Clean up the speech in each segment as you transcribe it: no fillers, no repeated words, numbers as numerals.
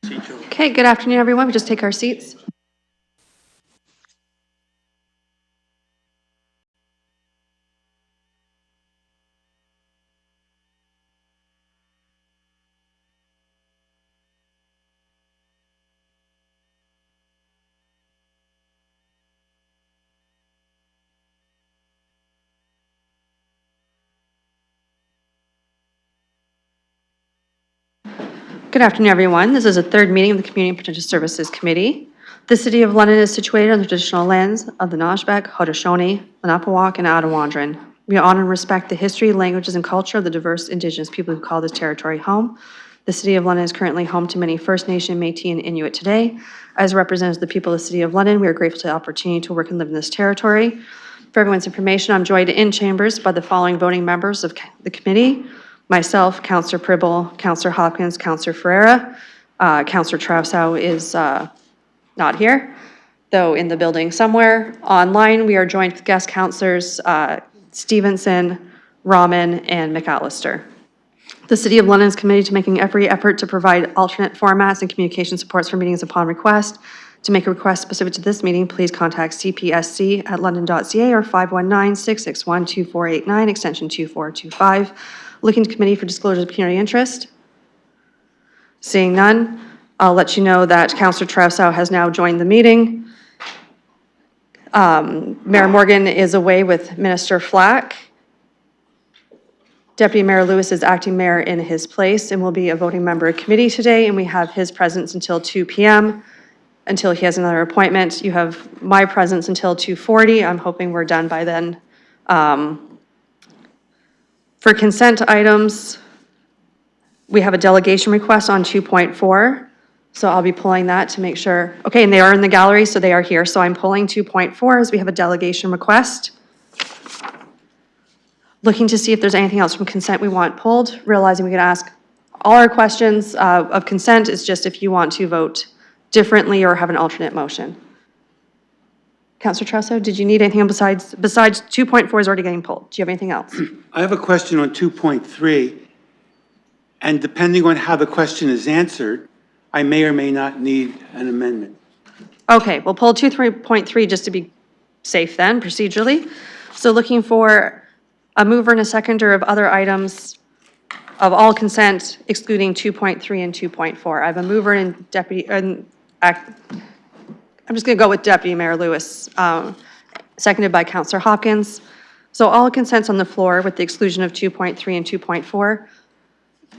Okay, good afternoon, everyone. We just take our seats. Good afternoon, everyone. This is the third meeting of the Community and Potential Services Committee. The City of London is situated on the traditional lands of the Noshbek, Haudenosaunee, Lenape and Attawandaron. We honor and respect the history, languages, and culture of the diverse Indigenous people who call this territory home. The City of London is currently home to many First Nation, Métis, and Inuit today. As representatives of the people of the City of London, we are grateful for the opportunity to work and live in this territory. For everyone's information, I'm joined in chambers by the following voting members of the committee: myself, Councillor Pribble, Councillor Hopkins, Councillor Ferreira. Councillor Trousseau is not here, though in the building somewhere. Online, we are joined with guest councillors Stevenson, Rahman, and McAllister. The City of London is committed to making every effort to provide alternate formats and communication supports for meetings upon request. To make a request specific to this meeting, please contact cpsc@london.ca or 519-661-2489, extension 2425. Looking to committee for disclosure of pecuniary interest. Seeing none, I'll let you know that Councillor Trousseau has now joined the meeting. Mayor Morgan is away with Minister Flack. Deputy Mayor Lewis is acting mayor in his place and will be a voting member of committee today, and we have his presence until 2 p.m. until he has another appointment. You have my presence until 2:40. I'm hoping we're done by then. For consent items, we have a delegation request on 2.4. So I'll be pulling that to make sure. Okay, and they are in the gallery, so they are here. So I'm pulling 2.4 as we have a delegation request. Looking to see if there's anything else from consent we want pulled, realizing we can ask all our questions of consent. It's just if you want to vote differently or have an alternate motion. Councillor Trousseau, did you need anything besides 2.4 is already getting pulled? Do you have anything else? I have a question on 2.3, and depending on how the question is answered, I may or may not need an amendment. Okay, we'll pull 2.3 just to be safe then, procedurally. So looking for a mover and a seconder of other items of all consent, excluding 2.3 and 2.4. I have a mover and I'm just going to go with Deputy Mayor Lewis, seconded by Councillor Hopkins. So all consents on the floor with the exclusion of 2.3 and 2.4.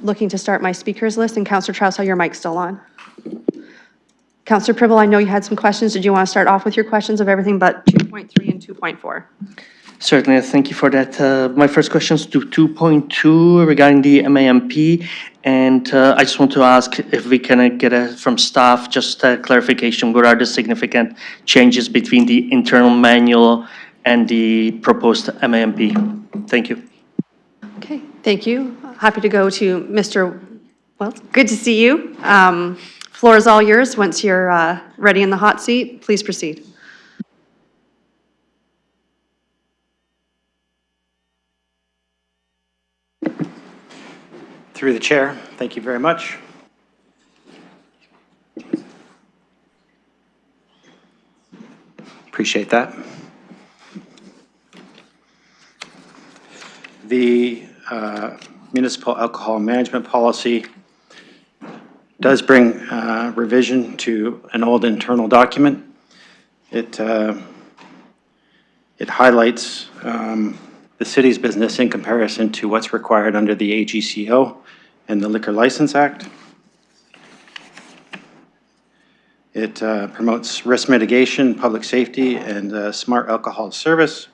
Looking to start my speakers list, and Councillor Trousseau, your mic's still on. Councillor Pribble, I know you had some questions. Did you want to start off with your questions of everything but 2.3 and 2.4? Certainly, thank you for that. My first question is to 2.2 regarding the MAMP, and I just want to ask if we can get from staff just a clarification. What are the significant changes between the internal manual and the proposed MAMP? Thank you. Okay, thank you. Happy to go to Mr. Wells. Good to see you. Floor is all yours. Once you're ready in the hot seat, please proceed. Through the chair, thank you very much. Appreciate that. The municipal alcohol management policy does bring revision to an old internal document. It highlights the city's business in comparison to what's required under the AGCO and the Liquor License Act. It promotes risk mitigation, public safety, and smart alcohol service.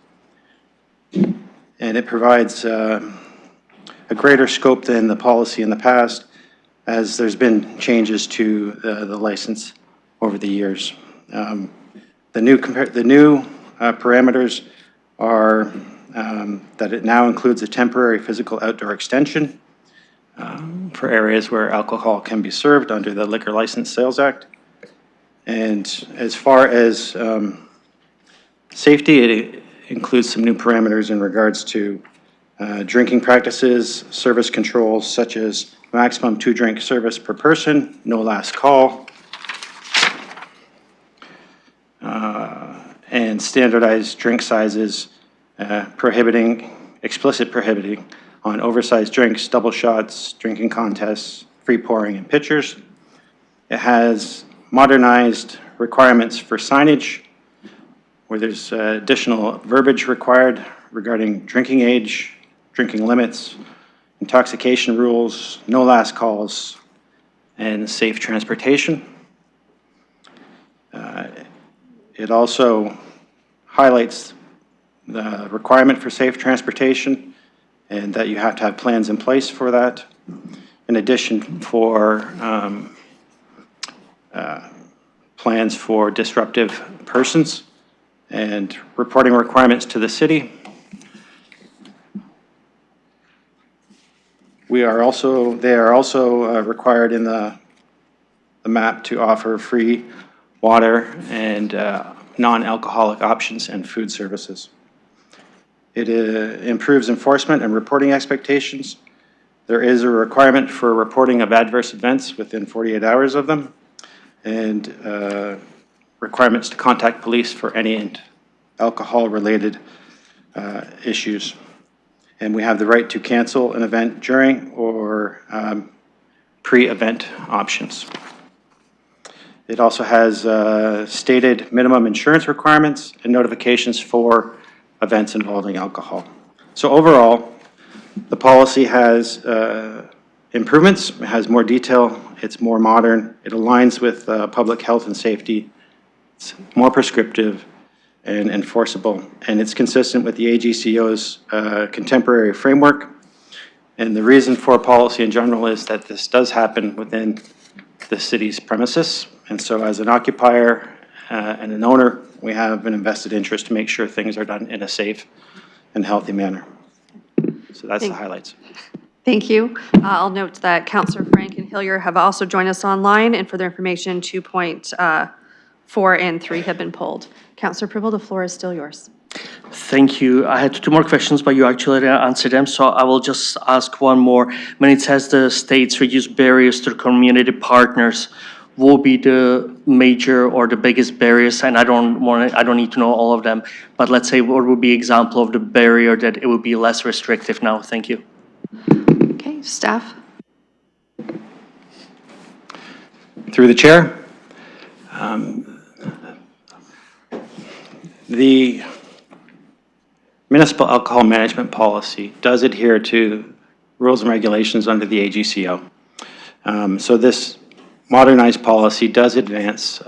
And it provides a greater scope than the policy in the past, as there's been changes to the license over the years. The new parameters are that it now includes a temporary physical outdoor extension for areas where alcohol can be served under the Liquor License Sales Act. And as far as safety, it includes some new parameters in regards to drinking practices, service controls such as maximum 2-drink service per person, no last call, and standardized drink sizes, explicit prohibiting on oversized drinks, double shots, drinking contests, free pouring, and pitchers. It has modernized requirements for signage, where there's additional verbiage required regarding drinking age, drinking limits, intoxication rules, no last calls, and safe transportation. It also highlights the requirement for safe transportation and that you have to have plans in place for that. In addition, for plans for disruptive persons and reporting requirements to the city. They are also required in the map to offer free water and non-alcoholic options and food services. It improves enforcement and reporting expectations. There is a requirement for reporting of adverse events within 48 hours of them, and requirements to contact police for any alcohol-related issues. And we have the right to cancel an event during or pre-event options. It also has stated minimum insurance requirements and notifications for events involving alcohol. So overall, the policy has improvements, it has more detail, it's more modern, it aligns with public health and safety, it's more prescriptive and enforceable, and it's consistent with the AGCO's contemporary framework. And the reason for policy in general is that this does happen within the city's premises. And so as an occupier and an owner, we have an invested interest to make sure things are done in a safe and healthy manner. So that's the highlights. Thank you. I'll note that Councillor Frank and Hillier have also joined us online, and for their information, 2.4 and 3 have been pulled. Councillor Pryville, the floor is still yours. Thank you. I had two more questions, but you actually answered them, so I will just ask one more. When it says the states reduce barriers to community partners, what will be the major or the biggest barriers? And I don't need to know all of them, but let's say what would be example of the barrier that it would be less restrictive now? Thank you. Okay, staff. Through the chair, the municipal alcohol management policy does adhere to rules and regulations under the AGCO. So this modernized policy does advance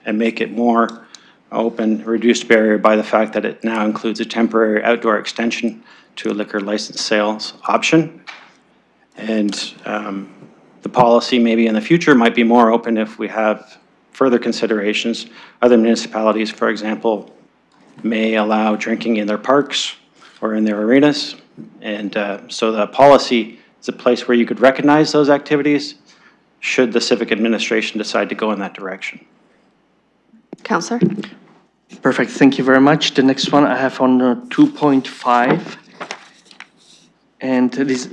and make it more open, reduced barrier by the fact that it now includes a temporary outdoor extension to a liquor license sales option. And the policy maybe in the future might be more open if we have further considerations. Other municipalities, for example, may allow drinking in their parks or in their arenas. And so the policy is a place where you could recognize those activities should the civic administration decide to go in that direction. Councillor. Perfect. Thank you very much. The next one I have on 2.5. And this,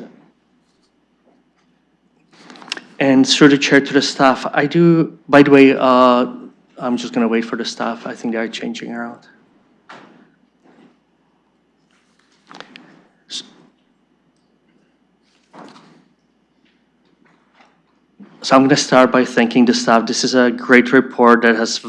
and through the chair to the staff, I do, by the way, I'm just going to wait for the staff. I think they are changing around. So I'm going to start by thanking the staff. This is a great report that has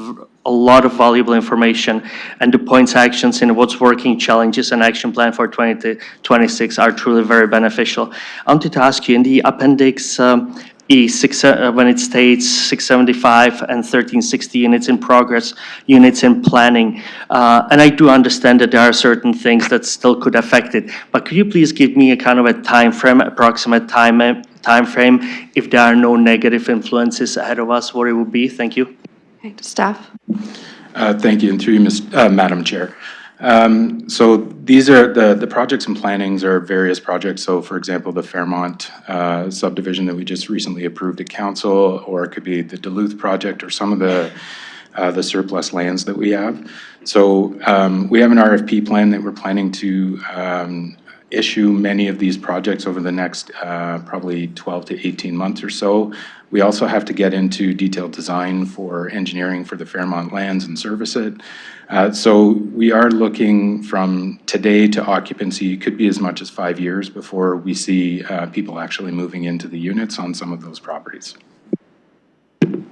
a lot of valuable information, and the points, actions, and what's working, challenges, and action plan for 2026 are truly very beneficial. I wanted to ask you, in the appendix E, when it states 675 and 1360 units in progress, units in planning, and I do understand that there are certain things that still could affect it, but could you please give me a kind of a time frame, approximate time frame, if there are no negative influences ahead of us, what it would be? Thank you. Okay, staff. Thank you, and through you, Madam Chair. So these are the projects and plannings are various projects. So for example, the Fairmont subdivision that we just recently approved at council, or it could be the Duluth project or some of the surplus lands that we have. So we have an RFP plan that we're planning to issue many of these projects over the next probably 12 to 18 months or so. We also have to get into detailed design for engineering for the Fairmont lands and service it. So we are looking from today to occupancy, could be as much as 5 years before we see people actually moving into the units on some of those properties.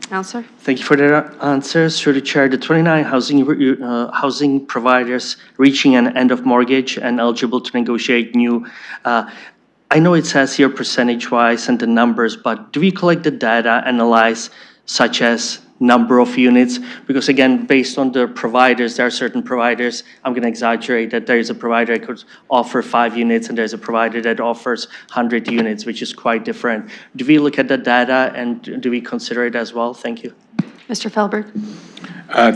Counselor? Thank you for that answer. Through the chair, the 29 housing providers reaching an end of mortgage and eligible to negotiate new. I know it says here percentage-wise and the numbers, but do we collect the data, analyze such as number of units? Because again, based on the providers, there are certain providers, I'm going to exaggerate that there is a provider that could offer 5 units and there's a provider that offers 100 units, which is quite different. Do we look at the data and do we consider it as well? Thank you. Mr. Felberg?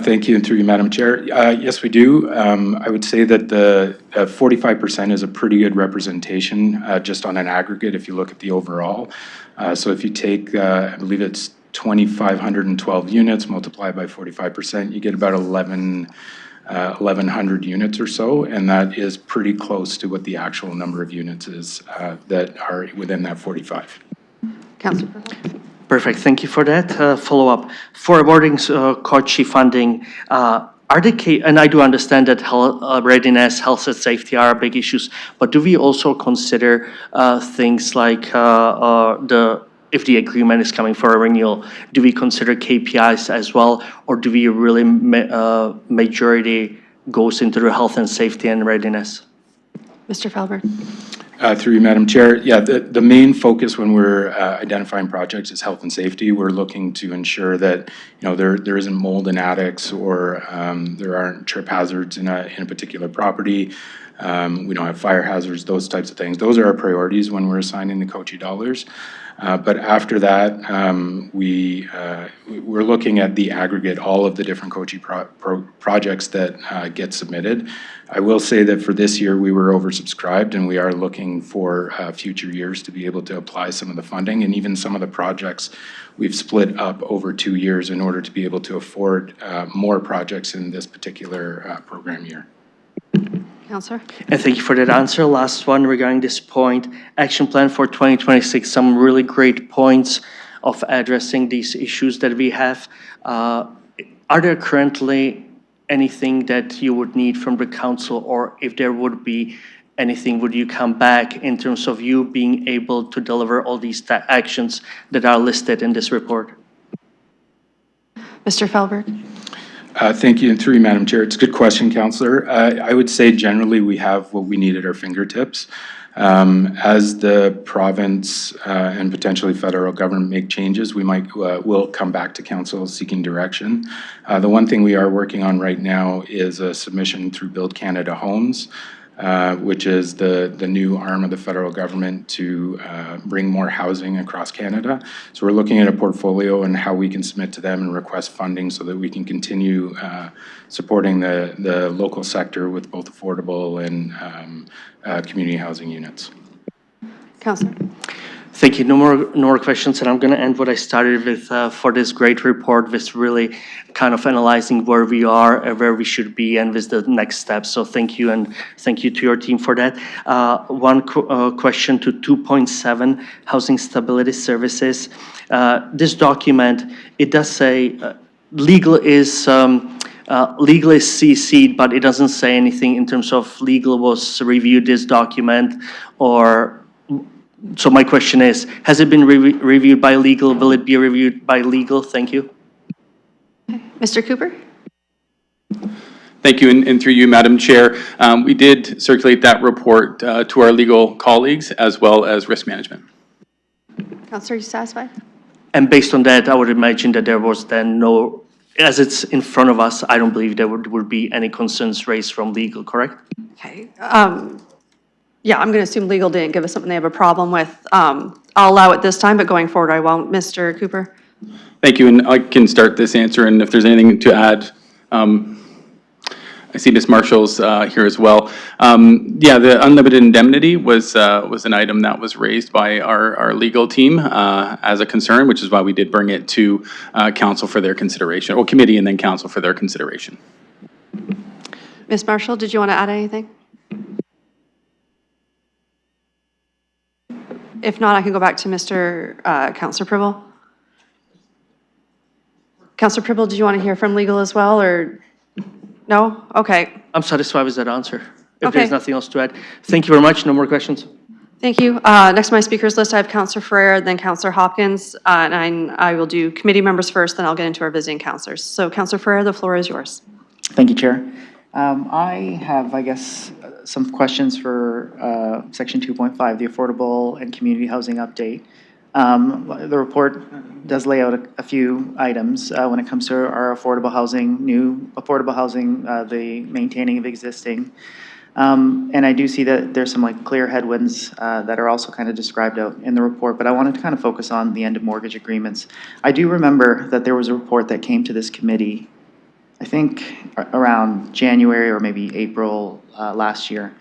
Thank you, and through you, Madam Chair. Yes, we do. I would say that the 45% is a pretty good representation just on an aggregate if you look at the overall. So if you take, I believe it's 2,512 units multiplied by 45%, you get about 1,100 units or so, and that is pretty close to what the actual number of units is that are within that 45. Counselor? Perfect. Thank you for that. Follow-up. For awarding COCHI funding, are the and I do understand that readiness, health and safety are big issues, but do we also consider things like if the agreement is coming for a renewal, do we consider KPIs as well, or do we really majority goes into the health and safety and readiness? Mr. Felberg? Through you, Madam Chair. Yeah, the main focus when we're identifying projects is health and safety. We're looking to ensure that there isn't mold in attics or there aren't trip hazards in a particular property. We don't have fire hazards, those types of things. Those are our priorities when we're assigning the COCHI dollars. But after that, we're looking at the aggregate, all of the different COCHI projects that get submitted. I will say that for this year, we were oversubscribed, and we are looking for future years to be able to apply some of the funding. And even some of the projects, we've split up over 2 years in order to be able to afford more projects in this particular program year. Counselor? And thank you for that answer. Last one regarding this point, action plan for 2026, some really great points of addressing these issues that we have. Are there currently anything that you would need from the council, or if there would be anything, would you come back in terms of you being able to deliver all these actions that are listed in this report? Mr. Felberg? Thank you, and through you, Madam Chair. It's a good question, Councillor. I would say generally we have what we need at our fingertips. As the province and potentially federal government make changes, we'll come back to council seeking direction. The one thing we are working on right now is a submission through Build Canada Homes, which is the new arm of the federal government to bring more housing across Canada. So we're looking at a portfolio and how we can submit to them and request funding so that we can continue supporting the local sector with both affordable and community housing units. Counselor? Thank you. No more questions, and I'm going to end what I started with for this great report, with really kind of analyzing where we are and where we should be and with the next steps. So thank you, and thank you to your team for that. One question to 2.7, Housing Stability Services. This document, it does say legal is CC'd, but it doesn't say anything in terms of legal was reviewed this document, or so my question is, has it been reviewed by legal? Will it be reviewed by legal? Thank you. Mr. Cooper? Thank you, and through you, Madam Chair. We did circulate that report to our legal colleagues as well as risk management. Counselor, are you satisfied? And based on that, I would imagine that there was then no, as it's in front of us, I don't believe there would be any concerns raised from legal, correct? Okay. Yeah, I'm going to assume legal didn't give us something they have a problem with. I'll allow it this time, but going forward, I won't. Mr. Cooper? Thank you, and I can start this answer, and if there's anything to add, I see Ms. Marshall's here as well. Yeah, the unlimited indemnity was an item that was raised by our legal team as a concern, which is why we did bring it to council for their consideration, or committee and then council for their consideration. Ms. Marshall, did you want to add anything? If not, I can go back to Counselor Pribble. Counselor Pribble, did you want to hear from legal as well, or no? Okay, I'm satisfied with that answer. If Okay. there's nothing else to add. Thank you very much. No more questions. thank you. Next on my speakers list, I have Counselor Ferrer, then Counselor Hopkins, and I will do committee members first, then I'll get into our visiting counselors. So Counselor Ferrer, the floor is yours. Thank you, Chair. I have, I guess, some questions for Section 2.5, the Affordable and Community Housing Update. The report does lay out a few items when it comes to our affordable housing, new affordable housing, the maintaining of existing. And I do see that there's some like clear headwinds that are also kind of described out in the report, but I wanted to kind of focus on the end of mortgage agreements. I do remember that there was a report that came to this committee, I think around January or maybe April last year.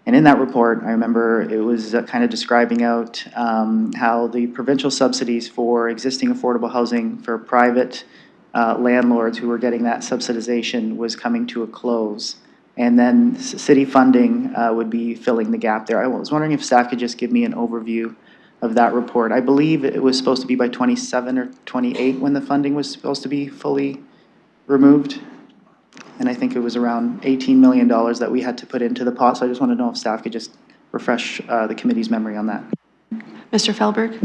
And in that report, I remember it was kind of describing out how the provincial subsidies for existing affordable housing for private landlords who were getting that subsidization was coming to a close. And then city funding would be filling the gap there. I was wondering if staff could just give me an overview of that report. I believe it was supposed to be by 27 or 28 when the funding was supposed to be fully removed. And I think it was around $18 million that we had to put into the pot. So I just want to know if staff could just refresh the committee's memory on that. Mr. Feldberg?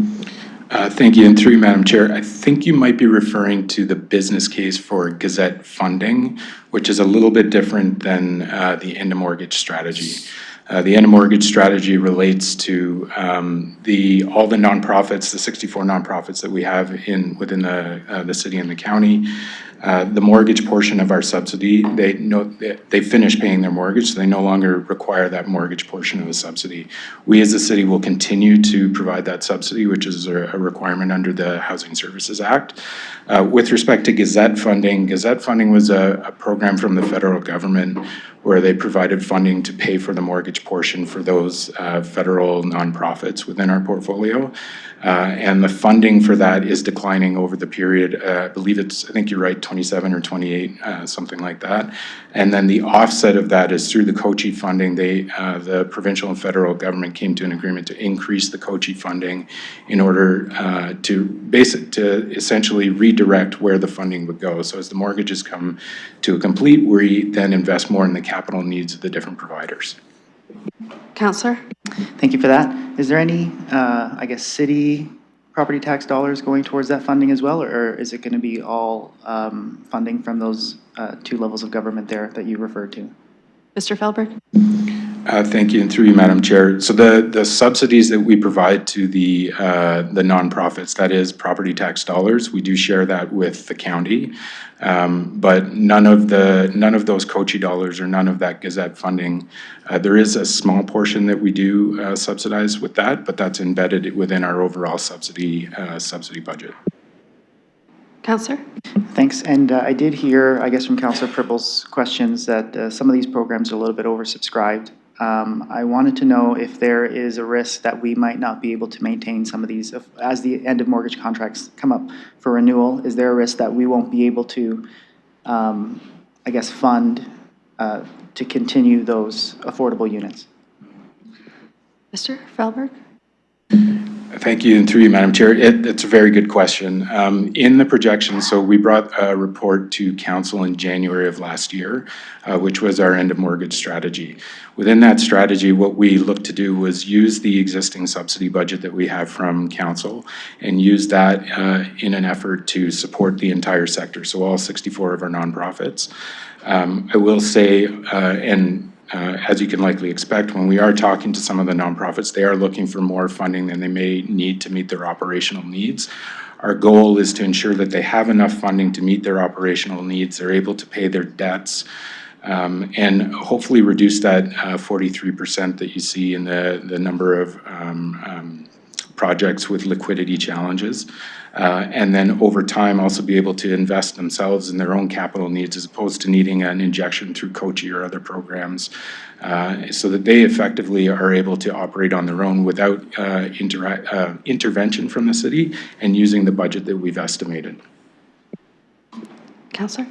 Thank you, and through you, Madam Chair. I think you might be referring to the business case for Gazette funding, which is a little bit different than the end of mortgage strategy. The end of mortgage strategy relates to all the nonprofits, the 64 nonprofits that we have within the city and the county. The mortgage portion of our subsidy, they finish paying their mortgage, so they no longer require that mortgage portion of the subsidy. We as a city will continue to provide that subsidy, which is a requirement under the Housing Services Act. With respect to Gazette funding was a program from the federal government where they provided funding to pay for the mortgage portion for those federal nonprofits within our portfolio. And the funding for that is declining over the period. I think you're right, 27 or 28, something like that. And then the offset of that is through the COCHI funding. The provincial and federal government came to an agreement to increase the COCHI funding in order to essentially redirect where the funding would go. So as the mortgages come to a complete, we then invest more in the capital needs of the different providers. Counselor? Thank you for that. Is there any, I guess, city property tax dollars going towards that funding as well? Or is it going to be all funding from those two levels of government there that you referred to? Mr. Feldberg? Thank you, and through you, Madam Chair. So the subsidies that we provide to the nonprofits, that is property tax dollars, we do share that with the county. But none of those COCHI dollars or none of that Gazette funding. There is a small portion that we do subsidize with that, but that's embedded within our overall subsidy budget. Counselor? Thanks. And I did hear, I guess, from Councillor Pribble's questions that some of these programs are a little bit oversubscribed. I wanted to know if there is a risk that we might not be able to maintain some of these as the end of mortgage contracts come up for renewal. Is there a risk that we won't be able to, I guess, fund to continue those affordable units? Mr. Feldberg? Thank you, and through you, Madam Chair. It's a very good question. In the projection, so we brought a report to council in January of last year, which was our end of mortgage strategy. Within that strategy, what we looked to do was use the existing subsidy budget that we have from council and use that in an effort to support the entire sector, so all 64 of our nonprofits. I will say, as you can likely expect, when we are talking to some of the nonprofits, they are looking for more funding than they may need to meet their operational needs. Our goal is to ensure that they have enough funding to meet their operational needs, they're able to pay their debts, and hopefully reduce that 43% that you see in the number of projects with liquidity challenges. And then over time also be able to invest themselves in their own capital needs as opposed to needing an injection through COCHI or other programs, so that they effectively are able to operate on their own without intervention from the city and using the budget that we've estimated. Counselor?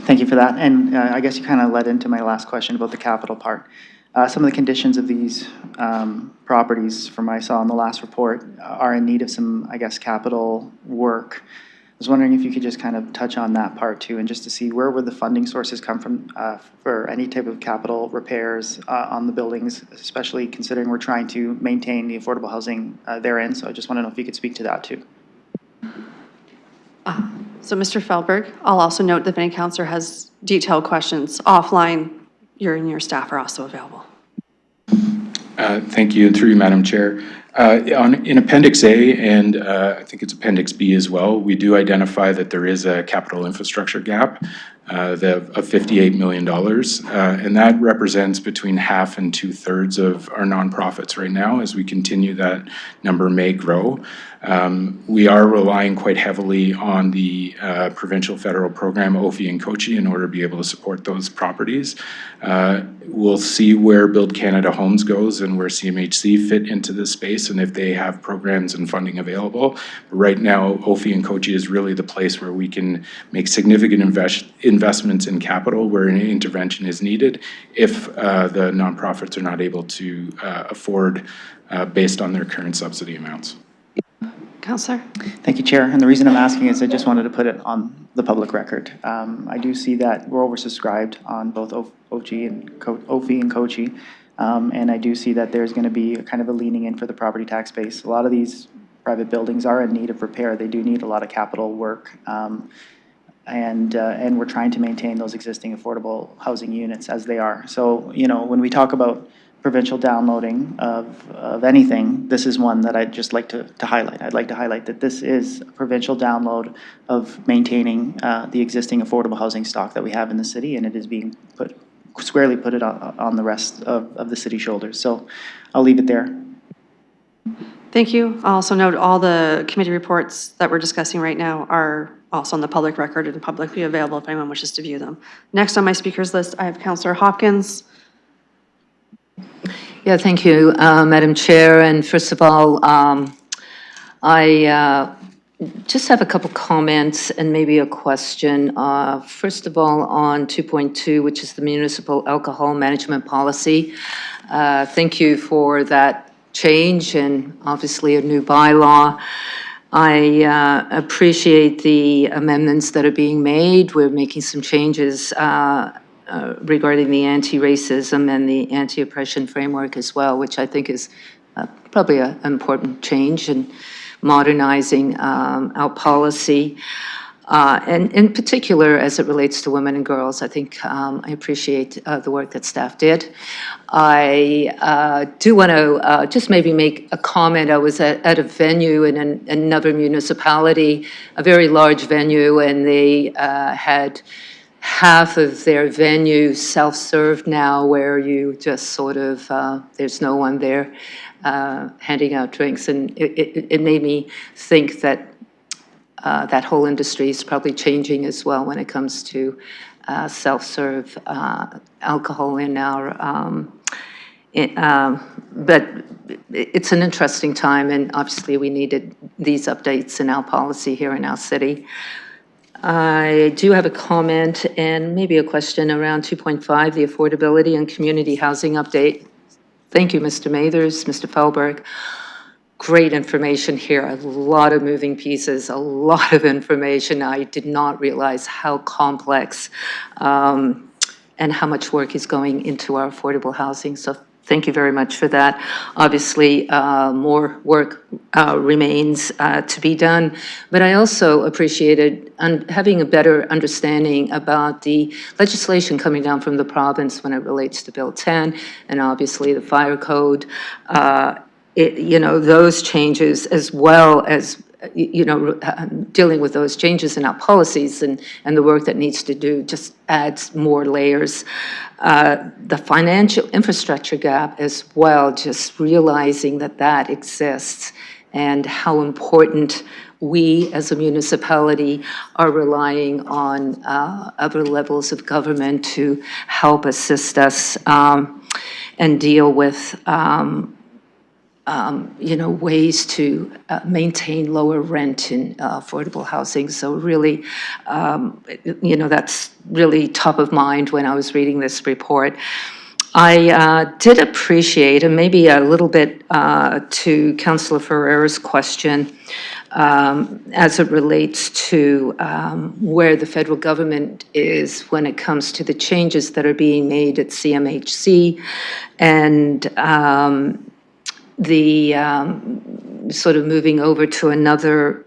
Thank you for that. And I guess you kind of led into my last question about the capital part. Some of the conditions of these properties, from what I saw in the last report, are in need of some, I guess, capital work. I was wondering if you could just kind of touch on that part too, and just to see where would the funding sources come from for any type of capital repairs on the buildings, especially considering we're trying to maintain the affordable housing therein. So I just want to know if you could speak to that too. So Mr. Feldberg, I'll also note that if any counselor has detailed questions offline, you and your staff are also available. Thank you, and through you, Madam Chair. In Appendix A, and I think it's Appendix B as well, we do identify that there is a capital infrastructure gap of $58 million, and that represents between half and 2/3 of our nonprofits right now. As we continue, that number may grow. We are relying quite heavily on the provincial federal program, OFI and COCHI, in order to be able to support those properties. We'll see where Build Canada Homes goes and where CMHC fit into this space, and if they have programs and funding available. But right now, OFI and COCHI is really the place where we can make significant investments in capital where an intervention is needed if the nonprofits are not able to afford based on their current subsidy amounts. Counselor? Thank you, Chair. And the reason I'm asking is I just wanted to put it on the public record. I do see that we're oversubscribed on both OFI and COCHI. And I do see that there's going to be a kind of a leaning in for the property tax base. A lot of these private buildings are in need of repair. They do need a lot of capital work. And we're trying to maintain those existing affordable housing units as they are. So, you know, when we talk about provincial downloading of anything, this is one that I'd just like to highlight. I'd like to highlight that this is a provincial download of maintaining the existing affordable housing stock that we have in the city, and it is being squarely put it on the rest of the city's shoulders. So I'll leave it there. Thank you. I'll also note all the committee reports that we're discussing right now are also on the public record and publicly available if anyone wishes to view them. Next on my speakers list, I have Councillor Hopkins. Yeah, thank you, Madam Chair. And first of all, I just have a couple comments and maybe a question. First of all, on 2.2, which is the municipal alcohol management policy. Thank you for that change and obviously a new bylaw. I appreciate the amendments that are being made. We're making some changes regarding the anti-racism and the anti-oppression framework as well, which I think is probably an important change in modernizing our policy. And in particular, as it relates to women and girls, I think I appreciate the work that staff did. I do want to just maybe make a comment. I was at a venue in another municipality, a very large venue, and they had half of their venue self-serve now, where you just sort of, there's no one there handing out drinks. And it made me think that that whole industry is probably changing as well when it comes to self-serve alcohol in our, but it's an interesting time, and obviously we needed these updates in our policy here in our city. I do have a comment and maybe a question around 2.5, the affordability and community housing update. Thank you, Mr. Mathers, Mr. Feldberg. Great information here, a lot of moving pieces, a lot of information. I did not realize how complex and how much work is going into our affordable housing. So thank you very much for that. Obviously, more work remains to be done, but I also appreciated having a better understanding about the legislation coming down from the province when it relates to Bill 10 and obviously the fire code. You know, those changes, as well as, you know, dealing with those changes in our policies and the work that needs to do just adds more layers. The financial infrastructure gap as well, just realizing that that exists and how important we as a municipality are relying on other levels of government to help assist us and deal with you know, ways to maintain lower rent in affordable housing. So really, you know, that's really top of mind when I was reading this report. I did appreciate, and maybe a little bit to Councillor Ferrera's question, as it relates to where the federal government is when it comes to the changes that are being made at CMHC and the sort of moving over to another,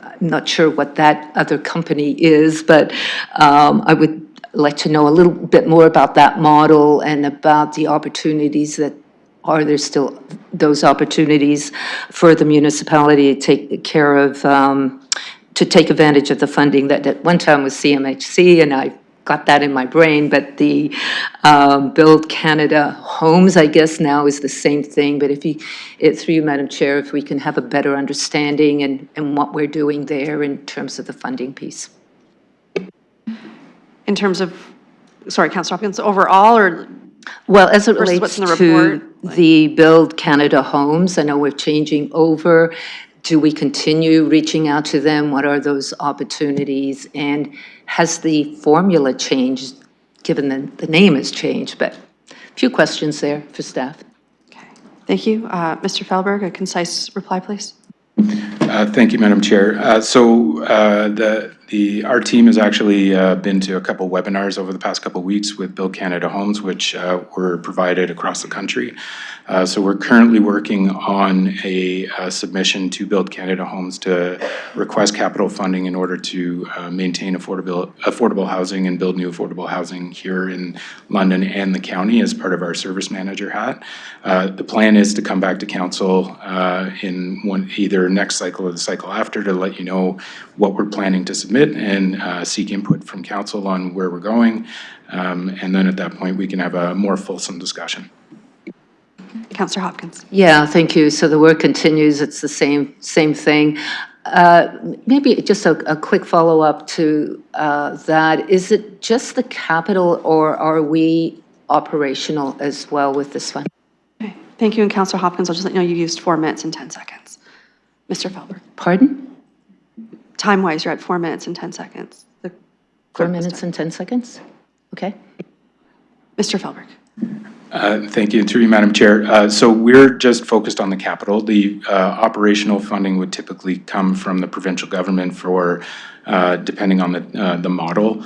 I'm not sure what that other company is, but I would like to know a little bit more about that model and about the opportunities that, are there still those opportunities for the municipality to take care of, to take advantage of the funding that at one time was CMHC, and I got that in my brain, but the Build Canada Homes, I guess now is the same through you, Madam Chair, if we can have a better understanding and what we're doing there in terms of the funding piece. In terms of, sorry, Councillor Hopkins, overall, or Well, as it Versus relates what's in the to report, the Build Canada Homes, I know we're changing over. Do we continue reaching out to them? What are those opportunities? And has the formula changed, given the name has changed? But a few questions there for staff. okay, thank you. Mr. Felberg, a concise reply, please. Thank you, Madam Chair. Our team has actually been to a couple webinars over the past couple weeks with Build Canada Homes, which were provided across the country. So we're currently working on a submission to Build Canada Homes to request capital funding in order to maintain affordable housing and build new affordable housing here in London and the county as part of our service manager hat. The plan is to come back to council in either next cycle or the cycle after to let you know what we're planning to submit and seek input from council on where we're going. And then at that point, we can have a more fulsome discussion. Councillor Hopkins. Yeah, thank you. So the work continues. It's the same thing. Maybe just a quick follow-up to that. Is it just the capital, or are we operational as well with this fund? Okay, thank you, and Councillor Hopkins, I'll just let you know you used 4 minutes and 10 seconds. Mr. Felberg. Pardon? Time-wise, you're at 4 minutes and 10 seconds. The 4 clerk was minutes done. and 10 seconds? Okay. Mr. Felberg. Thank you. Through you, Madam Chair. So we're just focused on the capital. The operational funding would typically come from the provincial government for, depending on the model.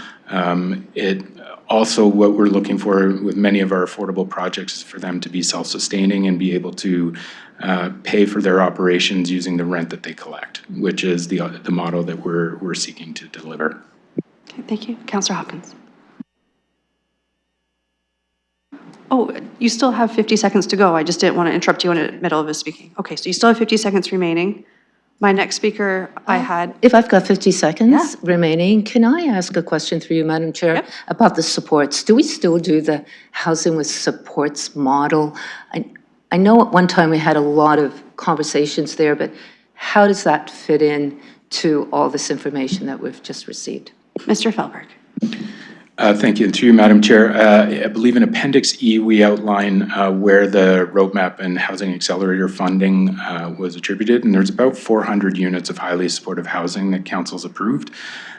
It also, what we're looking for with many of our affordable projects is for them to be self-sustaining and be able to pay for their operations using the rent that they collect, which is the model that we're seeking to deliver. Okay, thank you. Councillor Hopkins. Oh, you still have 50 seconds to go. I just didn't want to interrupt you in the middle of his speaking. Okay, so you still have 50 seconds remaining. My next speaker I had, If I've got 50 seconds remaining, can I ask a question through you, Madam Chair? Yep. About the supports? Do we still do the housing with supports model? I know at one time we had a lot of conversations there, but how does that fit in to all this information that we've just received? Mr. Felberg. Thank you. Through you, Madam Chair. I believe in Appendix E, we outline where the roadmap and housing accelerator funding was attributed, and there's about 400 units of highly supportive housing that council's approved.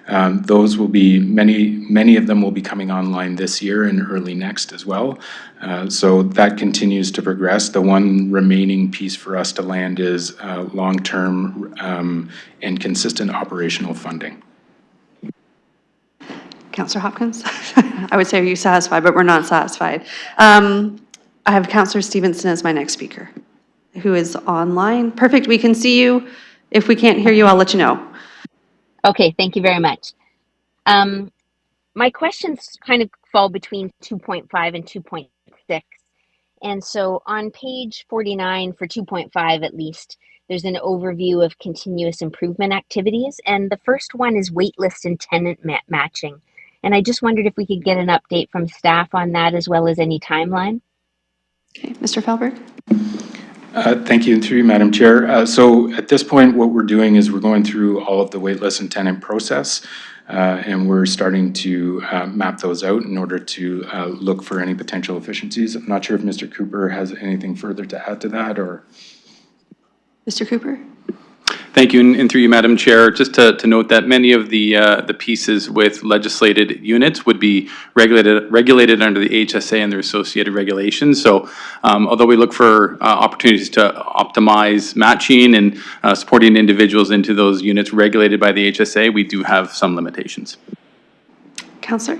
Those will be, many of them will be coming online this year and early next as well. So that continues to progress. The one remaining piece for us to land is long-term and consistent operational funding. Councillor Hopkins? I would say, are you satisfied? But we're not satisfied. I have Councillor Stevenson as my next speaker, who is online. Perfect, we can see you. If we can't hear you, I'll let you know. Okay, thank you very much. My questions kind of fall between 2.5 and 2.6. And so on page 49 for 2.5 at least, there's an overview of continuous improvement activities. And the first one is waitlist and tenant matching. And I just wondered if we could get an update from staff on that as well as any timeline. Okay, Mr. Felberg? Thank you, and through you, Madam Chair. So at this point, what we're doing is we're going through all of the waitlist and tenant process, and we're starting to map those out in order to look for any potential efficiencies. I'm not sure if Mr. Cooper has anything further to add to that, or? Mr. Cooper? Thank you, and through you, Madam Chair, just to note that many of the pieces with legislated units would be regulated under the HSA and their associated regulations. So although we look for opportunities to optimize matching and supporting individuals into those units regulated by the HSA, we do have some limitations. Counselor?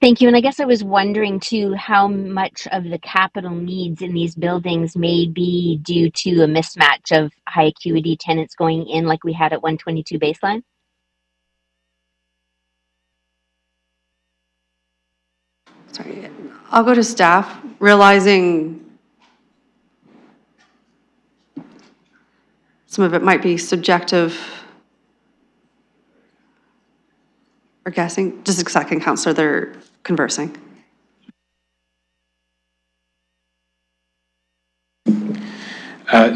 Thank you. And I guess I was wondering too how much of the capital needs in these buildings may be due to a mismatch of high acuity tenants going in like we had at 122 Baseline. Sorry, I'll go to staff, realizing some of it might be subjective or guessing. Just a second, Counselor, they're conversing.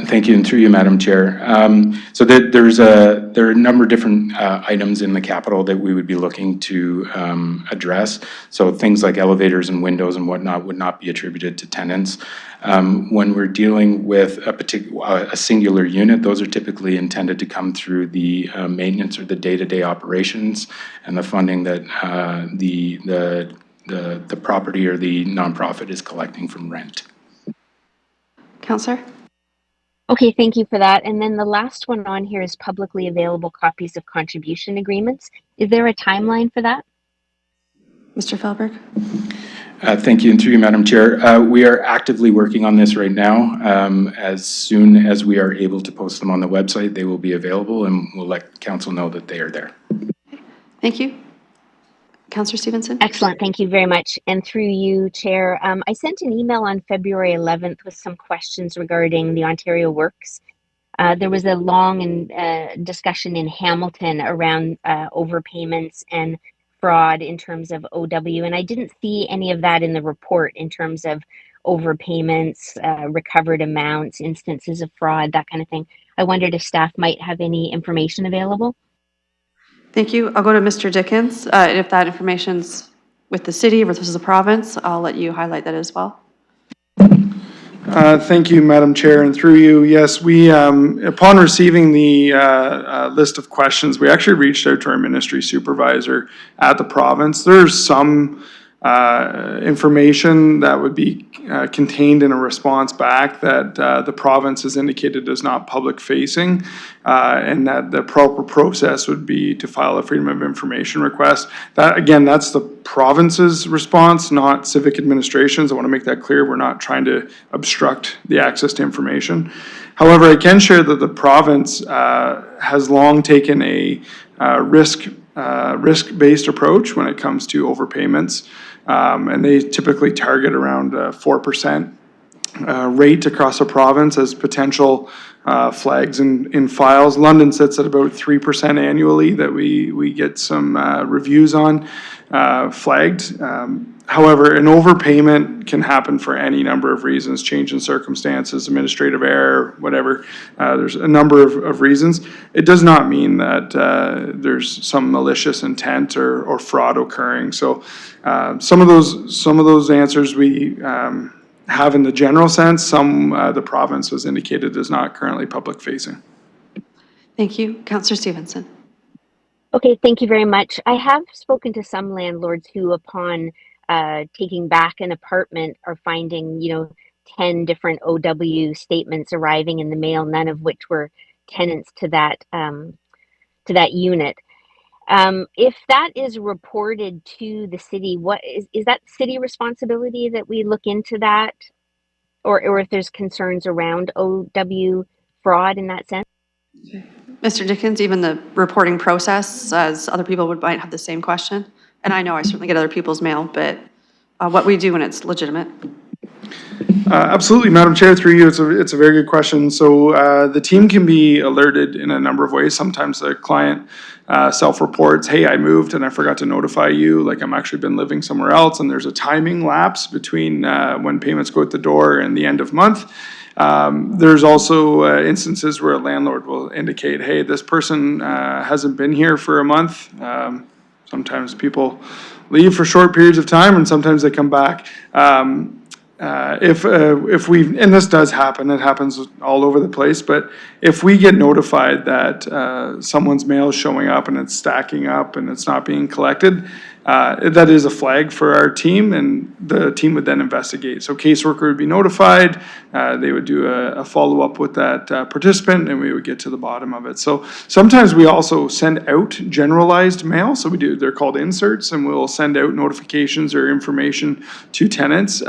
Thank you, and through you, Madam Chair. So there are a number of different items in the capital that we would be looking to address. So things like elevators and windows and whatnot would not be attributed to tenants. When we're dealing with a singular unit, those are typically intended to come through the maintenance or the day-to-day operations and the funding that the property or the nonprofit is collecting from rent. Counselor? Okay, thank you for that. And then the last one on here is publicly available copies of contribution agreements. Is there a timeline for that? Mr. Felberg? Thank you, and through you, Madam Chair. We are actively working on this right now. As soon as we are able to post them on the website, they will be available, and we'll let council know that they are there. Thank you. Counselor Stevenson? Excellent. Thank you very much. And through you, Chair, I sent an email on February 11th with some questions regarding the Ontario Works. There was a long discussion in Hamilton around overpayments and fraud in terms of OW, and I didn't see any of that in the report in terms of overpayments, recovered amounts, instances of fraud, that kind of thing. I wondered if staff might have any information available. Thank you. I'll go to Mr. Dickens. And if that information's with the city versus the province, I'll let you highlight that as well. Thank you, Madam Chair, and through you, yes, we, upon receiving the list of questions, we actually reached out to our ministry supervisor at the province. There's some information that would be contained in a response back that the province has indicated is not public facing, and that the proper process would be to file a Freedom of Information request. That, again, that's the province's response, not civic administration's. I want to make that clear. We're not trying to obstruct the access to information. However, I can share that the province has long taken a risk-based approach when it comes to overpayments. And they typically target around 4% rate across the province as potential flags in files. London sits at about 3% annually that we get some reviews on flagged. However, an overpayment can happen for any number of reasons: change in circumstances, administrative error, whatever. There's a number of reasons. It does not mean that there's some malicious intent or fraud occurring. So some of those answers we have in the general sense. Some the province was indicated is not currently public facing. Thank you. Counselor Stevenson. Okay, thank you very much. I have spoken to some landlords who, upon taking back an apartment, are finding, 10 different OW statements arriving in the mail, none of which were tenants to that unit. If that is reported to the city, what is that city responsibility that we look into that, or if there's concerns around OW fraud in that sense? Mr. Dickens, even the reporting process, as other people might have the same question. And I know I certainly get other people's mail, but what we do when it's legitimate. Absolutely, Madam Chair, through you, it's a very good question. So the team can be alerted in a number of ways. Sometimes the client self-reports, hey, I moved and I forgot to notify you, like I'm actually been living somewhere else, and there's a timing lapse between when payments go out the door and the end of month. There's also instances where a landlord will indicate, hey, this person hasn't been here for a month. Sometimes people leave for short periods of time and sometimes they come back. if we, and this does happen, it happens all over the place, but if we get notified that someone's mail is showing up and it's stacking up and it's not being collected, that is a flag for our team, and the team would then investigate. So caseworker would be notified, they would do a follow-up with that participant, and we would get to the bottom of it. So sometimes we also send out generalized mail, so they're called inserts, and we'll send out notifications or information to tenants.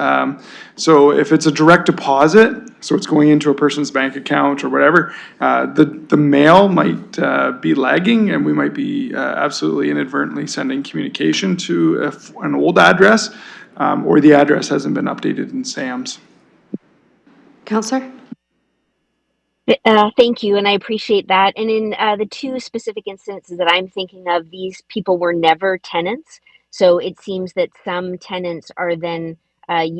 So if it's a direct deposit, so it's going into a person's bank account or whatever, the mail might be lagging, and we might be absolutely inadvertently sending communication to an old address, or the address hasn't been updated in SAMS. Counselor? Thank you, and I appreciate that. And in the two specific instances that I'm thinking of, these people were never tenants. So it seems that some tenants are then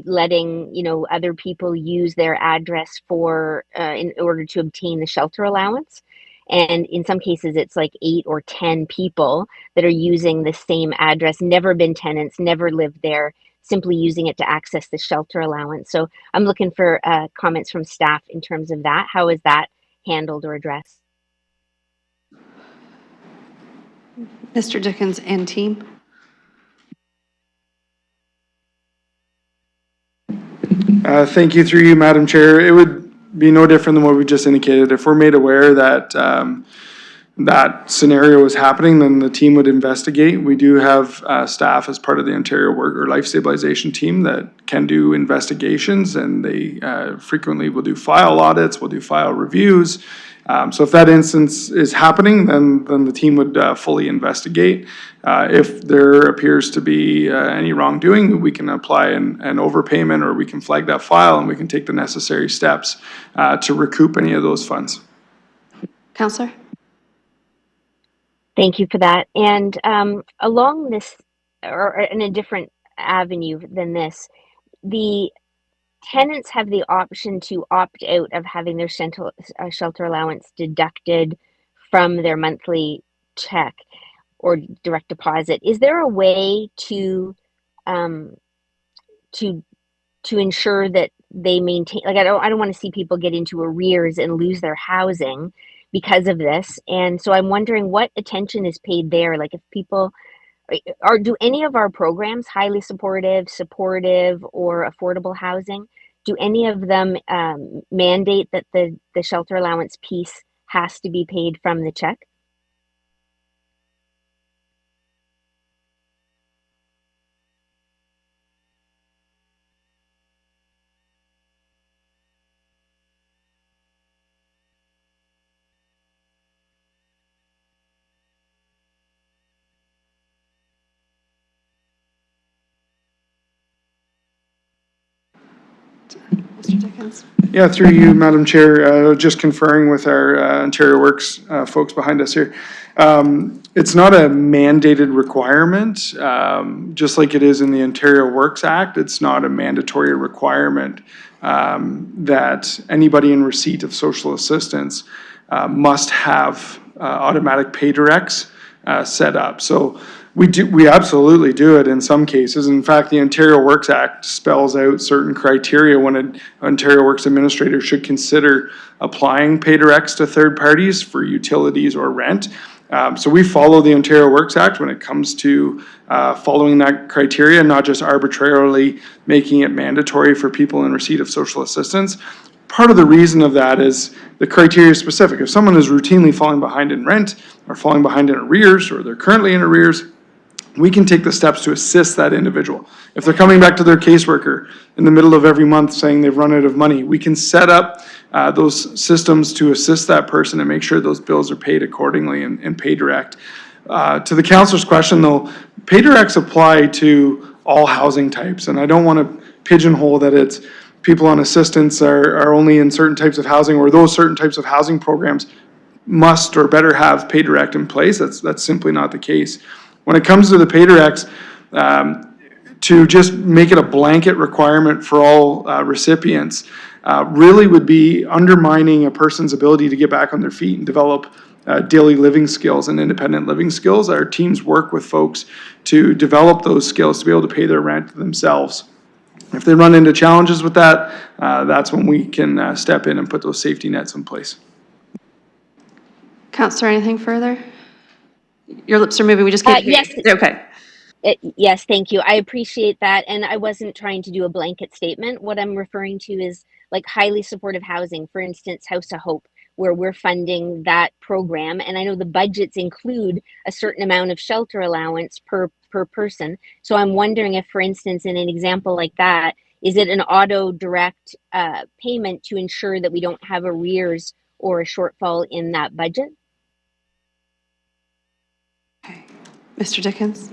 letting other people use their address for in order to obtain the shelter allowance. And in some cases, it's like 8 or 10 people that are using the same address, never been tenants, never lived there, simply using it to access the shelter allowance. So I'm looking for comments from staff in terms of that. How is that handled or addressed? Mr. Dickens and team? Thank you, through you, Madam Chair. It would be no different than what we just indicated. If we're made aware that that scenario is happening, then the team would investigate. We do have staff as part of the Ontario Life Stabilization team that can do investigations, and they frequently will do file audits, will do file reviews. So if that instance is happening, then the team would fully investigate. If there appears to be any wrongdoing, we can apply an overpayment, or we can flag that file, and we can take the necessary steps to recoup any of those funds. Counselor? Thank you for that. And along this, or in a different avenue than this, the tenants have the option to opt out of having their shelter allowance deducted from their monthly check or direct deposit. Is there a way to ensure that they maintain, like I don't want to see people get into arrears and lose their housing because of this. And so I'm wondering what attention is paid there. Like if people do any of our programs, highly supportive, or affordable housing, do any of them mandate that the shelter allowance piece has to be paid from the check? Mr. Dickens? Yeah, through you, Madam Chair, just conferring with our Ontario Works folks behind us here. It's not a mandated requirement, just like it is in the Ontario Works Act. It's not a mandatory requirement that anybody in receipt of social assistance must have automatic pay directs set up. So we absolutely do it in some cases. In fact, the Ontario Works Act spells out certain criteria when an Ontario Works administrator should consider applying pay directs to third parties for utilities or rent. So we follow the Ontario Works Act when it comes to following that criteria, not just arbitrarily making it mandatory for people in receipt of social assistance. Part of the reason of that is the criteria is specific. If someone is routinely falling behind in rent, or falling behind in arrears, or they're currently in arrears, we can take the steps to assist that individual. If they're coming back to their caseworker in the middle of every month saying they've run out of money, we can set up those systems to assist that person and make sure those bills are paid accordingly and pay direct. To the councilor's question though, pay directs apply to all housing types, and I don't want to pigeonhole that it's people on assistance are only in certain types of housing, or those certain types of housing programs must or better have pay direct in place. That's simply not the case. When it comes to the pay directs, to just make it a blanket requirement for all recipients really would be undermining a person's ability to get back on their feet and develop daily living skills and independent living skills. Our teams work with folks to develop those skills to be able to pay their rent themselves. If they run into challenges with that, that's when we can step in and put those safety nets in place. Counselor, anything further? Your lips are moving, we just can't hear yes. you. Okay. Yes, thank you. I appreciate that. And I wasn't trying to do a blanket statement. What I'm referring to is like highly supportive housing, for instance, House of Hope, where we're funding that program. And I know the budgets include a certain amount of shelter allowance per person. So I'm wondering if, for instance, in an example like that, is it an auto direct payment to ensure that we don't have arrears or a shortfall in that budget? Mr. Dickens?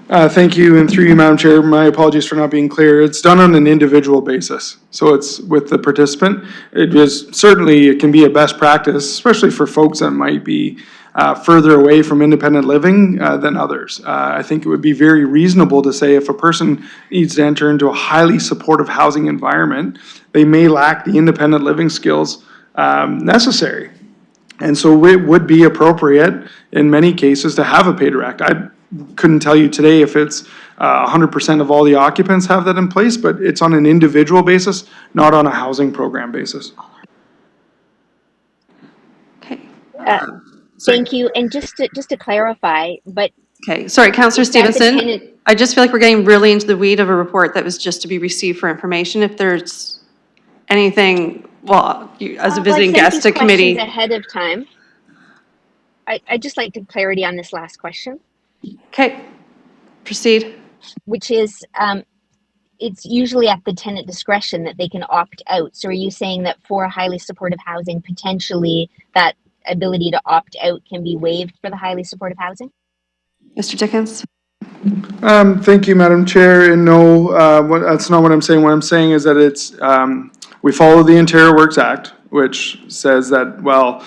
Thank you, and through you, Madam Chair, my apologies for not being clear. It's done on an individual basis, so it's with the participant. It can be a best practice, especially for folks that might be further away from independent living than others. I think it would be very reasonable to say if a person needs to enter into a highly supportive housing environment, they may lack the independent living skills necessary. And so it would be appropriate in many cases to have a pay direct. I couldn't tell you today if it's 100% of all the occupants have that in place, but it's on an individual basis, not on a housing program basis. Okay. Thank you. And just to clarify, but Okay, sorry, Counselor Is that the Stevenson. tenant- I just feel like we're getting really into the weed of a report that was just to be received for information. If there's anything, well, you, as a visiting guest to committee. Ahead of time. I'd just like to clarity on this last question, Okay, proceed. which is it's usually at the tenant discretion that they can opt out. So are you saying that for highly supportive housing, potentially that ability to opt out can be waived for the highly supportive housing? Mr. Dickens? Thank you, Madam Chair, and no, that's not what I'm saying. What I'm saying is that it's, we follow the Ontario Works Act, which says that, well,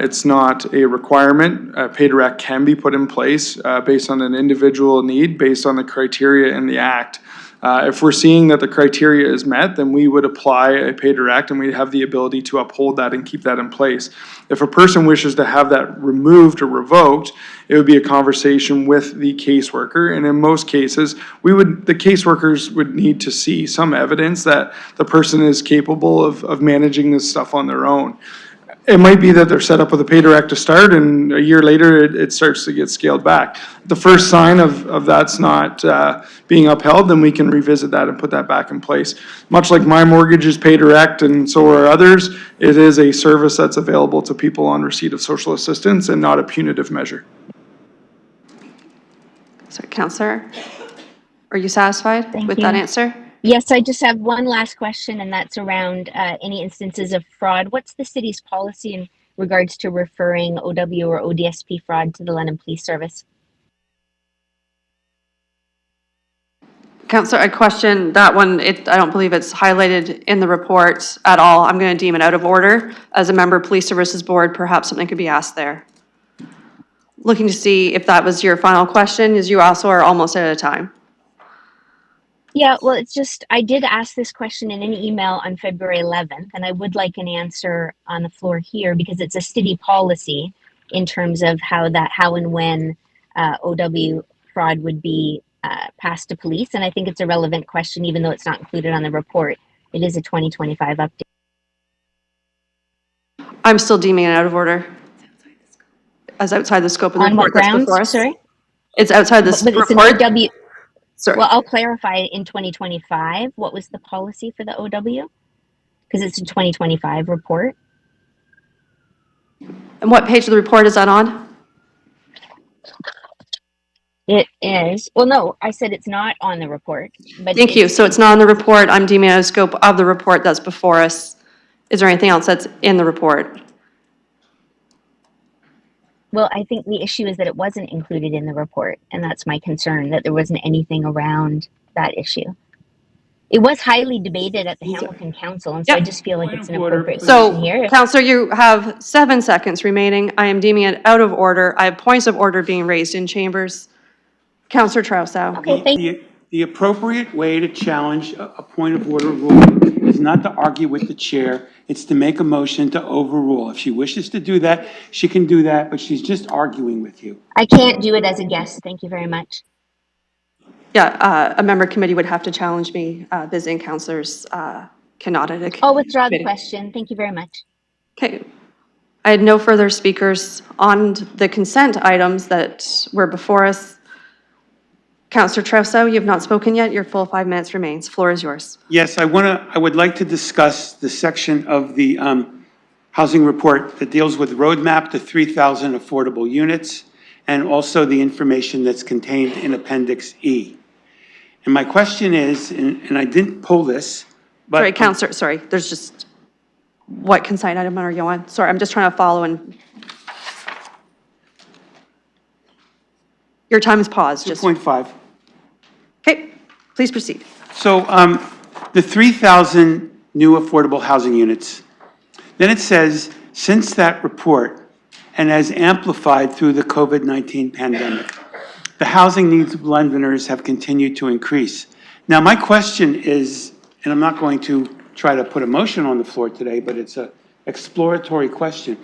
it's not a requirement. A pay direct can be put in place based on an individual need, based on the criteria in the Act. If we're seeing that the criteria is met, then we would apply a pay direct and we have the ability to uphold that and keep that in place. If a person wishes to have that removed or revoked, it would be a conversation with the caseworker. And in most cases, the caseworkers would need to see some evidence that the person is capable of managing this stuff on their own. It might be that they're set up with a pay direct to start and a year later it starts to get scaled back. The first sign of that's not being upheld, then we can revisit that and put that back in place. Much like my mortgage is pay direct and so are others, it is a service that's available to people on receipt of social assistance and not a punitive measure. Sorry, Counselor, are you satisfied Thank with you. that answer? Yes, I just have one last question, and that's around any instances of fraud. What's the city's policy in regards to referring OW or ODSP fraud to the London Police Service? Counselor, I question that one. I don't believe it's highlighted in the report at all. I'm going to deem it out of order. As a member of Police Services Board, perhaps something could be asked there. Looking to see if that was your final question, as you also are almost out of time. Yeah, well, it's just, I did ask this question in an email on February 11th, and I would like an answer on the floor here because it's a city policy in terms of how and when OW fraud would be passed to police. And I think it's a relevant question, even though it's not included on the report. It is a 2025 update. I'm still deeming it out of order. As outside the scope of the On what report that's grounds? before us. Sorry? It's outside this But it's an report. OW. Sorry. Well, I'll clarify in 2025, what was the policy for the OW? Because it's a 2025 report. And what page of the report is that on? It is, well, no, I said it's not on the report, but. Thank you. So it's not on the report. I'm deeming it out of scope of the report that's before us. Is there anything else that's in the report? Well, I think the issue is that it wasn't included in the report, and that's my concern, that there wasn't anything around that issue. It was highly debated at the Hamilton Council, and so I Yep. just feel like it's an Order, appropriate please. question So, here. Counselor, you have 7 seconds remaining. I am deeming it out of order. I have points of order being raised in chambers. Counselor Trousseau. Okay, thank you. The appropriate way to challenge a point of order rule is not to argue with the chair, it's to make a motion to overrule. If she wishes to do that, she can do that, but she's just arguing with you. I can't do it as a guest. Thank you very much. Yeah, a member committee would have to challenge me. Visiting counselors cannot at a I'll withdraw the committee. question. Thank you very much. Okay. I had no further speakers on the consent items that were before us. Counselor Trousseau, you have not spoken yet. Your full 5 minutes remains. Floor is yours. Yes, I would like to discuss the section of the housing report that deals with roadmap to 3,000 affordable units, and also the information that's contained in Appendix E. And my question is, and I didn't pull this, but. Sorry, Counselor, sorry, there's just, what consent item are you on? Sorry, I'm just trying to follow and. Your time is paused, just. 2.5. Okay, please proceed. So the 3,000 new affordable housing units, then it says, since that report and as amplified through the COVID-19 pandemic, the housing needs of Londoners have continued to increase. Now, my question is, and I'm not going to try to put a motion on the floor today, but it's an exploratory question.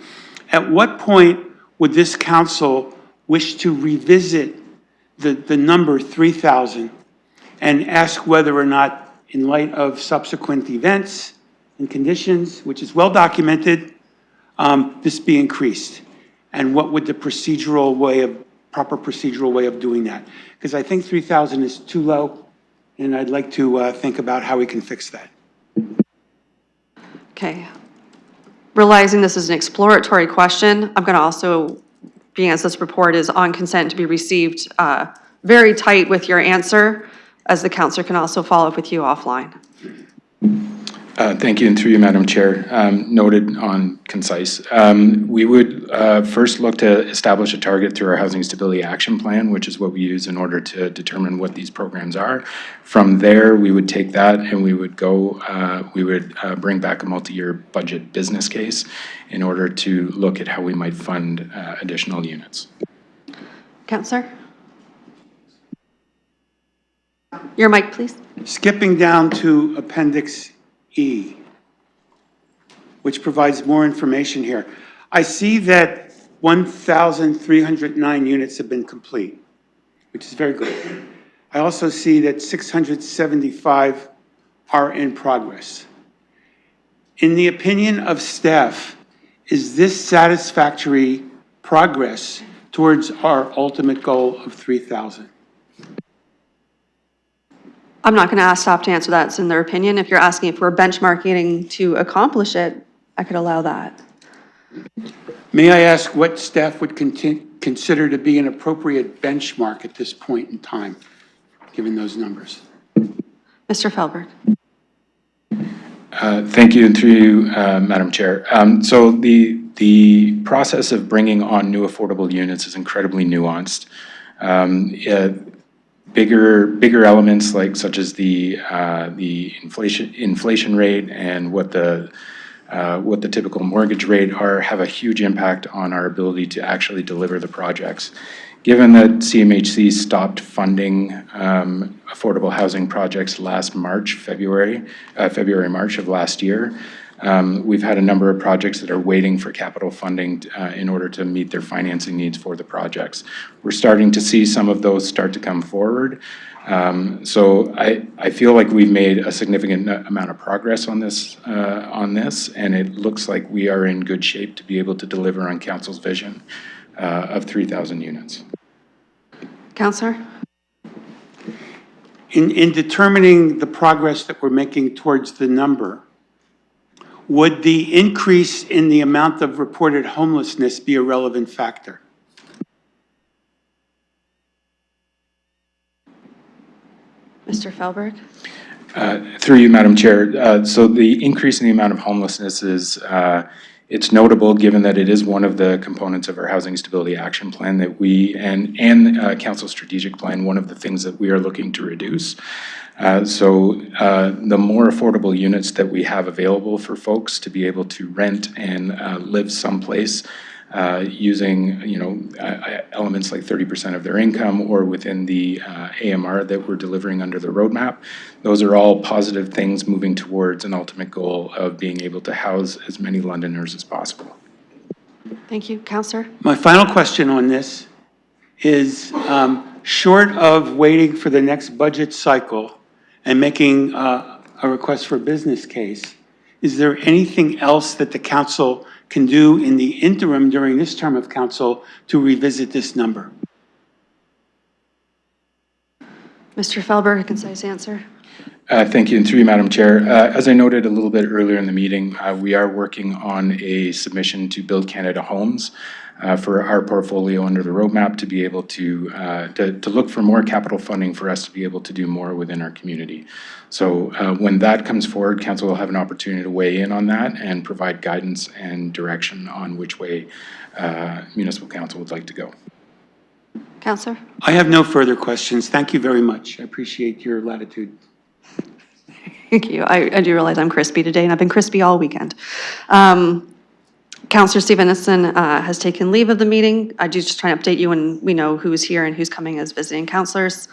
At what point would this council wish to revisit the number 3,000 and ask whether or not, in light of subsequent events and conditions, which is well documented, this be increased? And what would the proper procedural way of doing that? Because I think 3,000 is too low, and I'd like to think about how we can fix that. Okay. Realizing this is an exploratory question, I'm going to also, being as this report is on consent to be received, very tight with your answer, as the counselor can also follow up with you offline. Thank you, and through you, Madam Chair. Noted on concise. We would first look to establish a target through our Housing Stability Action Plan, which is what we use in order to determine what these programs are. From there, we would take that and we would bring back a multi-year budget business case in order to look at how we might fund additional units. Counselor? Your mic, please. Skipping down to Appendix E, which provides more information here. I see that 1,309 units have been complete, which is very good. I also see that 675 are in progress. In the opinion of staff, is this satisfactory progress towards our ultimate goal of 3,000? I'm not going to ask staff to answer that. It's in their opinion. If you're asking if we're benchmarking to accomplish it, I could allow that. May I ask what staff would consider to be an appropriate benchmark at this point in time, given those numbers? Mr. Felberg. Thank you, and through you, Madam Chair. So the process of bringing on new affordable units is incredibly nuanced. Bigger elements such as the inflation rate and what the typical mortgage rate are have a huge impact on our ability to actually deliver the projects. Given that CMHC stopped funding affordable housing projects last February, March of last year, we've had a number of projects that are waiting for capital funding in order to meet their financing needs for the projects. We're starting to see some of those start to come forward. So I feel like we've made a significant amount of progress on this, and it looks like we are in good shape to be able to deliver on Council's vision of 3,000 units. Counselor? In determining the progress that we're making towards the number, would the increase in the amount of reported homelessness be a relevant factor? Mr. Felberg? Through you, Madam Chair. So the increase in the amount of homelessness is, it's notable given that it is one of the components of our Housing Stability Action Plan that we, and Council Strategic Plan, one of the things that we are looking to reduce. So the more affordable units that we have available for folks to be able to rent and live someplace using, elements like 30% of their income or within the AMR that we're delivering under the roadmap, those are all positive things moving towards an ultimate goal of being able to house as many Londoners as possible. Thank you. Counselor? My final question on this is short of waiting for the next budget cycle and making a request for a business case, is there anything else that the council can do in the interim during this term of council to revisit this number? Mr. Felberg, a concise answer. Thank you, and through you, Madam Chair. As I noted a little bit earlier in the meeting, we are working on a submission to Build Canada Homes for our portfolio under the roadmap to be able to look for more capital funding for us to be able to do more within our community. So when that comes forward, council will have an opportunity to weigh in on that and provide guidance and direction on which way municipal council would like to go. Counselor? I have no further questions. Thank you very much. I appreciate your latitude. Thank you. I do realize I'm crispy today, and I've been crispy all weekend. Counselor Stevenson has taken leave of the meeting. I do just try to update you when we know who's here and who's coming as visiting counselors.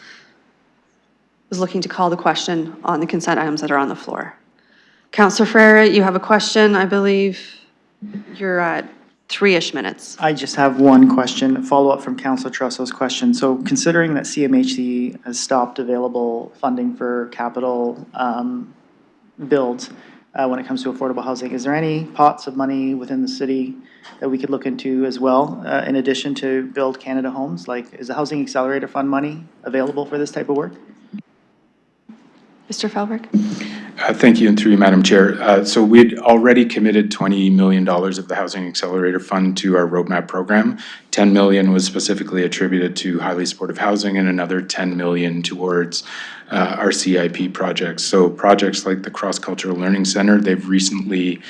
Was looking to call the question on the consent items that are on the floor. Counselor Ferreira, you have a question, I believe. You're at 3-ish minutes. I just have one question, a follow-up from Councillor Trusso's question. So considering that CMHC has stopped available funding for capital builds when it comes to affordable housing, is there any pots of money within the city that we could look into as well, in addition to Build Canada Homes? Like, is the Housing Accelerator Fund money available for this type of work? Mr. Felberg? Thank you, and through you, Madam Chair. So we'd already committed $20 million of the Housing Accelerator Fund to our roadmap program. $10 million was specifically attributed to highly supportive housing and another $10 million towards our CIP projects. So projects like the Cross Cultural Learning Center, they've recently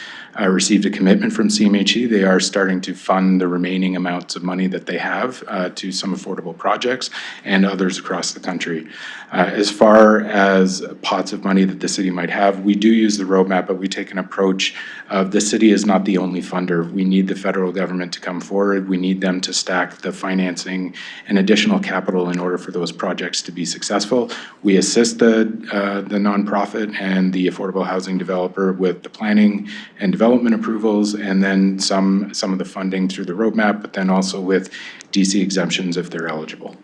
received a commitment from CMHC. They are starting to fund the remaining amounts of money that they have to some affordable projects and others across the country. As far as pots of money that the city might have, we do use the roadmap, but we take an approach of the city is not the only funder. We need the federal government to come forward. We need them to stack the financing and additional capital in order for those projects to be successful. We assist the nonprofit and the affordable housing developer with the planning and development approvals, and then some of the funding through the roadmap, but then also with DC exemptions if they're eligible.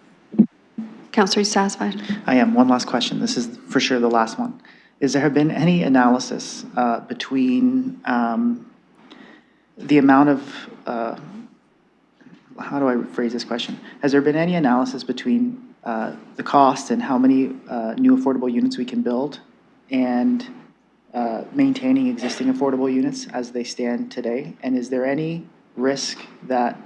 Counselor, are you satisfied? I am. One last question. This is for sure the last one. Is there been any analysis between the amount of, how do I phrase this question? Has there been any analysis between the cost and how many new affordable units we can build and maintaining existing affordable units as they stand today? And is there any risk that,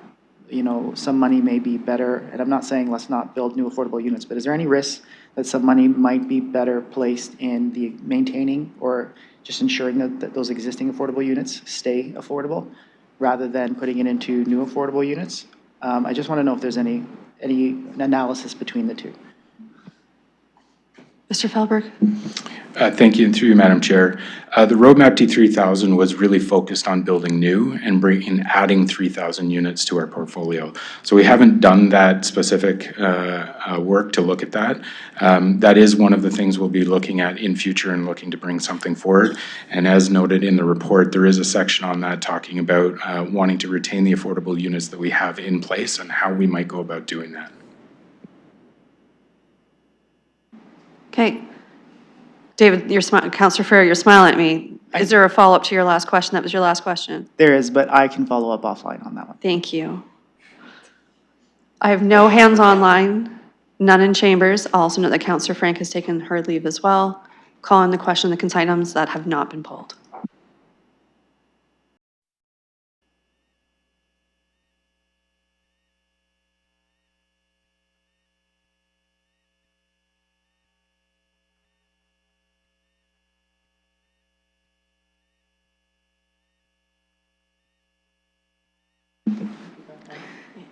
you know, some money may be better, and I'm not saying let's not build new affordable units, but is there any risk that some money might be better placed in the maintaining or just ensuring that those existing affordable units stay affordable rather than putting it into new affordable units? I just want to know if there's any analysis between the two. Mr. Felberg? Thank you, and through you, Madam Chair. The Roadmap T3000 was really focused on building new and adding 3,000 units to our portfolio. So we haven't done that specific work to look at that. That is one of the things we'll be looking at in future and looking to bring something forward. And as noted in the report, there is a section on that talking about wanting to retain the affordable units that we have in place and how we might go about doing that. Okay. David, Counselor Ferrer, you're smiling at me. Is there a follow-up to your last question? That was your last question. There is, but I can follow up offline on that one. Thank you. I have no hands online, none in chambers. I'll also note that Counselor Frank has taken her leave as well. Call on the question, the consent items that have not been pulled.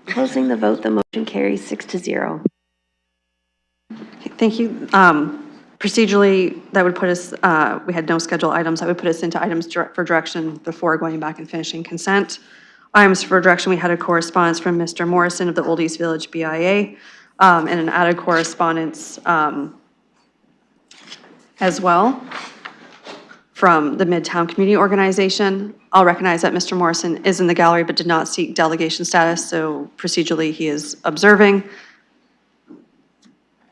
Closing the vote, the motion carries 6-0. Okay, thank you. Procedurally, that would put us, we had no scheduled items. That would put us into items for direction before going back and finishing consent. Items for direction, we had a correspondence from Mr. Morrison of the Old East Village BIA and an added correspondence as well from the Midtown Community Organization. I'll recognize that Mr. Morrison is in the gallery but did not seek delegation status, so procedurally he is observing.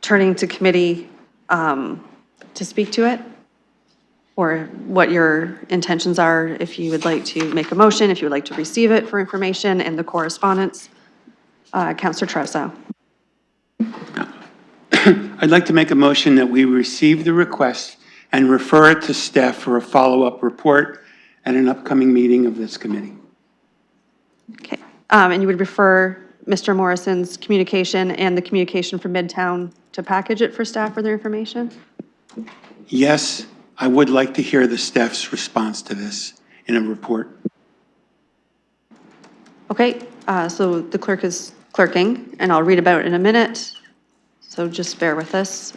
turning to committee to speak to it? Or what your intentions are, if you would like to make a motion, if you would like to receive it for information and the correspondence. Counselor Tresso. I'd like to make a motion that we receive the request and refer it to staff for a follow-up report at an upcoming meeting of this committee. Okay, and you would refer Mr. Morrison's communication and the communication from Midtown to package it for staff for their information? Yes, I would like to hear the staff's response to this in a report. Okay, so the clerk is clerking, and I'll read about it in a minute, so just bear with us.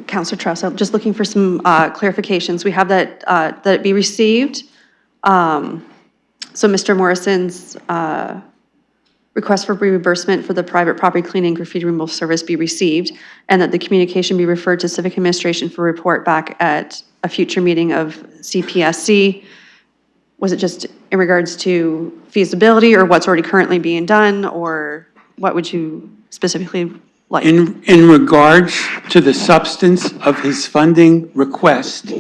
Councilor Truss, I'm just looking for some clarifications. We have that it be received. So Mr. Morrison's request for reimbursement for the private property cleaning graffiti removal service be received, and that the communication be referred to Civic Administration for report back at a future meeting of CPSC. Was it just in regards to feasibility or what's already currently being done, or what would you specifically like? In regards to the substance of his funding request,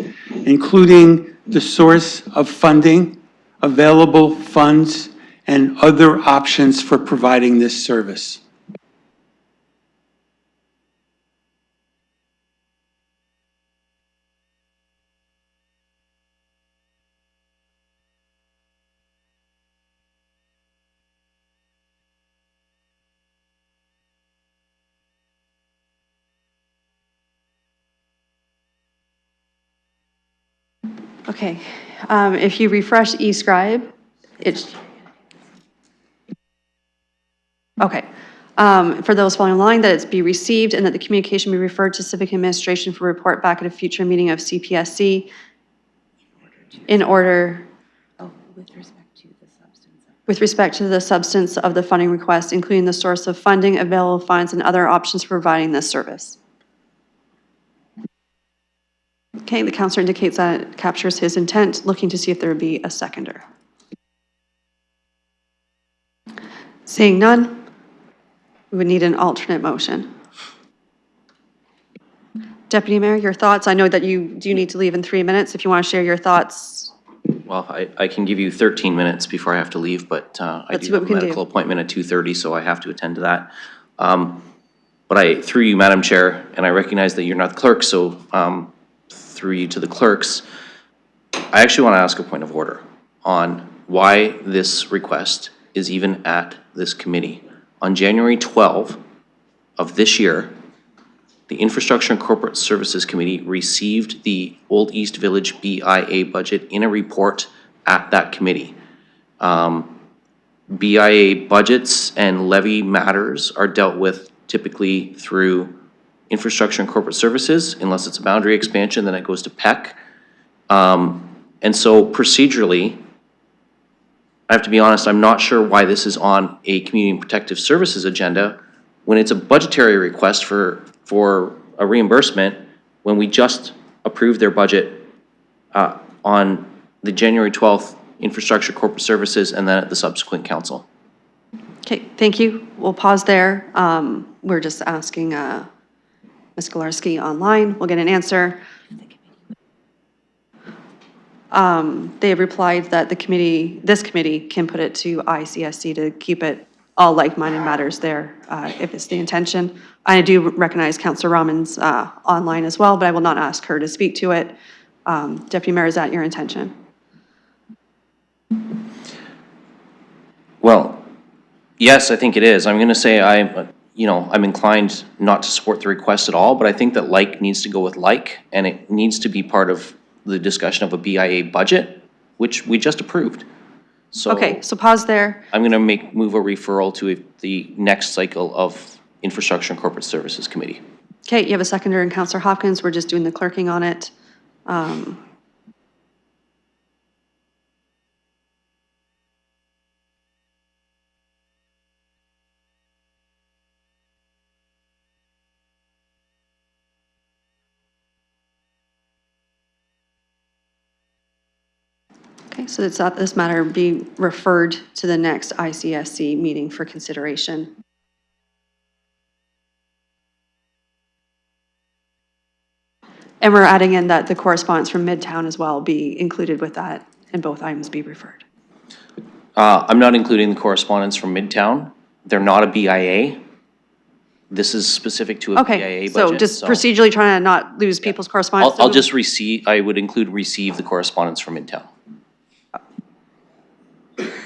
including the source of funding, available funds, and other options for providing this service. Okay, if you refresh eScribe, it's, okay. For those following along, that it's be received and that the communication be referred to Civic Administration for report back at a future meeting of CPSC in order, with respect to the substance of the funding request, including the source of funding, available funds, and other options for providing this service. Okay, the counselor indicates that it captures his intent, looking to see if there would be a seconder. Seeing none, we would need an alternate motion. Deputy Mayor, your thoughts? I know that you do need to leave in 3 minutes. If you want to share your thoughts. Well, I can give you 13 minutes before I have to leave, but I Let's see do what have we a can do. medical appointment at 2:30, so I have to attend to that. But through you, Madam Chair, and I recognize that you're not the clerk, so through you to the clerks, I actually want to ask a point of order on why this request is even at this committee. On January 12 of this year, the Infrastructure and Corporate Services Committee received the Old East Village BIA budget in a report at that committee. BIA budgets and levy matters are dealt with typically through Infrastructure and Corporate Services. Unless it's a boundary expansion, then it goes to PEC. And so procedurally, I have to be honest, I'm not sure why this is on a Community and Protective Services agenda when it's a budgetary request for a reimbursement, when we just approved their budget on the January 12th Infrastructure Corporate Services and then at the subsequent council. Okay, thank you. We'll pause there. We're just asking Ms. Galarski online. We'll get an answer. They have replied that this committee can put it to ICSC to keep it all like-minded matters there, if it's the intention. I do recognize Councilor Rahman's online as well, but I will not ask her to speak to it. Deputy Mayor, is that your intention? Well, yes, I think it is. I'm going to say I'm inclined not to support the request at all, but I think that like needs to go with like, and it needs to be part of the discussion of a BIA budget, which we just approved. So Okay, so pause there. I'm going to move a referral to the next cycle of Infrastructure and Corporate Services Committee. Okay, you have a seconder in Councilor Hopkins. We're just doing the clerking on it. Okay, so it's that this matter be referred to the next ICSC meeting for consideration. And we're adding in that the correspondence from Midtown as well be included with that and both items be referred. I'm not including the correspondence from Midtown. They're not a BIA. This is specific to a Okay, BIA budget. so just procedurally trying to not lose people's correspondence. I'll just I would include receive the correspondence from Midtown.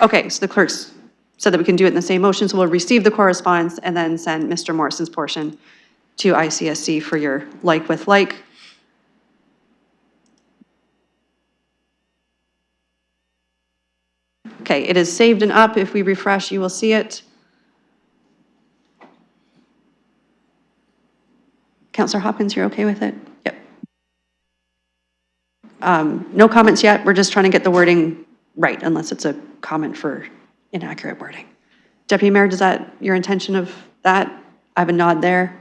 Okay, so the clerks said that we can do it in the same motion, so we'll receive the correspondence and then send Mr. Morrison's portion to ICSC for your like with like. Okay, it is saved and up. If we refresh, you will see it. Counselor Hopkins, you're okay with it? Yep. No comments yet. We're just trying to get the wording right, unless it's a comment for inaccurate wording. Deputy Mayor, is that your intention of that? I have a nod there.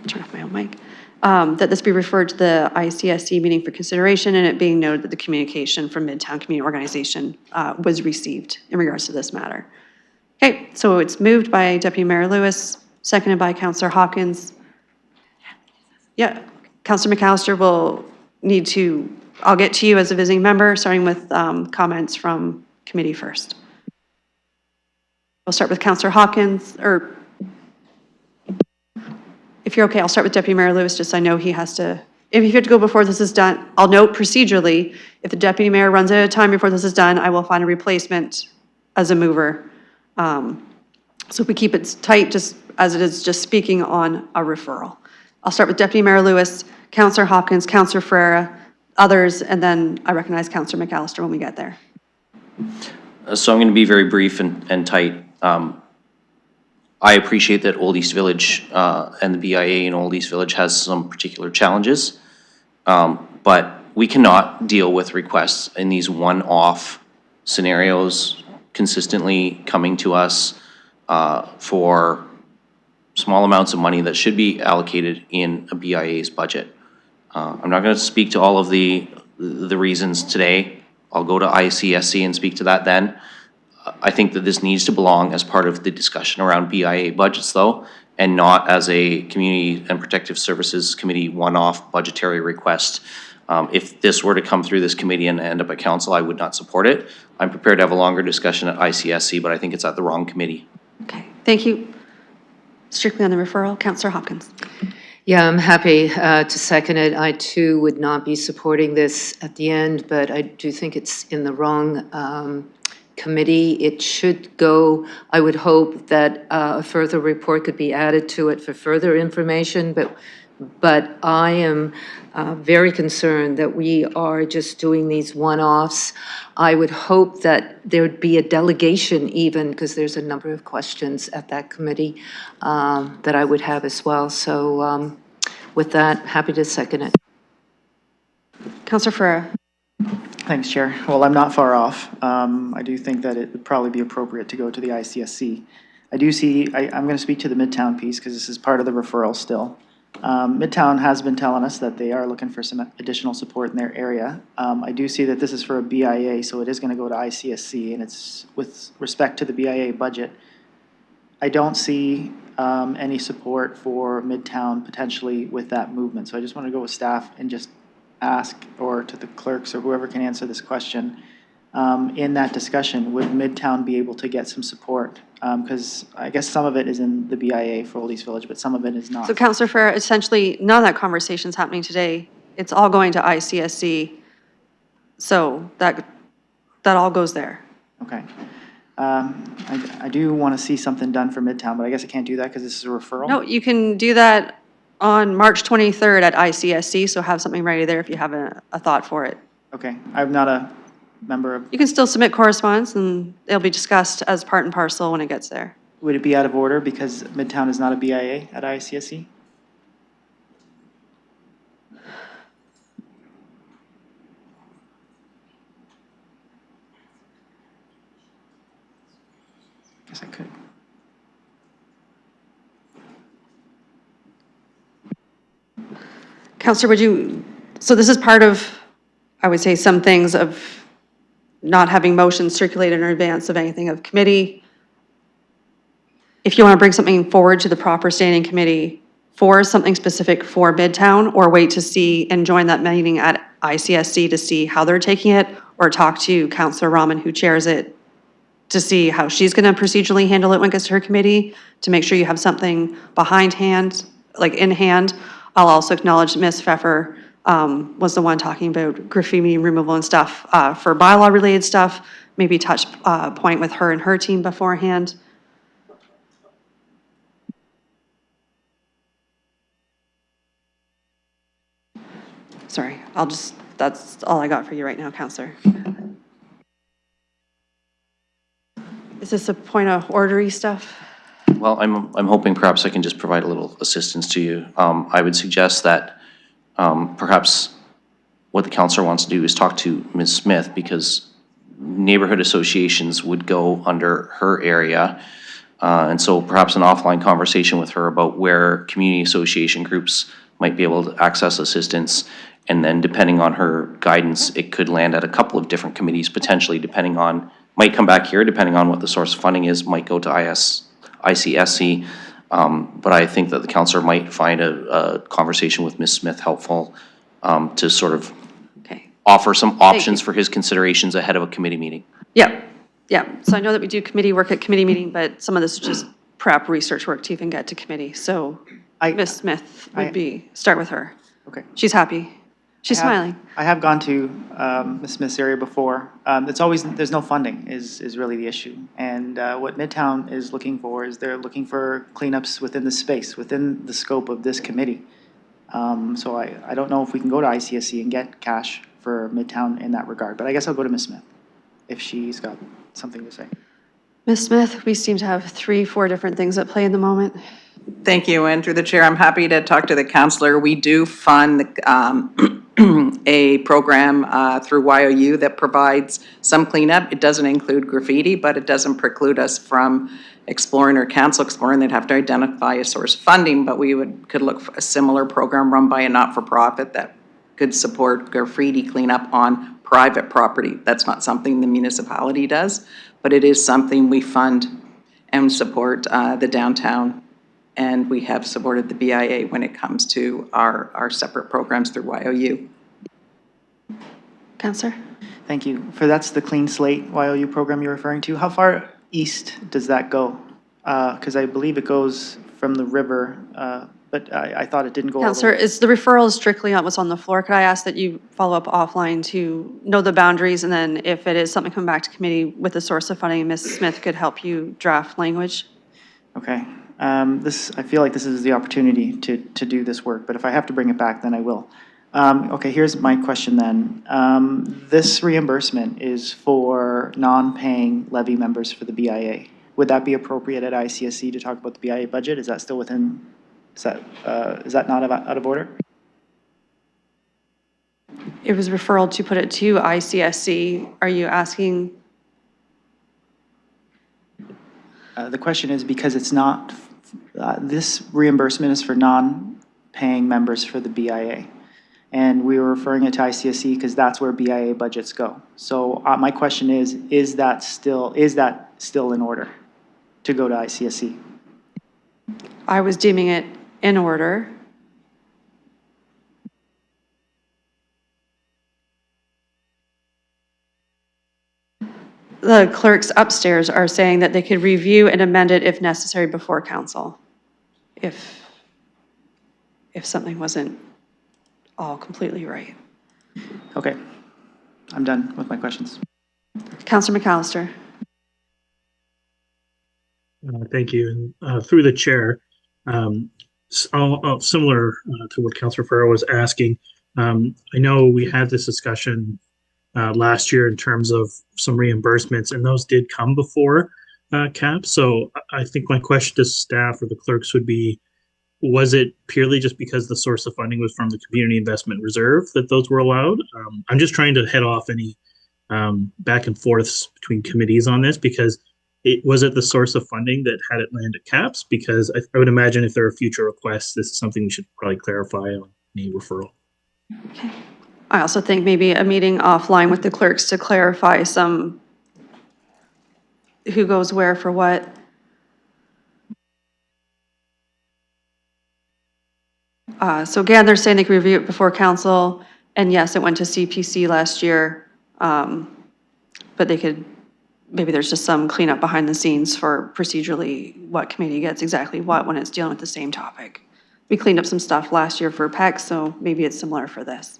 Turn off my own mic. That this be referred to the ICSC meeting for consideration, and it being noted that the communication from Midtown Community Organization was received in regards to this matter. Okay, so it's moved by Deputy Mayor Lewis, seconded by Councillor Hopkins. Yeah, Councillor McAllister will need to, I'll get to you as a visiting member, starting with comments from committee first. We'll start with Councillor Hopkins, or if you're okay, I'll start with Deputy Mayor Lewis, just so I know he has to, if you have to go before this is done, I'll note procedurally, if the Deputy Mayor runs out of time before this is done, I will find a replacement as a mover. So if we keep it tight, just as it is, just speaking on a referral. I'll start with Deputy Mayor Lewis, Councillor Hopkins, Councillor Ferreira, others, and then I recognize Councillor McAllister when we get there. So I'm going to be very brief and tight. I appreciate that Old East Village and the BIA in Old East Village has some particular challenges, but we cannot deal with requests in these one-off scenarios consistently coming to us for small amounts of money that should be allocated in a BIA's budget. I'm not going to speak to all of the reasons today. I'll go to ICSC and speak to that then. I think that this needs to belong as part of the discussion around BIA budgets though, and not as a Community and Protective Services Committee one-off budgetary request. If this were to come through this committee and end up at council, I would not support it. I'm prepared to have a longer discussion at ICSC, but I think it's at the wrong committee. Okay, thank you. Strictly on the referral, Councillor Hopkins. Yeah, I'm happy to second it. I too would not be supporting this at the end, but I do think it's in the wrong committee. It should go, I would hope that a further report could be added to it for further information, but I am very concerned that we are just doing these one-offs. I would hope that there'd be a delegation even, because there's a number of questions at that committee that I would have as well. So with that, happy to second it. Councillor Ferreira. Thanks, Chair. Well, I'm not far off. I do think that it would probably be appropriate to go to the ICSC. I do see, I'm going to speak to the Midtown piece because this is part of the referral still. Midtown has been telling us that they are looking for some additional support in their area. I do see that this is for a BIA, so it is going to go to ICSC, and it's with respect to the BIA budget. I don't see any support for Midtown potentially with that movement. So I just want to go with staff and just ask, or to the clerks or whoever can answer this question, in that discussion, would Midtown be able to get some support? Because I guess some of it is in the BIA for Old East Village, but some of it is not. So Councillor Ferreira, essentially, none of that conversation is happening today. It's all going to ICSC. So that all goes there. Okay. I do want to see something done for Midtown, but I guess I can't do that because this is a referral. No, you can do that on March 23rd at ICSC, so have something ready there if you have a thought for it. Okay. I'm not a member of, You can still submit correspondence, and it'll be discussed as part and parcel when it gets there. would it be out of order because Midtown is not a BIA at ICSC? Guess I could. Counselor, would you, so this is part of, I would say, some things of not having motions circulated in advance of anything of committee. If you want to bring something forward to the proper standing committee for something specific for Midtown, or wait to see and join that meeting at ICSC to see how they're taking it, or talk to Counselor Rahman, who chairs it, to see how she's going to procedurally handle it when it gets to her committee, to make sure you have something behind hand, like in hand. I'll also acknowledge Ms. Pfeffer was the one talking about graffiti removal and stuff for bylaw related stuff, maybe touch point with her and her team beforehand. Sorry, that's all I got for you right now, Counselor. Is this a point of ordery stuff? Well, I'm hoping perhaps I can just provide a little assistance to you. I would suggest that perhaps what the counselor wants to do is talk to Ms. Smith, because neighborhood associations would go under her area. And so perhaps an offline conversation with her about where community association groups might be able to access assistance. And then depending on her guidance, it could land at a couple of different committees, potentially depending on, might come back here, depending on what the source of funding is, might go to ICSC. But I think that the counselor might find a conversation with Ms. Smith helpful to sort of offer some options for his considerations ahead of a committee meeting. Yeah, yeah. So I know that we do committee work at committee meeting, but some of this is just prep research work to even get to committee. So Ms. Smith would start with her. Okay. She's happy. She's smiling. I have gone to Ms. Smith's area before. It's always, there's no funding is really the issue. And what Midtown is looking for is they're looking for cleanups within the space, within the scope of this committee. So I don't know if we can go to ICSC and get cash for Midtown in that regard, but I guess I'll go to Ms. Smith if she's got something to say. Ms. Smith, we seem to have 3-4 different things at play in the moment. Thank you, and through the chair, I'm happy to talk to the counselor. We do fund a program through YOU that provides some cleanup. It doesn't include graffiti, but it doesn't preclude us from exploring or council exploring. They'd have to identify a source of funding, but we could look for a similar program run by a not-for-profit that could support graffiti cleanup on private property. That's not something the municipality does, but it is something we fund and support the downtown. And we have supported the BIA when it comes to our separate programs through YOU. Counselor? Thank you. That's the Clean Slate YOU program you're referring to. How far east does that go? Because I believe it goes from the river, but I thought it didn't go all the Counselor, way. is the referral strictly on what's on the floor? Could I ask that you follow up offline to know the boundaries, and then if it is something coming back to committee with the source of funding, Ms. Smith could help you draft language? Okay. I feel like this is the opportunity to do this work, but if I have to bring it back, then I will. Okay, here's my question then. This reimbursement is for non-paying levy members for the BIA. Would that be appropriate at ICSC to talk about the BIA budget? Is that still within, is that not out of order? It was referral to put it to ICSC. Are you asking? The question is because it's not, this reimbursement is for non-paying members for the BIA. And we were referring it to ICSC because that's where BIA budgets go. So my question is that still in order to go to ICSC? I was deeming it in order. The clerks upstairs are saying that they could review and amend it if necessary before council, if something wasn't all completely right. Okay, I'm done with my questions. Councilor McAllister. Thank you. And through the chair, similar to what Councilor Farrell was asking, I know we had this discussion last year in terms of some reimbursements, and those did come before CAP. So I think my question to staff or the clerks would be, was it purely just because the source of funding was from the Community Investment Reserve that those were allowed? I'm just trying to head off any back and forths between committees on this, because was it the source of funding that had it land at CAPS? Because I would imagine if there are future requests, this is something we should probably clarify on any referral. Okay. I also think maybe a meeting offline with the clerks to clarify some, who goes where for what. So again, they're saying they could review it before council, and yes, it went to CPC last year. But they could, maybe there's just some cleanup behind the scenes for procedurally what committee gets exactly what when it's dealing with the same topic. We cleaned up some stuff last year for PEC, so maybe it's similar for this.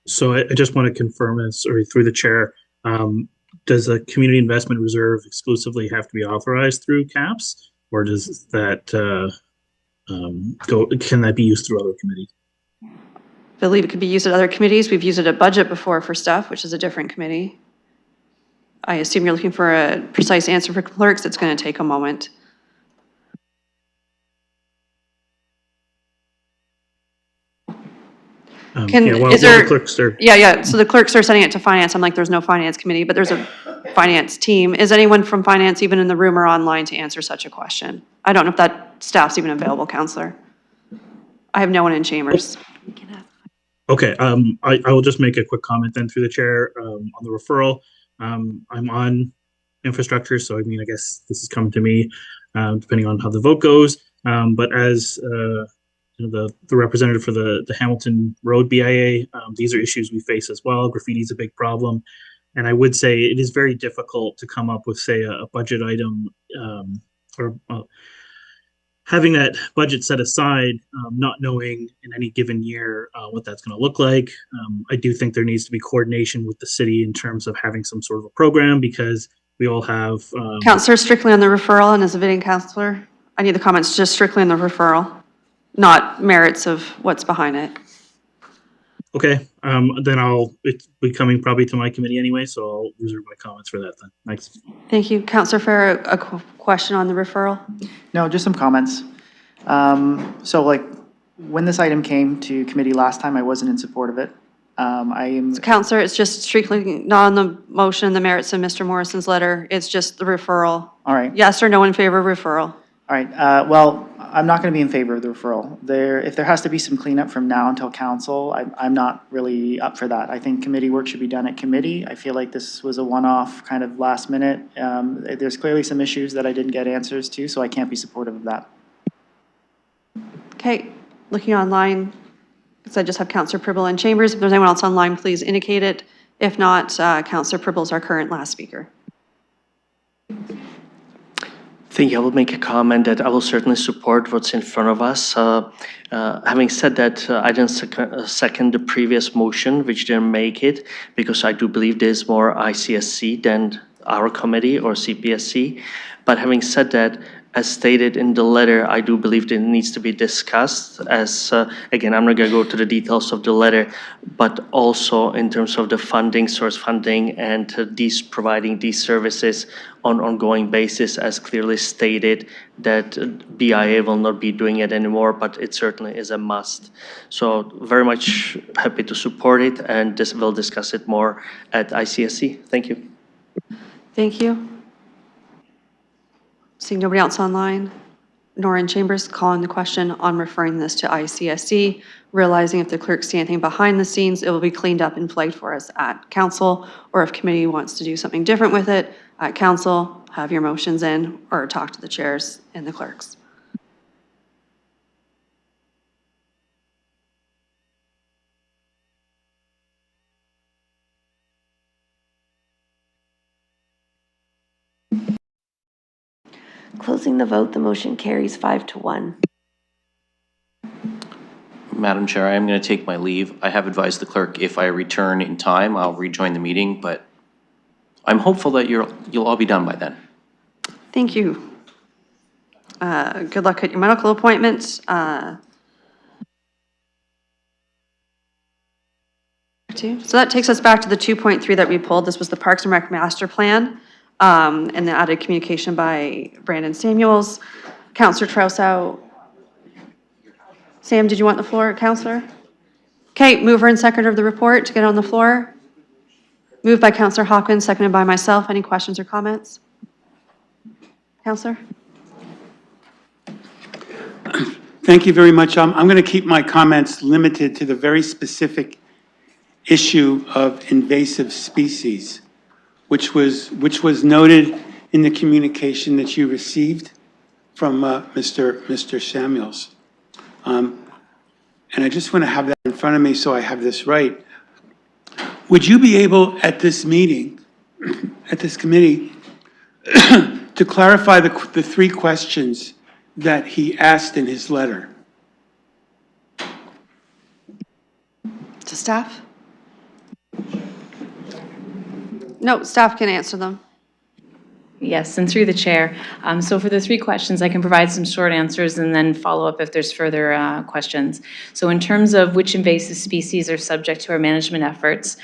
So I just want to confirm this, or through the chair, does a community investment reserve exclusively have to be authorized through CAPS, or does that can that be used through other committees? I believe it could be used at other committees. We've used it at budget before for stuff, which is a different committee. I assume you're looking for a precise answer for clerks. It's going to take a moment. Is there, the clerks are, yeah. So the clerks are sending it to finance. I'm like, there's no finance committee, but there's a finance team. Is anyone from finance even in the room or online to answer such a question? I don't know if that staff's even available, Counselor. I have no one in chambers. okay. I will just make a quick comment then through the chair on the referral. I'm on infrastructure, so I mean, I guess this is coming to me depending on how the vote goes. But as the representative for the Hamilton Road BIA, these are issues we face as well. Graffiti is a big problem. And I would say it is very difficult to come up with, say, a budget item or having that budget set aside, not knowing in any given year what that's going to look like. I do think there needs to be coordination with the city in terms of having some sort of a program, because we all have. Counselor, strictly on the referral, and as a visiting counselor, I need the comments just strictly on the referral, not merits of what's behind it. Okay, then it's be coming probably to my committee anyway, so I'll reserve my comments for that then. Thanks. Thank you. Counselor Farrer, a question on the referral? No, just some comments. So like, when this item came to committee last time, I wasn't in support of it. Counselor, it's just strictly not on the motion, the merits of Mr. Morrison's letter. It's just the referral. All right. Yes or no in favor of referral? All right, well, I'm not going to be in favor of the referral. If there has to be some cleanup from now until council, I'm not really up for that. I think committee work should be done at committee. I feel like this was a one-off kind of last minute. There's clearly some issues that I didn't get answers to, so I can't be supportive of that. Okay, looking online, because I just have Counselor Pribble in chambers. If there's anyone else online, please indicate it. If not, Counselor Pribble is our current last speaker. Thank you. I will make a comment that I will certainly support what's in front of us. Having said that, I didn't second the previous motion, which didn't make it, because I do believe there's more ICSC than our committee or CPSC. But having said that, as stated in the letter, I do believe that it needs to be discussed as, again, I'm not going to go to the details of the letter, but also in terms of the funding, source funding, and providing these services on an ongoing basis, as clearly stated that BIA will not be doing it anymore, but it certainly is a must. So very much happy to support it, and we'll discuss it more at ICSC. Thank you. Thank you. Seeing nobody else online, nor in chambers, calling the question on referring this to ICSC, realizing if the clerks see anything behind the scenes, it will be cleaned up and flagged for us at council, or if committee wants to do something different with it, at council, have your motions in, or talk to the chairs and the clerks. Closing the vote, the motion carries 5-1. Madam Chair, I am going to take my leave. I have advised the clerk if I return in time, I'll rejoin the meeting, but I'm hopeful that you'll all be done by then. Thank you. Good luck at your medical appointments. So that takes us back to the 2.3 that we pulled. This was the Parks and Rec Master Plan, and the added communication by Brandon Samuels. Councillor Trousseau. Sam, did you want the floor, Councillor? Okay, mover and seconder of the report to get on the floor. Moved by Councillor Hopkins, seconded by myself. Any questions or comments? Councillor? Thank you very much. I'm going to keep my comments limited to the very specific issue of invasive species, which was noted in the communication that you received from Mr. Samuels. And I just want to have that in front of me so I have this right. Would you be able at this meeting, at this committee, to clarify the three questions that he asked in his letter? To staff? No, staff can answer them. Yes, and through the chair. So for the three questions, I can provide some short answers and then follow up if there's further questions. So in terms of which invasive species are subject to our management efforts,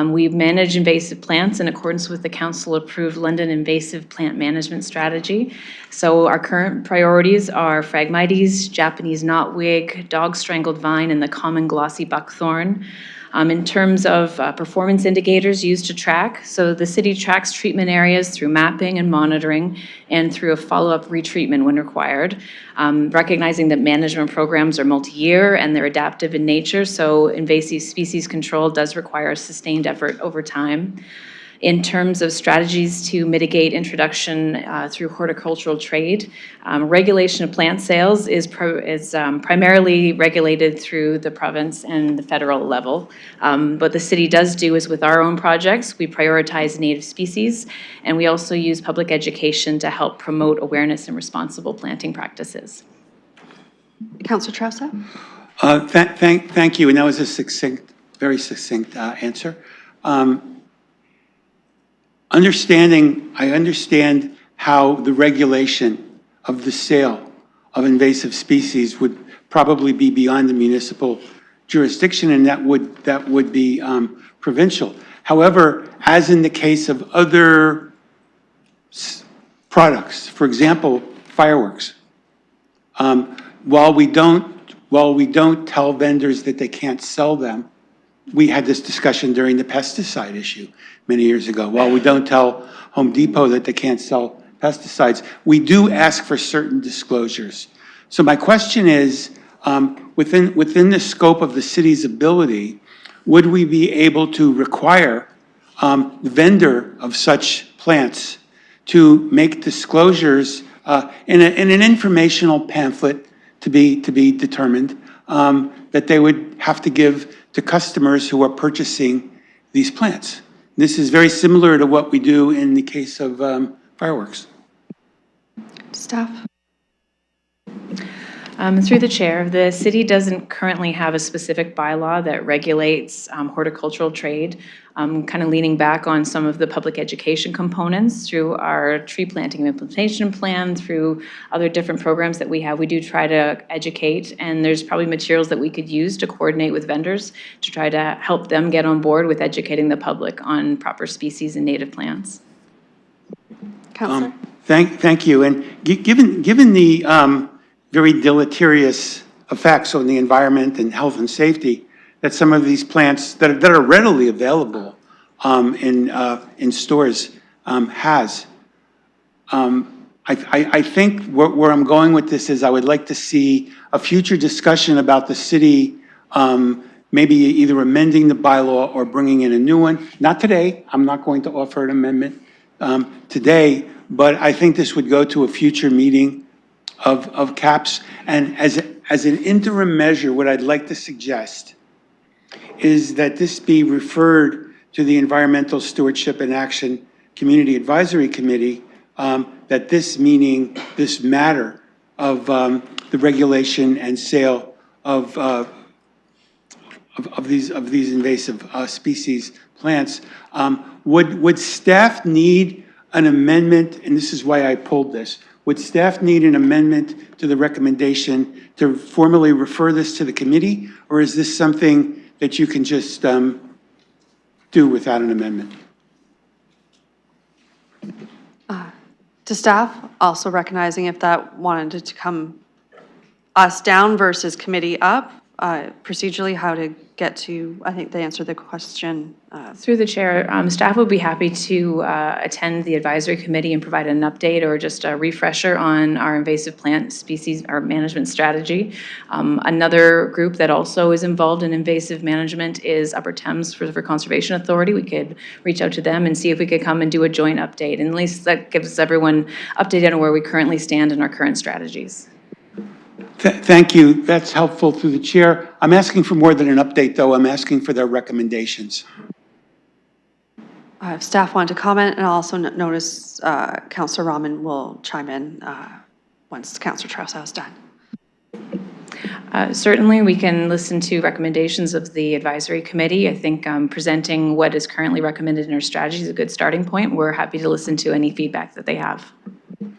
we manage invasive plants in accordance with the council-approved London Invasive Plant Management Strategy. So our current priorities are Phragmites, Japanese knotwig, dog-strangled vine, and the common glossy buckthorn. In terms of performance indicators used to track, so the city tracks treatment areas through mapping and monitoring and through a follow-up retreatment when required, recognizing that management programs are multi-year and they're adaptive in nature, so invasive species control does require a sustained effort over time. In terms of strategies to mitigate introduction through horticultural trade, regulation of plant sales is primarily regulated through the province and the federal level. What the city does do is with our own projects, we prioritize native species, and we also use public education to help promote awareness and responsible planting practices. Councilor Trausta? Thank you, and that was a very succinct answer. I understand how the regulation of the sale of invasive species would probably be beyond the municipal jurisdiction, and that would be provincial. However, as in the case of other products, for example, fireworks, while we don't tell vendors that they can't sell them, we had this discussion during the pesticide issue many years ago. While we don't tell Home Depot that they can't sell pesticides, we do ask for certain disclosures. So my question is, within the scope of the city's ability, would we be able to require the vendor of such plants to make disclosures in an informational pamphlet to be determined that they would have to give to customers who are purchasing these plants? This is very similar to what we do in the case of fireworks. Staff? Through the chair, the city doesn't currently have a specific bylaw that regulates horticultural trade. Kind of leaning back on some of the public education components through our tree planting implementation plan, through other different programs that we have. We do try to educate, and there's probably materials that we could use to coordinate with vendors to try to help them get on board with educating the public on proper species and native plants. Councilor? Thank you. And given the very deleterious effects on the environment and health and safety that some of these plants that are readily available in stores has. I think where I'm going with this is I would like to see a future discussion about the city maybe either amending the bylaw or bringing in a new one. Not today. I'm not going to offer an amendment today, but I think this would go to a future meeting of CAPS. And as an interim measure, what I'd like to suggest is that this be referred to the Environmental Stewardship and Action Community Advisory Committee, that this matter of the regulation and sale of these invasive species plants, would staff need an amendment, and this is why I pulled this, would staff need an amendment to the recommendation to formally refer this to the committee, or is this something that you can just do without an amendment? To staff, also recognizing if that wanted to come us down versus committee up, procedurally how to get to, I think they answered the question. Through the chair, staff would be happy to attend the advisory committee and provide an update or just a refresher on our invasive plant species, our management strategy. Another group that also is involved in invasive management is Upper Thames River Conservation Authority. We could reach out to them and see if we could come and do a joint update. And at least that gives everyone updated on where we currently stand in our current strategies. Thank you. That's helpful through the chair. I'm asking for more than an update, though. I'm asking for their recommendations. If staff wanted to comment, and I'll also notice Councillor Rahman will chime in once Councillor Traustadt is done. Certainly, we can listen to recommendations of the advisory committee. I think presenting what is currently recommended in our strategy is a good starting point. We're happy to listen to any feedback that they have.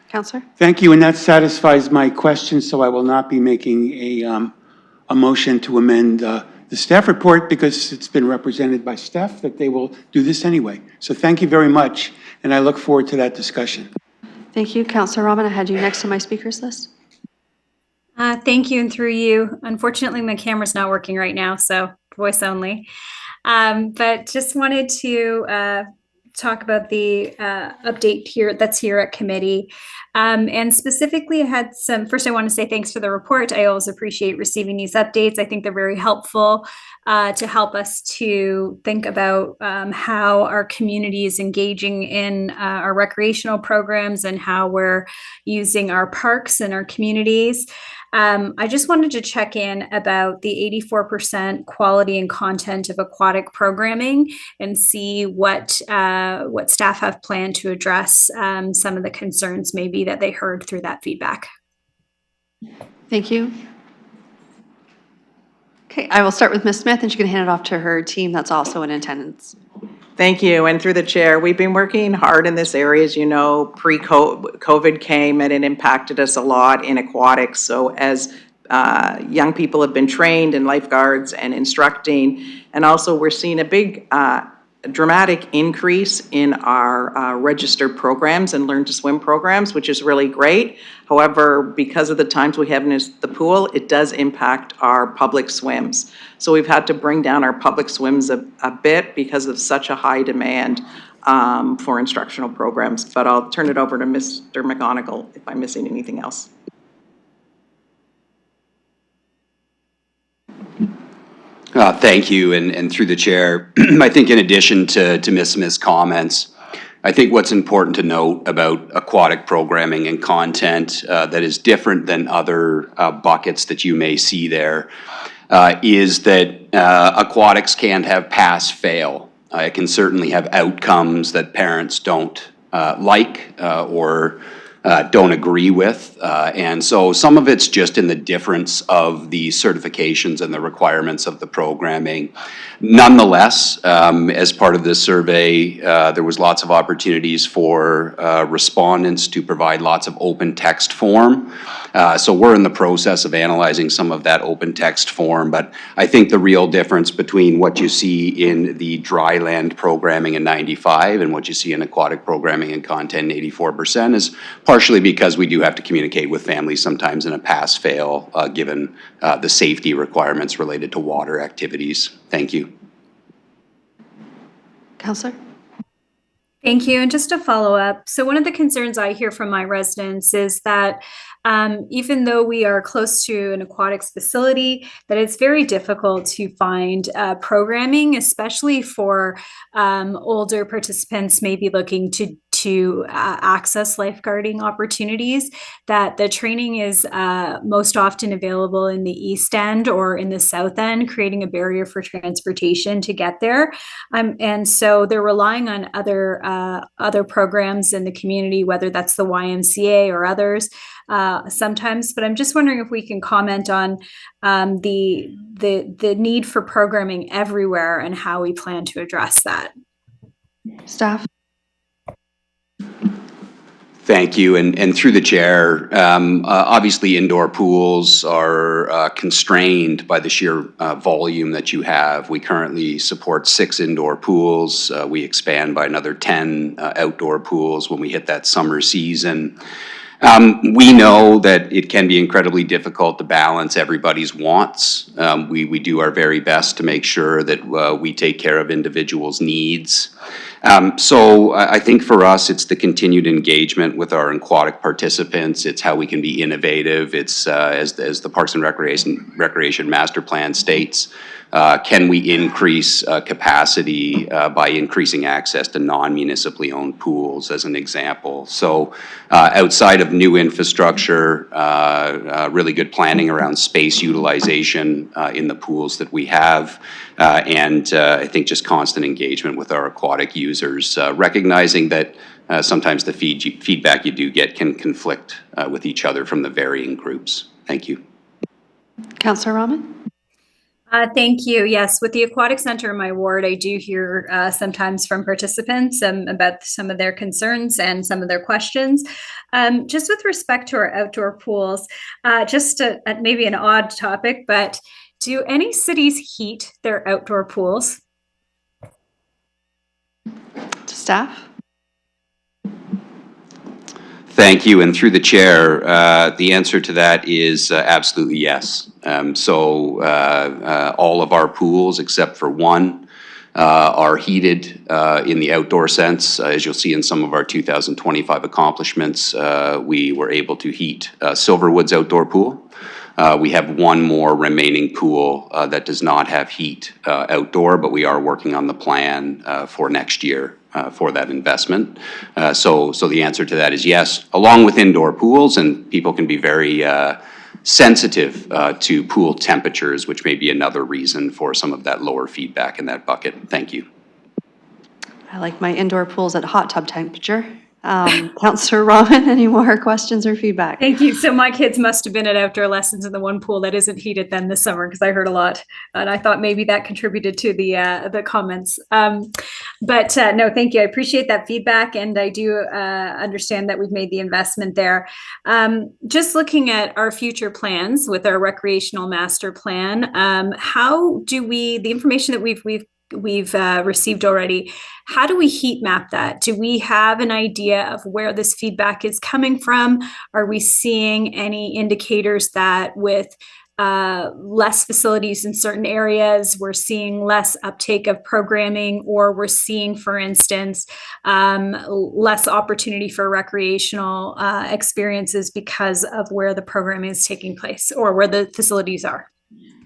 Councillor? Thank you, and that satisfies my question, so I will not be making a motion to amend the staff report because it's been represented by staff that they will do this anyway. So thank you very much, and I look forward to that discussion. Thank you. Councillor Rahman, I had you next on my speakers list. Thank you, and through you. Unfortunately, my camera's not working right now, so voice only. But just wanted to talk about the update here that's here at committee. And specifically, I had first I want to say thanks for the report. I always appreciate receiving these updates. I think they're very helpful to help us to think about how our community is engaging in our recreational programs and how we're using our parks and our communities. I just wanted to check in about the 84% quality and content of aquatic programming and see what staff have planned to address some of the concerns maybe that they heard through that feedback. Thank you. Okay, I will start with Ms. Smith, and she can hand it off to her team that's also in attendance. Thank you, and through the chair, we've been working hard in this area. As you know, pre-COVID came and it impacted us a lot in aquatics. So as young people have been trained in lifeguards and instructing, and also we're seeing a big dramatic increase in our registered programs and learn to swim programs, which is really great. However, because of the times we have in the pool, it does impact our public swims. So we've had to bring down our public swims a bit because of such a high demand for instructional programs. But I'll turn it over to Mr. McGonigal if I'm missing anything else. Thank you, and through the chair, I think in addition to Ms. Smith's comments, I think what's important to note about aquatic programming and content that is different than other buckets that you may see there is that aquatics can't have pass-fail. It can certainly have outcomes that parents don't like or don't agree with. And so some of it's just in the difference of the certifications and the requirements of the programming. Nonetheless, as part of this survey, there was lots of opportunities for respondents to provide lots of open text form. So we're in the process of analyzing some of that open text form, but I think the real difference between what you see in the dry land programming in 95 and what you see in aquatic programming and content in 84% is partially because we do have to communicate with families sometimes in a pass-fail, given the safety requirements related to water activities. Thank you. Councillor? Thank you. And just to follow up, so one of the concerns I hear from my residents is that even though we are close to an aquatics facility, that it's very difficult to find programming, especially for older participants maybe looking to access lifeguarding opportunities, that the training is most often available in the East End or in the South End, creating a barrier for transportation to get there. And so they're relying on other programs in the community, whether that's the YMCA or others sometimes. But I'm just wondering if we can comment on the need for programming everywhere and how we plan to address that. Staff? Thank you, and through the chair, obviously indoor pools are constrained by the sheer volume that you have. We currently support 6 indoor pools. We expand by another 10 outdoor pools when we hit that summer season. We know that it can be incredibly difficult to balance everybody's wants. We do our very best to make sure that we take care of individuals' needs. So I think for us, it's the continued engagement with our aquatic participants. It's how we can be innovative. It's as the Parks and Recreation Master Plan states, can we increase capacity by increasing access to non-municipally owned pools, as an example? So outside of new infrastructure, really good planning around space utilization in the pools that we have, and I think just constant engagement with our aquatic users, recognizing that sometimes the feedback you do get can conflict with each other from the varying groups. Thank you. Councillor Rahman? Thank you. Yes, with the Aquatic Center in my ward, I do hear sometimes from participants about some of their concerns and some of their questions. Just with respect to our outdoor pools, just maybe an odd topic, but do any cities heat their outdoor pools? Staff? Thank you, and through the chair, the answer to that is absolutely yes. So all of our pools, except for one, are heated in the outdoor sense. As you'll see in some of our 2025 accomplishments, we were able to heat Silverwood's outdoor pool. We have one more remaining pool that does not have heat outdoor, but we are working on the plan for next year for that investment. So the answer to that is yes, along with indoor pools, and people can be very sensitive to pool temperatures, which may be another reason for some of that lower feedback in that bucket. Thank you. I like my indoor pools at hot tub temperature. Councillor Rahman, any more questions or feedback? Thank you. So my kids must have been at outdoor lessons in the one pool that isn't heated then this summer, because I heard a lot, and I thought maybe that contributed to the comments. But no, thank you. I appreciate that feedback, and I do understand that we've made the investment there. Just looking at our future plans with our recreational master plan, how do we, the information that we've received already, how do we heat map that? Do we have an idea of where this feedback is coming from? Are we seeing any indicators that with less facilities in certain areas, we're seeing less uptake of programming, or we're seeing, for instance, less opportunity for recreational experiences because of where the programming is taking place or where the facilities are?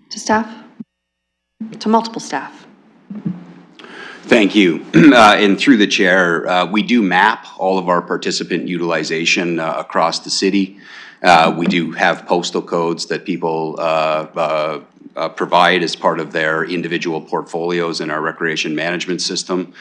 To staff? To multiple staff? Thank you. And through the chair, we do map all of our participant utilization across the city. We do have postal codes that people provide as part of their individual portfolios in our recreation management system.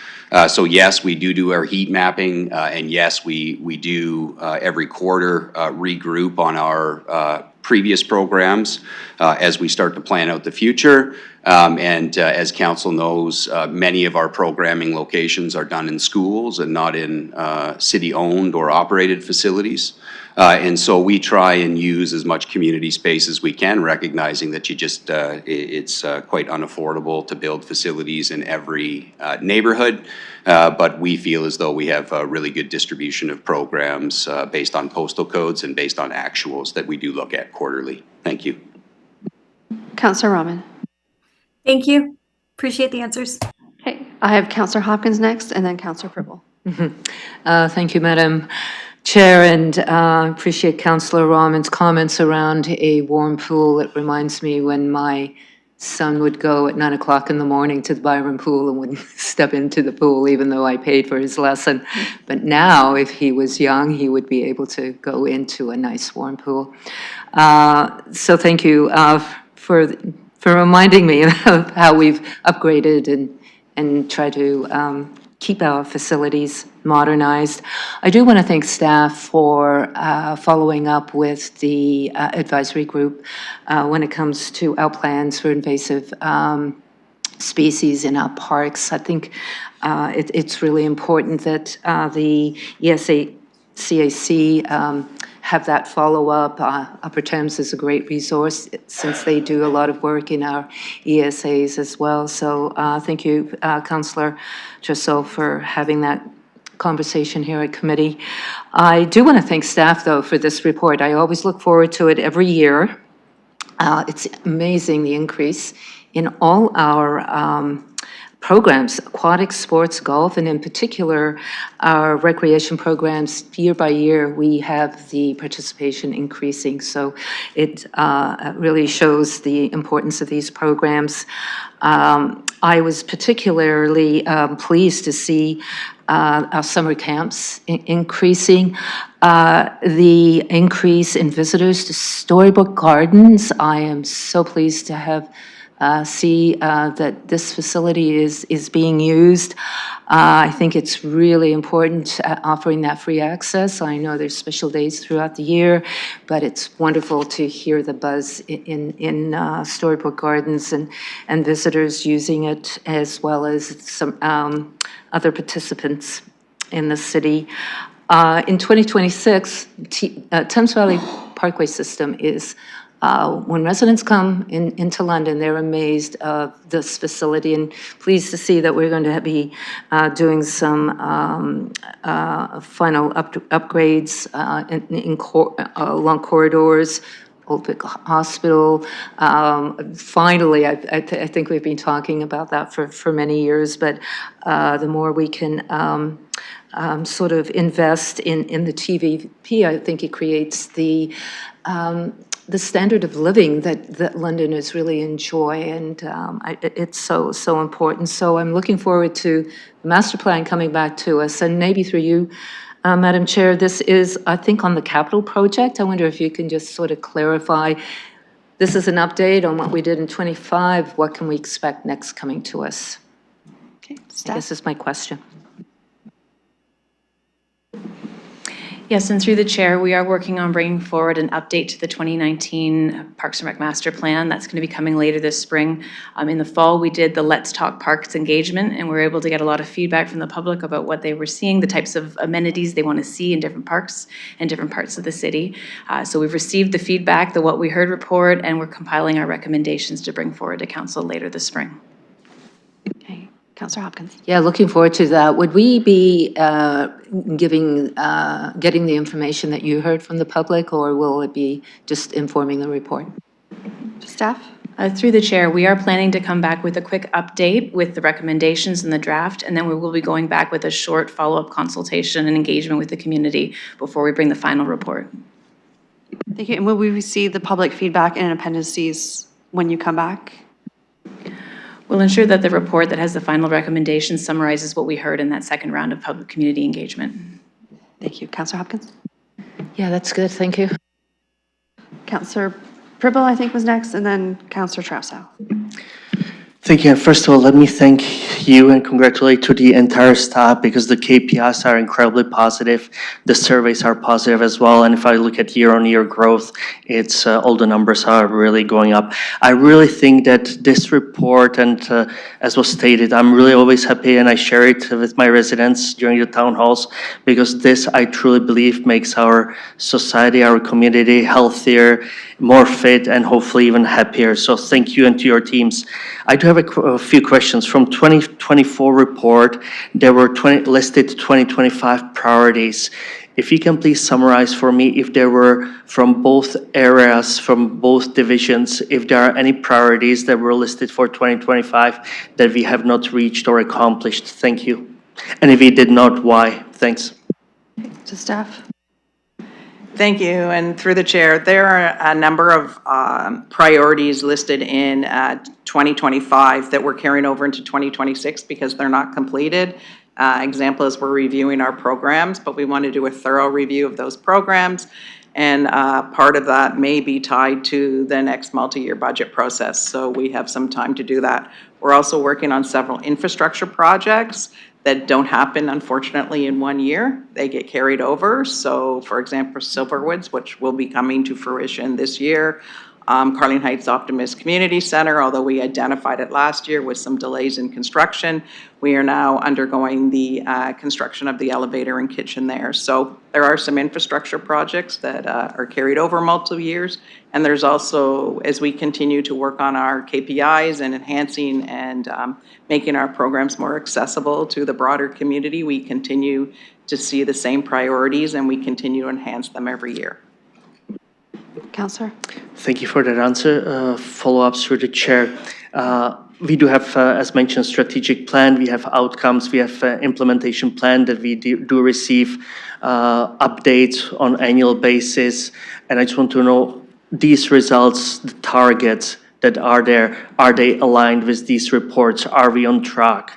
So yes, we do our heat mapping, and yes, we do every quarter regroup on our previous programs as we start to plan out the future. And as council knows, many of our programming locations are done in schools and not in city-owned or operated facilities. And so we try and use as much community space as we can, recognizing that it's quite unaffordable to build facilities in every neighborhood. But we feel as though we have a really good distribution of programs based on postal codes and based on actuals that we do look at quarterly. Thank you. Councillor Rahman. Thank you. Appreciate the answers. Okay, I have Councillor Hopkins next, and then Councillor Pribble. Thank you, Madam Chair, and appreciate Councillor Rahman's comments around a warm pool. It reminds me when my son would go at 9 o'clock in the morning to the Byron pool and wouldn't step into the pool even though I paid for his lesson. But now, if he was young, he would be able to go into a nice warm pool. So thank you for reminding me of how we've upgraded and try to keep our facilities modernized. I do want to thank staff for following up with the advisory group when it comes to our plans for invasive species in our parks. I think it's really important that the ESCAC have that follow-up. Upper Thames is a great resource since they do a lot of work in our ESAs as well. So thank you, Councillor Trussell, for having that conversation here at committee. I do want to thank staff, though, for this report. I always look forward to it every year. It's amazing, the increase in all our programs, aquatic sports, golf, and in particular, our recreation programs. Year by year, we have the participation increasing. So it really shows the importance of these programs. I was particularly pleased to see our summer camps increasing. The increase in visitors to Storybook Gardens. I am so pleased to have see that this facility is being used. I think it's really important offering that free access. I know there's special days throughout the year, but it's wonderful to hear the buzz in Storybook Gardens and visitors using it, as well as some other participants in the city. In 2026, Thames Valley Parkway System is when residents come into London, they're amazed of this facility, and pleased to see that we're going to be doing some final upgrades along corridors, Old Vic Hospital. Finally, I think we've been talking about that for many years, but the more we can sort of invest in the TVP, I think it creates the standard of living that Londoners really enjoy, and it's so important. So I'm looking forward to the master plan coming back to us, and maybe through you, Madam Chair, this is, I think, on the capital project. I wonder if you can just sort of clarify, this is an update on what we did in '25, what can we expect next coming to us? Okay, I guess is my question. Yes, and through the chair, we are working on bringing forward an update to the 2019 Parks and Rec Master Plan. That's going to be coming later this spring. In the fall, we did the Let's Talk Parks engagement, and we were able to get a lot of feedback from the public about what they were seeing, the types of amenities they want to see in different parks and different parts of the city. So we've received the feedback, the What We Heard report, and we're compiling our recommendations to bring forward to council later this spring. Okay, Councillor Hopkins. Yeah, looking forward to that. Would we be getting the information that you heard from the public, or will it be just informing the report? Staff? Through the chair, we are planning to come back with a quick update with the recommendations in the draft, and then we will be going back with a short follow-up consultation and engagement with the community before we bring the final report. Thank you. And will we receive the public feedback and appendices when you come back? We'll ensure that the report that has the final recommendations summarizes what we heard in that second round of public community engagement. Thank you. Councillor Hopkins? Yeah, that's good. Thank you. Councillor Pribble, I think, was next, and then Councillor Trausow. Thank you. And first of all, let me thank you and congratulate to the entire staff, because the KPIs are incredibly positive. The surveys are positive as well. And if I look at year-on-year growth, it's all the numbers are really going up. I really think that this report, and as was stated, I'm really always happy, and I share it with my residents during the town halls, because this, I truly believe, makes our society, our community healthier, more fit, and hopefully even happier. So thank you, and to your teams. I do have a few questions. From 2024 report, there were listed 2025 priorities. If you can please summarize for me, if there were, from both areas, from both divisions, if there are any priorities that were listed for 2025 that we have not reached or accomplished. Thank you. And if we did not, why? Thanks. To staff. Thank you, and through the chair, there are a number of priorities listed in 2025 that we're carrying over into 2026 because they're not completed. Example is we're reviewing our programs, but we want to do a thorough review of those programs, and part of that may be tied to the next multi-year budget process, so we have some time to do that. We're also working on several infrastructure projects that don't happen, unfortunately, in 1 year. They get carried over. So, for example, Silverwoods, which will be coming to fruition this year, Carling Heights Optimist Community Center, although we identified it last year with some delays in construction, we are now undergoing the construction of the elevator and kitchen there. So there are some infrastructure projects that are carried over multiple years. And there's also, as we continue to work on our KPIs and enhancing and making our programs more accessible to the broader community, we continue to see the same priorities and we continue to enhance them every year. Counselor? Thank you for that answer. Follow-ups through the chair. We do have, as mentioned, strategic plan. We have outcomes. We have implementation plan that we do receive updates on annual basis. And I just want to know these results, the targets that are there, are they aligned with these reports? Are we on track?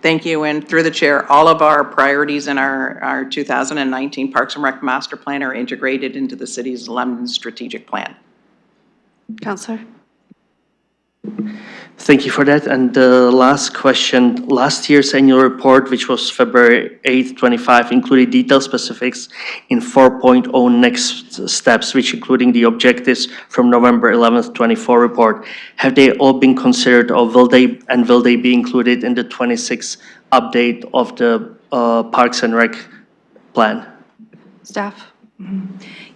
Thank you, and through the chair, all of our priorities in our 2019 Parks and Rec Master Plan are integrated into the City's London strategic plan. Counselor? Thank you for that. And the last question, last year's annual report, which was February 8th, 25, included detailed specifics in 4.0 next steps, which including the objectives from November 11th, 24 report. Have they all been considered, or will they be included in the 26th update of the Parks and Rec plan? Staff?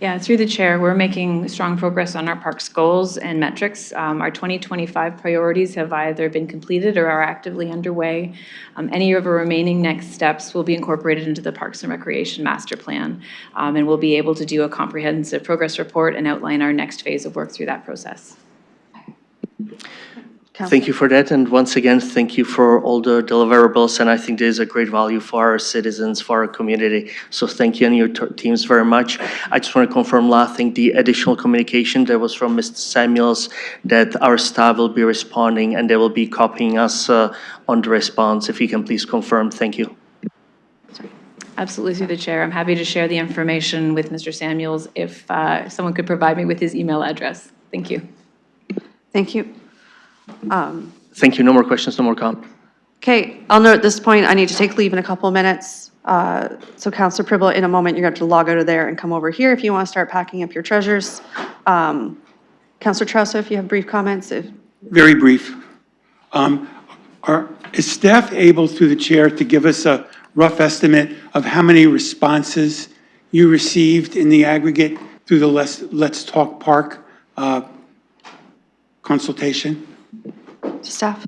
Yeah, through the chair, we're making strong progress on our parks goals and metrics. Our 2025 priorities have either been completed or are actively underway. Any of our remaining next steps will be incorporated into the Parks and Recreation Master Plan, and we'll be able to do a comprehensive progress report and outline our next phase of work through that process. Thank you for that, and once again, thank you for all the deliverables, and I think there's a great value for our citizens, for our community. So thank you and your teams very much. I just want to confirm last thing, the additional communication that was from Mr. Samuels, that our staff will be responding and they will be copying us on the response. If you can please confirm, thank you. Absolutely, through the chair. I'm happy to share the information with Mr. Samuels if someone could provide me with his email address. Thank you. Thank you. Thank you. No more questions, no more comment. Okay, I'll note at this point, I need to take leave in a couple of minutes. So Councillor Pribble, in a moment, you're going to have to log out of there and come over here if you want to start packing up your treasures. Councillor Trauso, if you have brief comments. Very brief. Is staff able, through the chair, to give us a rough estimate of how many responses you received in the aggregate through the Let's Talk Park consultation? Staff?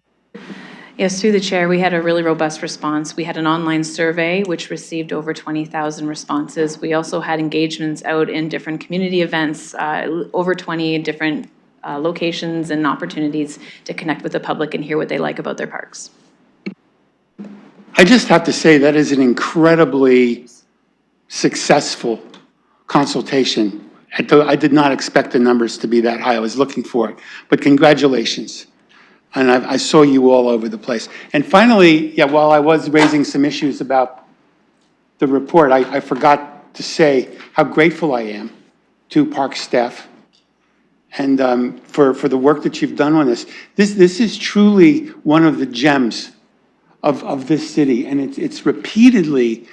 Yes, through the chair, we had a really robust response. We had an online survey which received over 20,000 responses. We also had engagements out in different community events, over 20 different locations and opportunities to connect with the public and hear what they like about their parks. I just have to say that is an incredibly successful consultation. I did not expect the numbers to be that high. I was looking for it, but congratulations. And I saw you all over the place. And finally, yeah, while I was raising some issues about the report, I forgot to say how grateful I am to park staff and for the work that you've done on this. This is truly one of the gems of this city, and it's repeatedly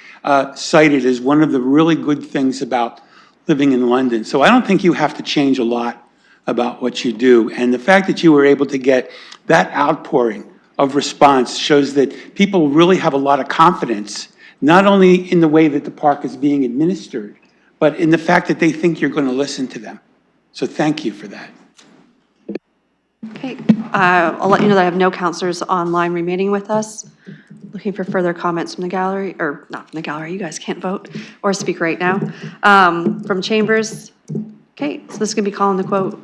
cited as one of the really good things about living in London. So I don't think you have to change a lot about what you do. And the fact that you were able to get that outpouring of response shows that people really have a lot of confidence, not only in the way that the park is being administered, but in the fact that they think you're going to listen to them. So thank you for that. Okay, I'll let you know that I have no counselors online remaining with us. Looking for further comments from the gallery, or not from the gallery, you guys can't vote or speak right now. From chambers. Okay, so this is going to be calling the quote.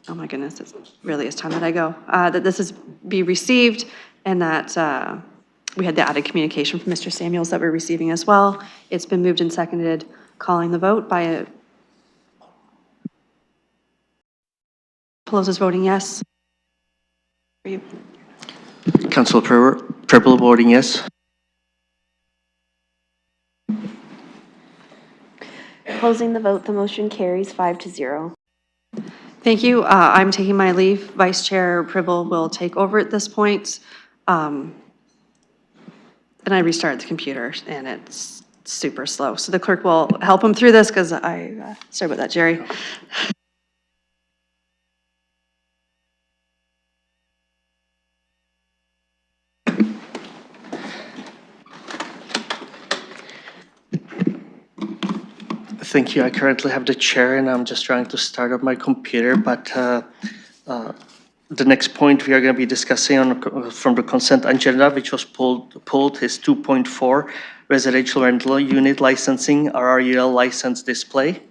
Oh my goodness, it really is time that I go. That this is be received, and that we had the added communication from Mr. Samuels that we're receiving as well. It's been moved and seconded. Calling the vote by Pelosi's voting yes. For you. Councillor Pribble voting yes. Closing the vote, the motion carries 5-0. Thank you. I'm taking my leave. Vice Chair Pribble will take over at this point. And I restarted the computer and it's super slow. So the clerk will help him through this because sorry about that, Jerry. Thank you. I currently have the chair and I'm just trying to start up my computer, but the next point we are going to be discussing from the consent agenda, which was pulled is 2.4, residential rental unit licensing, RRUL license display.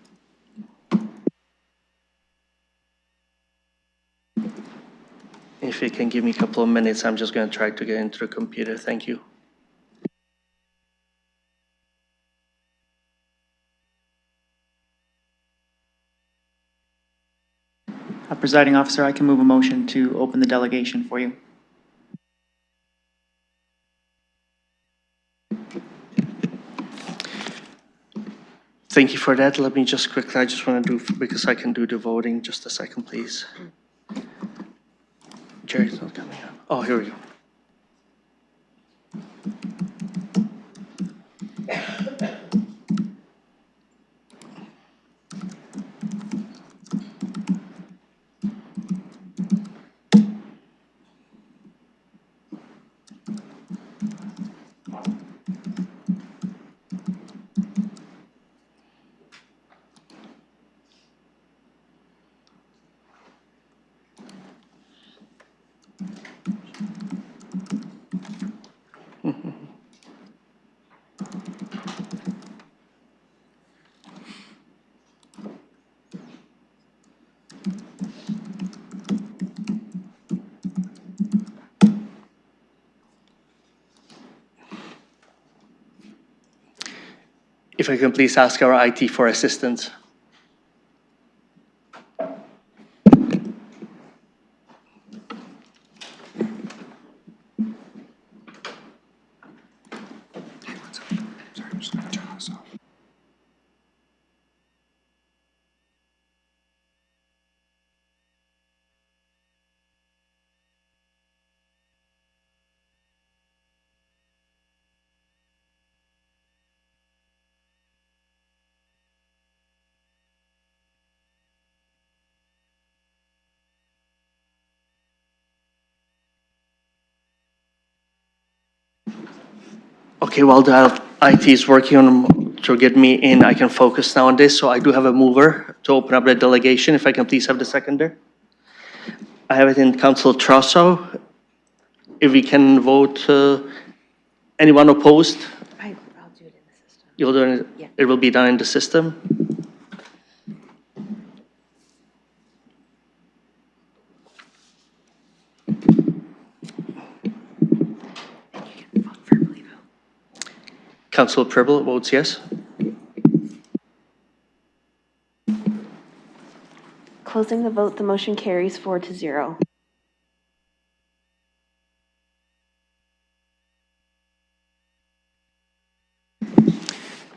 If you can give me a couple of minutes, I'm just going to try to get into the computer. Thank you. Presiding officer, I can move a motion to open the delegation for you. Thank you for that. Let me just quickly, I just want to do, because I can do the voting, just a second, please. Jerry's not coming up. Oh, here we go. If I can please ask our IT for assistance. Okay, while the IT is working on to get me in, I can focus now on this. So I do have a mover to open up the delegation. If I can please have the seconder. I have it in Council Trosso. If we can vote, anyone opposed? I'll do it in the system. You'll do it, Yeah. it will be done in the system. Councilor Preble votes yes. Closing the vote, the motion carries 4-0.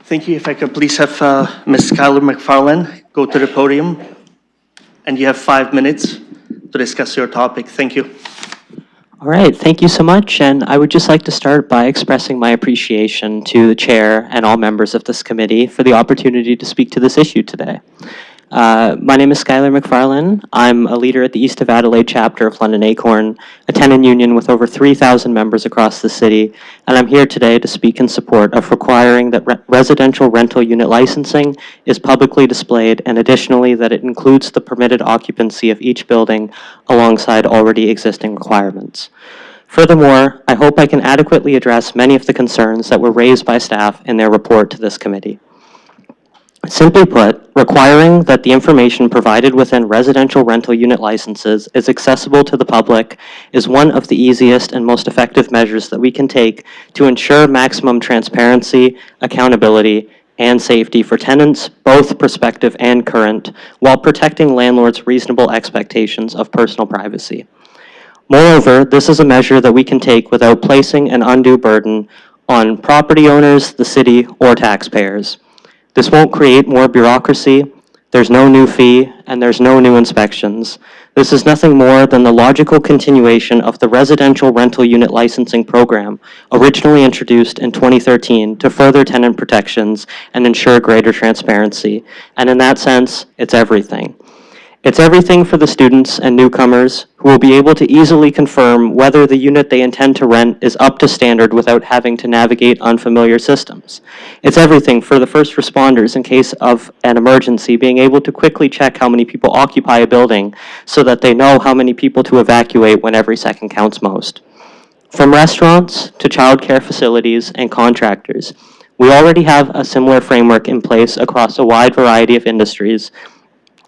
Thank you. If I could please have Ms. Skylar McFarland go to the podium. And you have 5 minutes to discuss your topic. Thank you. All right, thank you so much. And I would just like to start by expressing my appreciation to the chair and all members of this committee for the opportunity to speak to this issue today. My name is Skylar McFarland. I'm a leader at the East of Adelaide chapter of London Acorn, a tenant union with over 3,000 members across the city, and I'm here today to speak in support of requiring that residential rental unit licensing is publicly displayed, and additionally that it includes the permitted occupancy of each building alongside already existing requirements. Furthermore, I hope I can adequately address many of the concerns that were raised by staff in their report to this committee. Simply put, requiring that the information provided within residential rental unit licenses is accessible to the public is one of the easiest and most effective measures that we can take to ensure maximum transparency, accountability, and safety for tenants, both prospective and current, while protecting landlords' reasonable expectations of personal privacy. Moreover, this is a measure that we can take without placing an undue burden on property owners, the city, or taxpayers. This won't create more bureaucracy, there's no new fee, and there's no new inspections. This is nothing more than the logical continuation of the residential rental unit licensing program, originally introduced in 2013 to further tenant protections and ensure greater transparency. And in that sense, it's everything. It's everything for the students and newcomers who will be able to easily confirm whether the unit they intend to rent is up to standard without having to navigate unfamiliar systems. It's everything for the first responders in case of an emergency, being able to quickly check how many people occupy a building so that they know how many people to evacuate when every second counts most. From restaurants to childcare facilities and contractors, we already have a similar framework in place across a wide variety of industries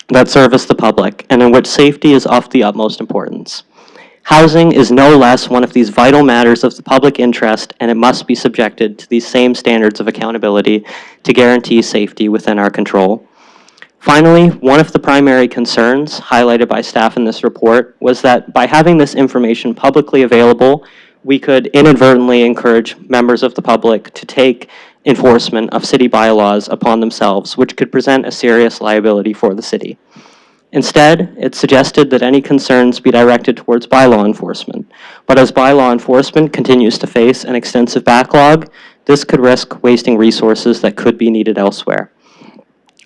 that service the public and in which safety is of the utmost importance. Housing is no less one of these vital matters of the public interest, and it must be subjected to these same standards of accountability to guarantee safety within our control. Finally, one of the primary concerns highlighted by staff in this report was that by having this information publicly available, we could inadvertently encourage members of the public to take enforcement of city bylaws upon themselves, which could present a serious liability for the city. Instead, it suggested that any concerns be directed towards bylaw enforcement. But as bylaw enforcement continues to face an extensive backlog, this could risk wasting resources that could be needed elsewhere.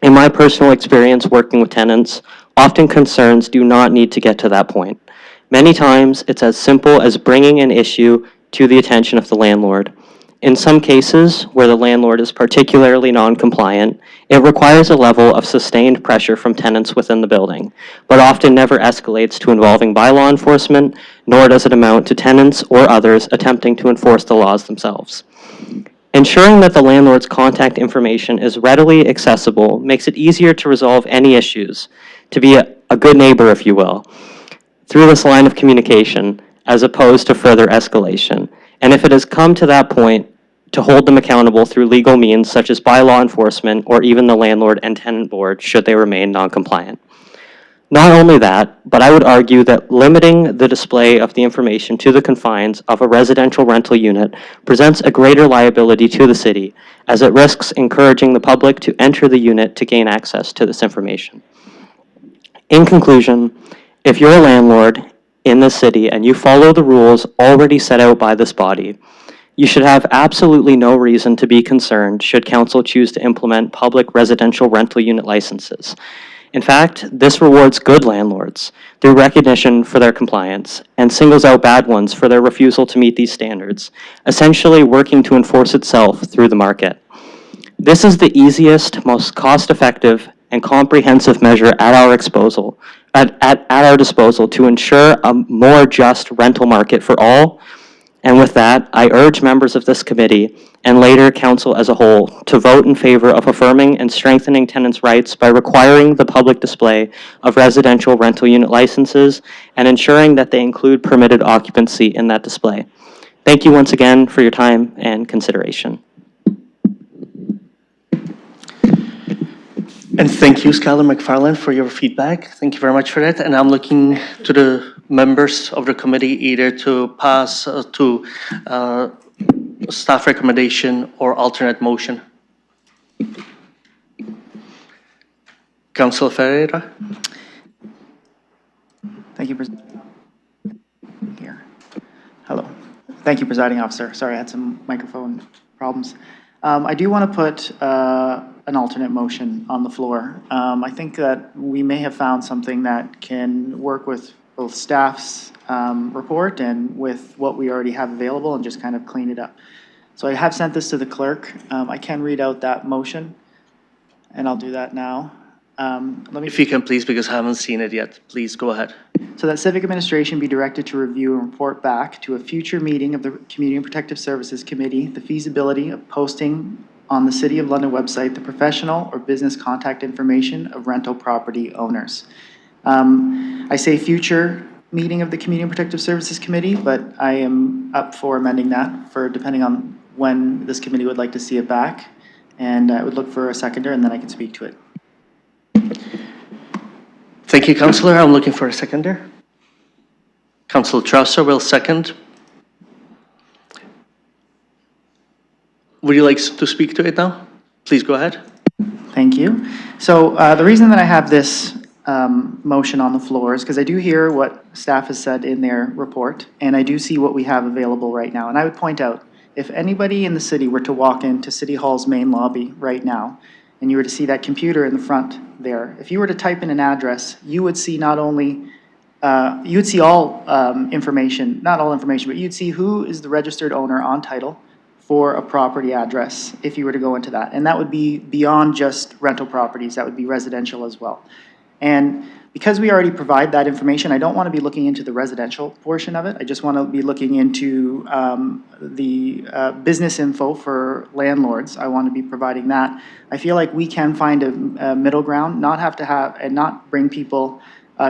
In my personal experience working with tenants, often concerns do not need to get to that point. Many times, it's as simple as bringing an issue to the attention of the landlord. In some cases, where the landlord is particularly non-compliant, it requires a level of sustained pressure from tenants within the building, but often never escalates to involving bylaw enforcement, nor does it amount to tenants or others attempting to enforce the laws themselves. Ensuring that the landlord's contact information is readily accessible makes it easier to resolve any issues, to be a good neighbor, if you will, through this line of communication, as opposed to further escalation. And if it has come to that point, to hold them accountable through legal means such as bylaw enforcement or even the landlord and tenant board should they remain non-compliant. Not only that, but I would argue that limiting the display of the information to the confines of a residential rental unit presents a greater liability to the city, as it risks encouraging the public to enter the unit to gain access to this information. In conclusion, if you're a landlord in the city and you follow the rules already set out by this body, you should have absolutely no reason to be concerned should council choose to implement public residential rental unit licenses. In fact, this rewards good landlords through recognition for their compliance and singles out bad ones for their refusal to meet these standards, essentially working to enforce itself through the market. This is the easiest, most cost-effective, and comprehensive measure at our disposal to ensure a more just rental market for all. And with that, I urge members of this committee and later council as a whole to vote in favor of affirming and strengthening tenants' rights by requiring the public display of residential rental unit licenses and ensuring that they include permitted occupancy in that display. Thank you once again for your time and consideration. And thank you, Skylar McFarland, for your feedback. Thank you very much for that. And I'm looking to the members of the committee either to pass to staff recommendation or alternate motion. Councilor Ferreira. Thank you, here. Hello. Thank you, Presiding Officer. Sorry, I had some microphone problems. I do want to put an alternate motion on the floor. I think that we may have found something that can work with both staff's report and with what we already have available and just kind of clean it up. So I have sent this to the clerk. I can read out that motion, and I'll do that now. If you can please, because I haven't seen it yet, please go ahead. So that Civic Administration be directed to review and report back to a future meeting of the Community and Protective Services Committee the feasibility of posting on the City of London website the professional or business contact information of rental property owners. I say future meeting of the Community and Protective Services Committee, but I am up for amending that for depending on when this committee would like to see it back. And I would look for a seconder and then I can speak to it. Thank you, Councillor. I'm looking for a seconder. Councillor Trauster will second. Would you like to speak to it now? Please go ahead. Thank you. So the reason that I have this motion on the floor is because I do hear what staff has said in their report, and I do see what we have available right now. And I would point out, if anybody in the city were to walk into City Hall's main lobby right now and you were to see that computer in the front there, if you were to type in an address, you would see not only, you would see all information, not all information, but you'd see who is the registered owner on title for a property address if you were to go into that. And that would be beyond just rental properties, that would be residential as well. And because we already provide that information, I don't want to be looking into the residential portion of it. I just want to be looking into the business info for landlords. I want to be providing that. I feel like we can find a middle ground, not have to have, and not bring people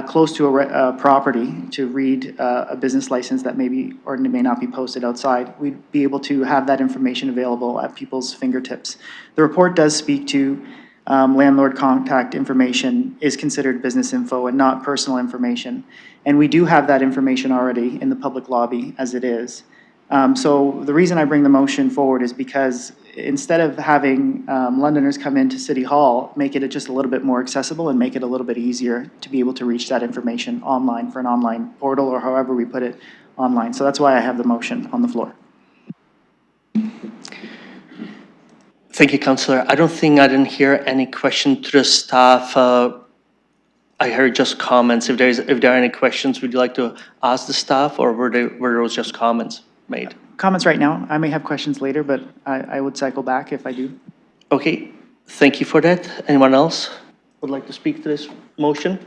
close to a property to read a business license that maybe or may not be posted outside. We'd be able to have that information available at people's fingertips. The report does speak to landlord contact information is considered business info and not personal information. And we do have that information already in the public lobby as it is. So the reason I bring the motion forward is because instead of having Londoners come into City Hall, make it just a little bit more accessible and make it a little bit easier to be able to reach that information online for an online portal or however we put it online. So that's why I have the motion on the floor. Thank you, Councillor. I didn't hear any question to the staff. I heard just comments. If there are any questions, would you like to ask the staff, or were those just comments made? Comments right now. I may have questions later, but I would cycle back if I do. Okay, thank you for that. Anyone else would like to speak to this motion?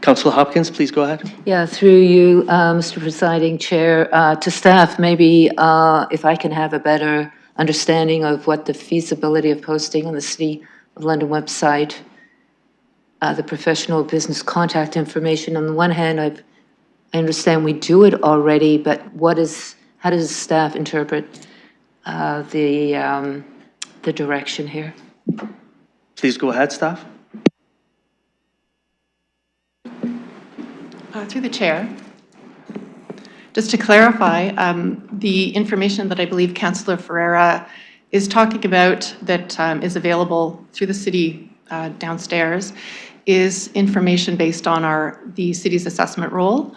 Councillor Hopkins, please go ahead. Yeah, through you, Mr. Presiding Chair, to staff, maybe if I can have a better understanding of what the feasibility of posting on the City of London website, the professional business contact information. On the one hand, I understand we do it already, but how does staff interpret the direction here? Please go ahead, staff. Through the chair, just to clarify, the information that I believe Councillor Ferreira is talking about that is available through the city downstairs is information based on the city's assessment role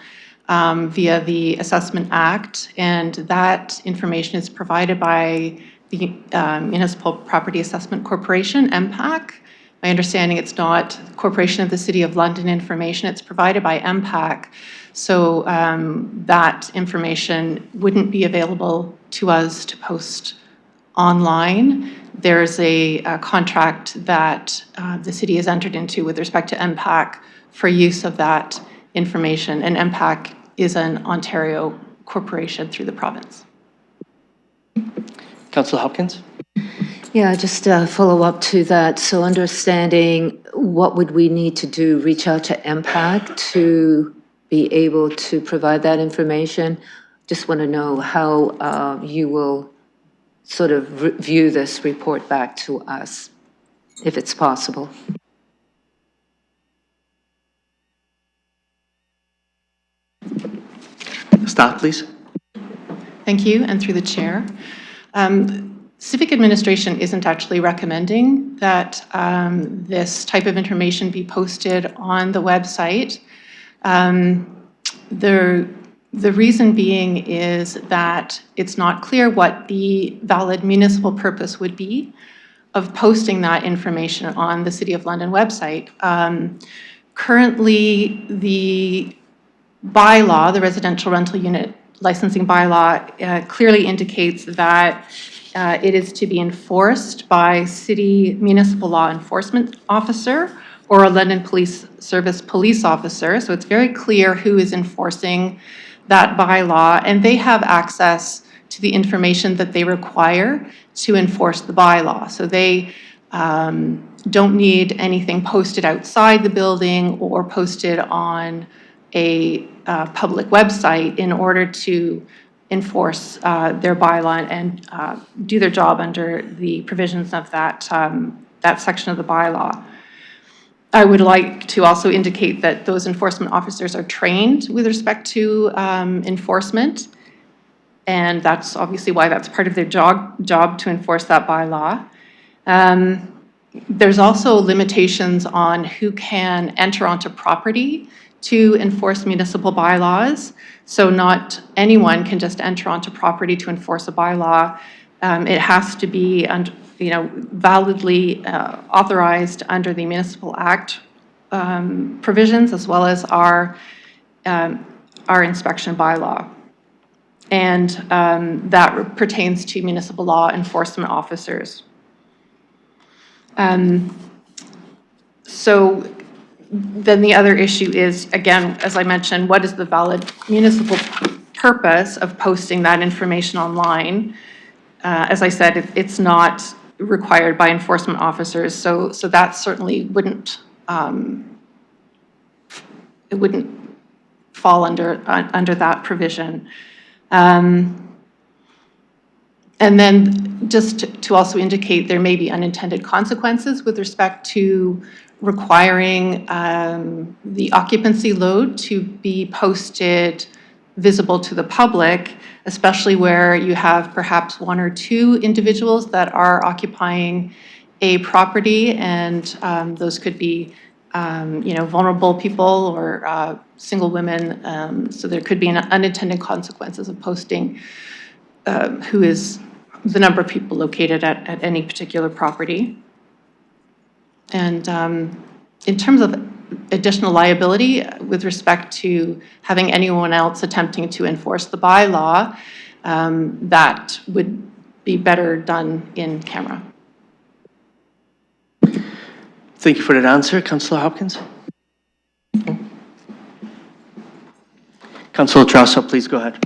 via the Assessment Act, and that information is provided by the Municipal Property Assessment Corporation, MPAC. My understanding, it's not Corporation of the City of London information, it's provided by MPAC. So that information wouldn't be available to us to post online. There's a contract that the city has entered into with respect to MPAC for use of that information, and MPAC is an Ontario corporation through the province. Councillor Hopkins? Yeah, just follow up to that. So understanding what would we need to do, reach out to MPAC to be able to provide that information. Just want to know how you will sort of view this report back to us, if it's possible. Staff, please. Thank you, and through the chair. Civic Administration isn't actually recommending that this type of information be posted on the website. The reason being is that it's not clear what the valid municipal purpose would be of posting that information on the City of London website. Currently, the bylaw, the residential rental unit licensing bylaw, clearly indicates that it is to be enforced by city municipal law enforcement officer or a London Police Service police officer. So it's very clear who is enforcing that bylaw, and they have access to the information that they require to enforce the bylaw. So they don't need anything posted outside the building or posted on a public website in order to enforce their bylaw and do their job under the provisions of that section of the bylaw. I would like to also indicate that those enforcement officers are trained with respect to enforcement, and that's obviously why that's part of their job to enforce that bylaw. There's also limitations on who can enter onto property to enforce municipal bylaws. So not anyone can just enter onto property to enforce a bylaw. It has to be, validly authorized under the Municipal Act provisions, as well as our inspection bylaw. And that pertains to municipal law enforcement officers. So then the other issue is, again, as I mentioned, what is the valid municipal purpose of posting that information online? As I said, it's not required by enforcement officers, so that certainly wouldn't it wouldn't fall under that provision. And then just to also indicate, there may be unintended consequences with respect to requiring the occupancy load to be posted visible to the public, especially where you have perhaps one or two individuals that are occupying a property, and those could be vulnerable people or single women. So there could be unintended consequences of posting who is the number of people located at any particular property. And in terms of additional liability with respect to having anyone else attempting to enforce the bylaw, that would be better done in camera. Thank you for that answer. Councillor Hopkins? Councillor Traustadt, please go ahead.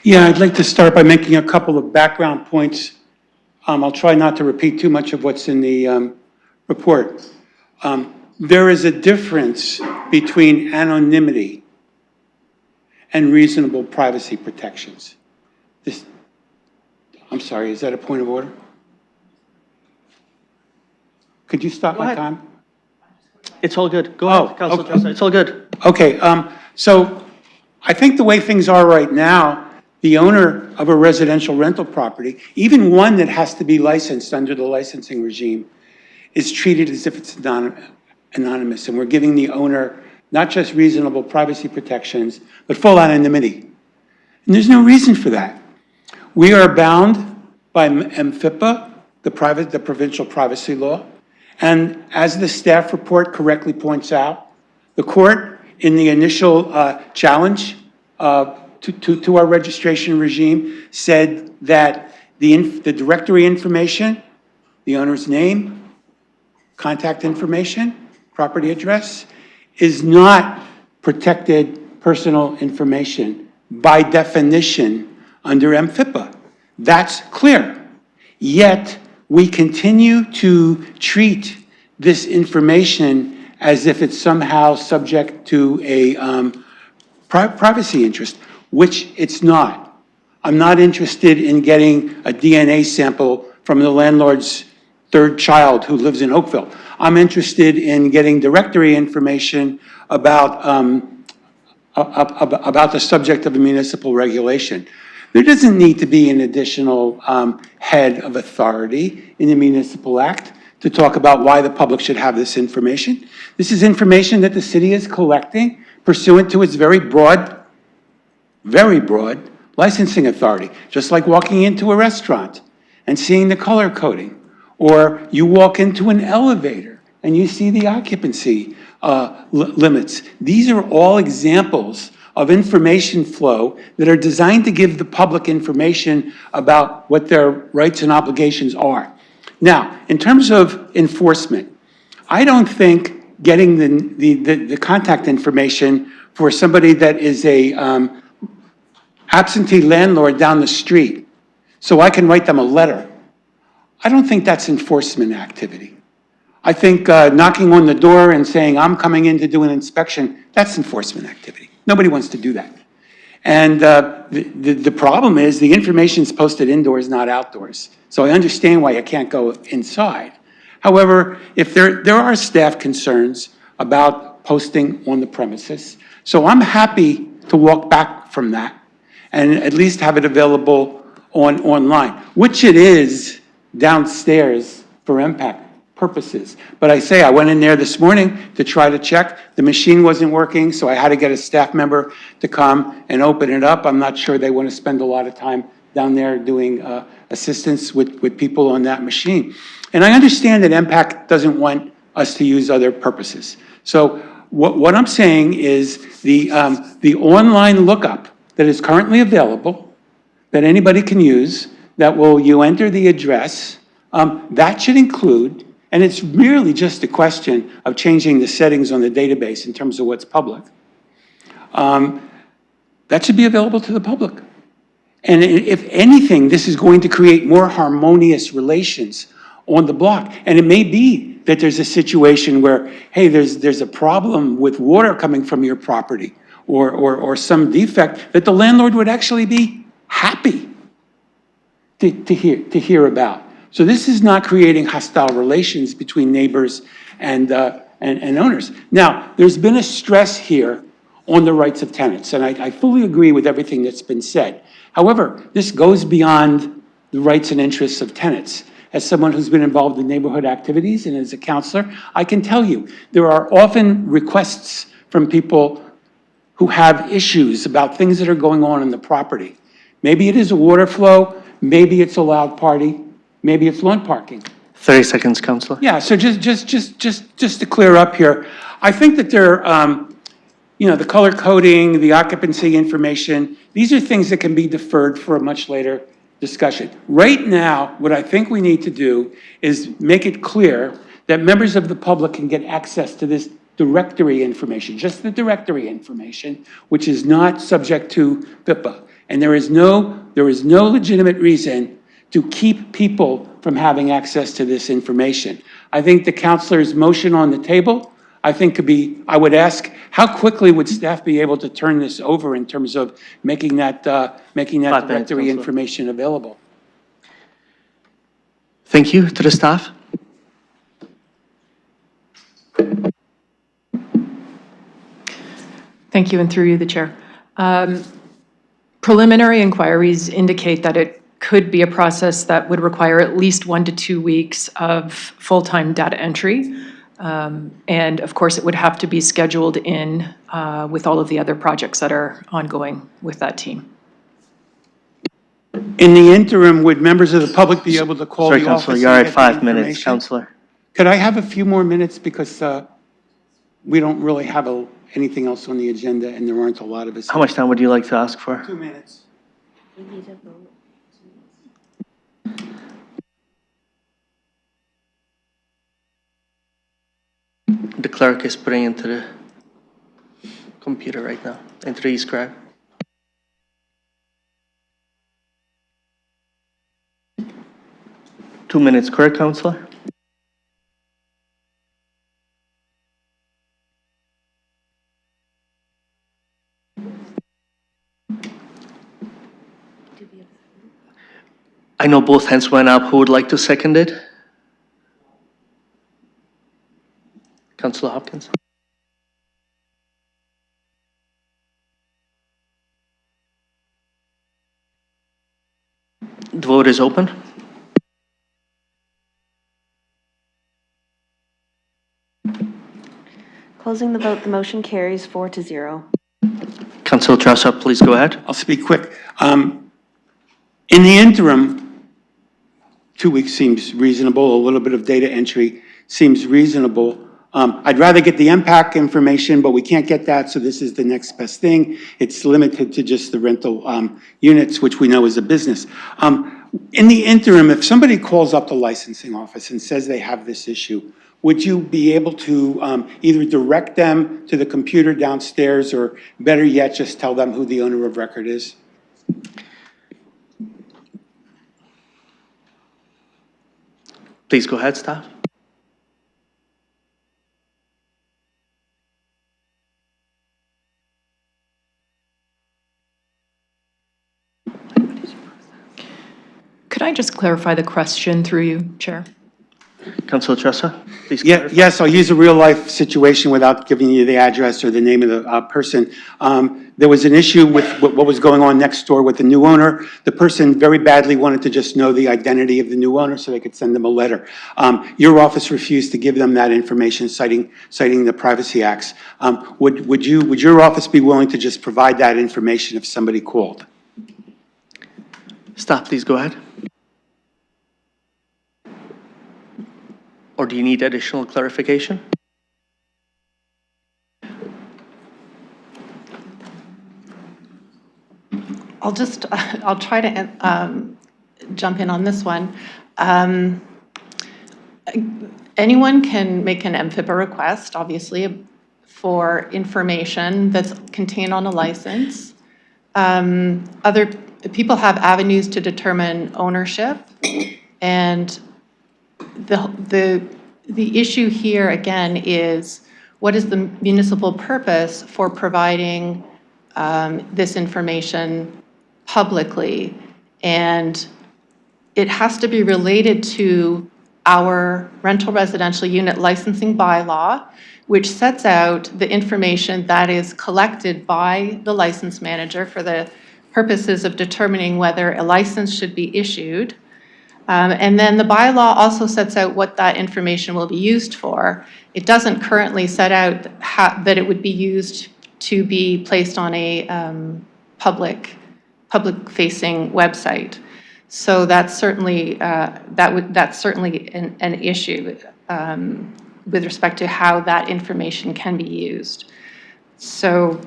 Yeah, I'd like to start by making a couple of background points. I'll try not to repeat too much of what's in the report. There is a difference between anonymity and reasonable privacy protections. I'm sorry, is that a point of order? Could you stop my time? It's all good. Go ahead, Councillor Traustadt. It's all good. Okay, so I think the way things are right now, the owner of a residential rental property, even one that has to be licensed under the licensing regime, is treated as if it's anonymous. And we're giving the owner not just reasonable privacy protections, but full anonymity. And there's no reason for that. We are bound by MFIPA, the provincial privacy law. And as the staff report correctly points out, the court, in the initial challenge to our registration regime, said that the directory information, the owner's name, contact information, property address, is not protected personal information by definition under MFIPA. That's clear. Yet, we continue to treat this information as if it's somehow subject to a privacy interest, which it's not. I'm not interested in getting a DNA sample from the landlord's third child who lives in Oakville. I'm interested in getting directory information about the subject of a municipal regulation. There doesn't need to be an additional head of authority in the Municipal Act to talk about why the public should have this information. This is information that the city is collecting pursuant to its very broad licensing authority, just like walking into a restaurant and seeing the color coding, or you walk into an elevator and you see the occupancy limits. These are all examples of information flow that are designed to give the public information about what their rights and obligations are. Now, in terms of enforcement, I don't think getting the contact information for somebody that is a absentee landlord down the street, so I can write them a letter, I don't think that's enforcement activity. I think knocking on the door and saying, I'm coming in to do an inspection, that's enforcement activity. Nobody wants to do that. And the problem is the information is posted indoors, not outdoors. So I understand why you can't go inside. However, if there are staff concerns about posting on the premises, so I'm happy to walk back from that and at least have it available online, which it is downstairs for MPAC purposes. But I say, I went in there this morning to try to check. The machine wasn't working, so I had to get a staff member to come and open it up. I'm not sure they want to spend a lot of time down there doing assistance with people on that machine. And I understand that MPAC doesn't want us to use other purposes. So what I'm saying is the online lookup that is currently available, that anybody can use, that you enter the address, that should include, and it's merely just a question of changing the settings on the database in terms of what's public, that should be available to the public. And if anything, this is going to create more harmonious relations on the block. And it may be that there's a situation where, hey, there's a problem with water coming from your property or some defect that the landlord would actually be happy to hear about. So this is not creating hostile relations between neighbors and owners. Now, there's been a stress here on the rights of tenants, and I fully agree with everything that's been said. However, this goes beyond the rights and interests of tenants. As someone who's been involved in neighborhood activities and as a counselor, I can tell you there are often requests from people who have issues about things that are going on in the property. Maybe it is a water flow, maybe it's a loud party, maybe it's lawn parking. 30 seconds, Councillor. Yeah, so just to clear up here, I think that there, the color coding, the occupancy information, these are things that can be deferred for a much later discussion. Right now, what I think we need to do is make it clear that members of the public can get access to this directory information, just the directory information, which is not subject to PIPA. And there is no legitimate reason to keep people from having access to this information. I think the councillor's motion on the table, I think I would ask, how quickly would staff be able to turn this over in terms of making that directory information available? Thank you to the staff. Thank you, and through you, the chair. Preliminary inquiries indicate that it could be a process that would require at least 1 to 2 weeks of full-time data entry. And of course, it would have to be scheduled in with all of the other projects that are ongoing with that team. In the interim, would members of the public be able to call Sorry, the office? Councillor, you're and at get the 5 minutes, information? Councillor. Could I have a few more minutes because we don't really have anything else on the agenda and there aren't a lot of us. How much time would you like to ask for? 2 minutes. We need a vote. The clerk is putting into the computer right now, into the e-scribe. Two minutes, correct, Councillor? I know both hands went up. Who would like to second it? Councillor Hopkins. The vote is open. Closing the vote, the motion carries 4-0. Councillor Traustadt, please go ahead. I'll speak quick. In the interim, 2 weeks seems reasonable. A little bit of data entry seems reasonable. I'd rather get the MPAC information, but we can't get that, so this is the next best thing. It's limited to just the rental units, which we know is a business. In the interim, if somebody calls up the licensing office and says they have this issue, would you be able to either direct them to the computer downstairs or better yet, just tell them who the owner of record is? Please go ahead, staff. Could I just clarify the question through you, Chair? Councilor Tressa, please Yeah, clarify. yes, I'll use a real-life situation without giving you the address or the name of the person. There was an issue with what was going on next door with the new owner. The person very badly wanted to just know the identity of the new owner so they could send them a letter. Your office refused to give them that information, citing the Privacy Acts. Would your office be willing to just provide that information if somebody called? Staff, please go ahead. Or do you need additional clarification? I'll try to jump in on this one. Anyone can make an MFIPA request, obviously, for information that's contained on a license. Other people have avenues to determine ownership, and the issue here, again, is what is the municipal purpose for providing this information publicly? And it has to be related to our rental residential unit licensing bylaw, which sets out the information that is collected by the license manager for the purposes of determining whether a license should be issued. And then the bylaw also sets out what that information will be used for. It doesn't currently set out that it would be used to be placed on a public-facing website. So that's certainly that's certainly an issue with respect to how that information can be used. So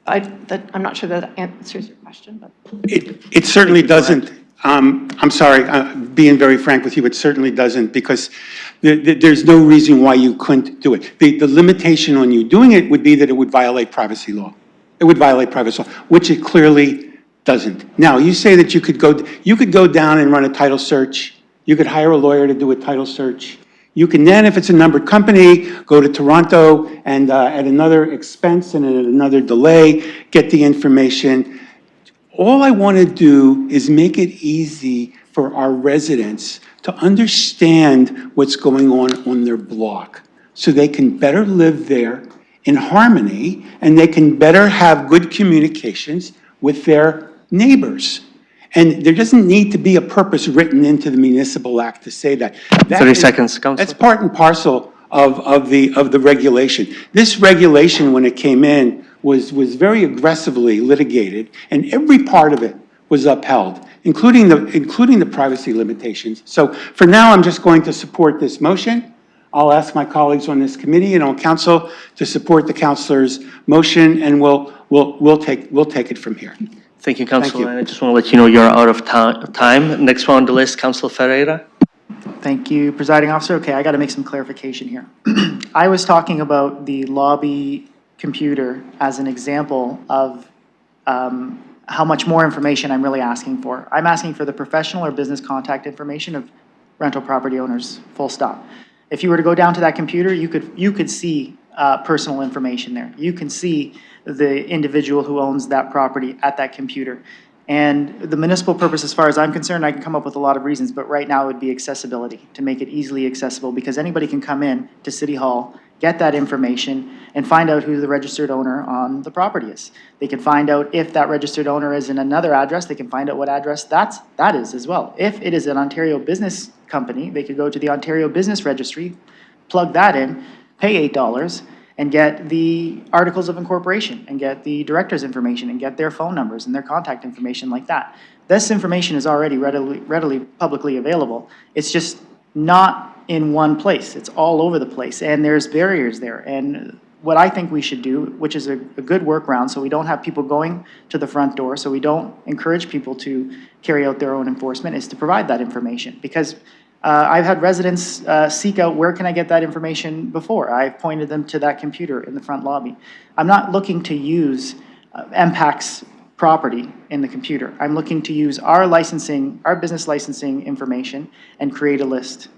I'm not sure that answers your question, but It certainly doesn't. I'm sorry, being very frank with you, it certainly doesn't, because there's no reason why you couldn't do it. The limitation on you doing it would be that it would violate privacy law. It would violate privacy law, which it clearly doesn't. Now, you say that you could go down and run a title search. You could hire a lawyer to do a title search. You can then, if it's a numbered company, go to Toronto and at another expense and at another delay, get the information. All I want to do is make it easy for our residents to understand what's going on their block, so they can better live there in harmony, and they can better have good communications with their neighbors. And there doesn't need to be a purpose written into the Municipal Act to say that. 30 seconds, Councilor. That's part and parcel of the regulation. This regulation, when it came in, was very aggressively litigated, and every part of it was upheld, including the privacy limitations. So for now, I'm just going to support this motion. I'll ask my colleagues on this committee and on council to support the councilor's motion, and we'll take it from here. Thank you, Councilor. you. And I just want to let you know you're out of time. Next one on the list, Councilor Ferreira. Thank you, Presiding Officer. Okay, I got to make some clarification here. I was talking about the lobby computer as an example of how much more information I'm really asking for. I'm asking for the professional or business contact information of rental property owners, full stop. If you were to go down to that computer, you could see personal information there. You can see the individual who owns that property at that computer. And the municipal purpose, as far as I'm concerned, I can come up with a lot of reasons, but right now it would be accessibility, to make it easily accessible, because anybody can come in to City Hall, get that information, and find out who the registered owner on the property is. They can find out if that registered owner is in another address, they can find out what address that is as well. If it is an Ontario business company, they could go to the Ontario Business Registry, plug that in, pay $8, and get the articles of incorporation, and get the director's information, and get their phone numbers and their contact information like that. This information is already readily publicly available. It's just not in one place. It's all over the place, and there's barriers there. And what I think we should do, which is a good workaround, so we don't have people going to the front door, so we don't encourage people to carry out their own enforcement, is to provide that information. Because I've had residents seek out, where can I get that information before? I've pointed them to that computer in the front lobby. I'm not looking to use MPAC's property in the computer. I'm looking to use our licensing, our business licensing information, and create a list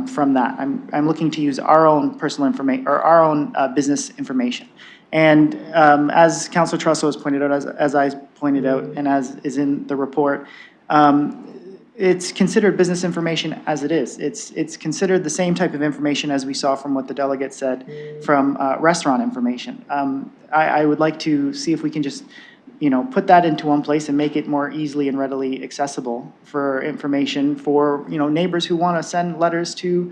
from that. I'm looking to use our own personal information, or our own business information. And as Councilor Trusso has pointed out, as I pointed out, and as is in the report, it's considered business information as it is. It's considered the same type of information as we saw from what the delegate said from restaurant information. I would like to see if we can just, put that into one place and make it more easily and readily accessible for information for, neighbors who want to send letters to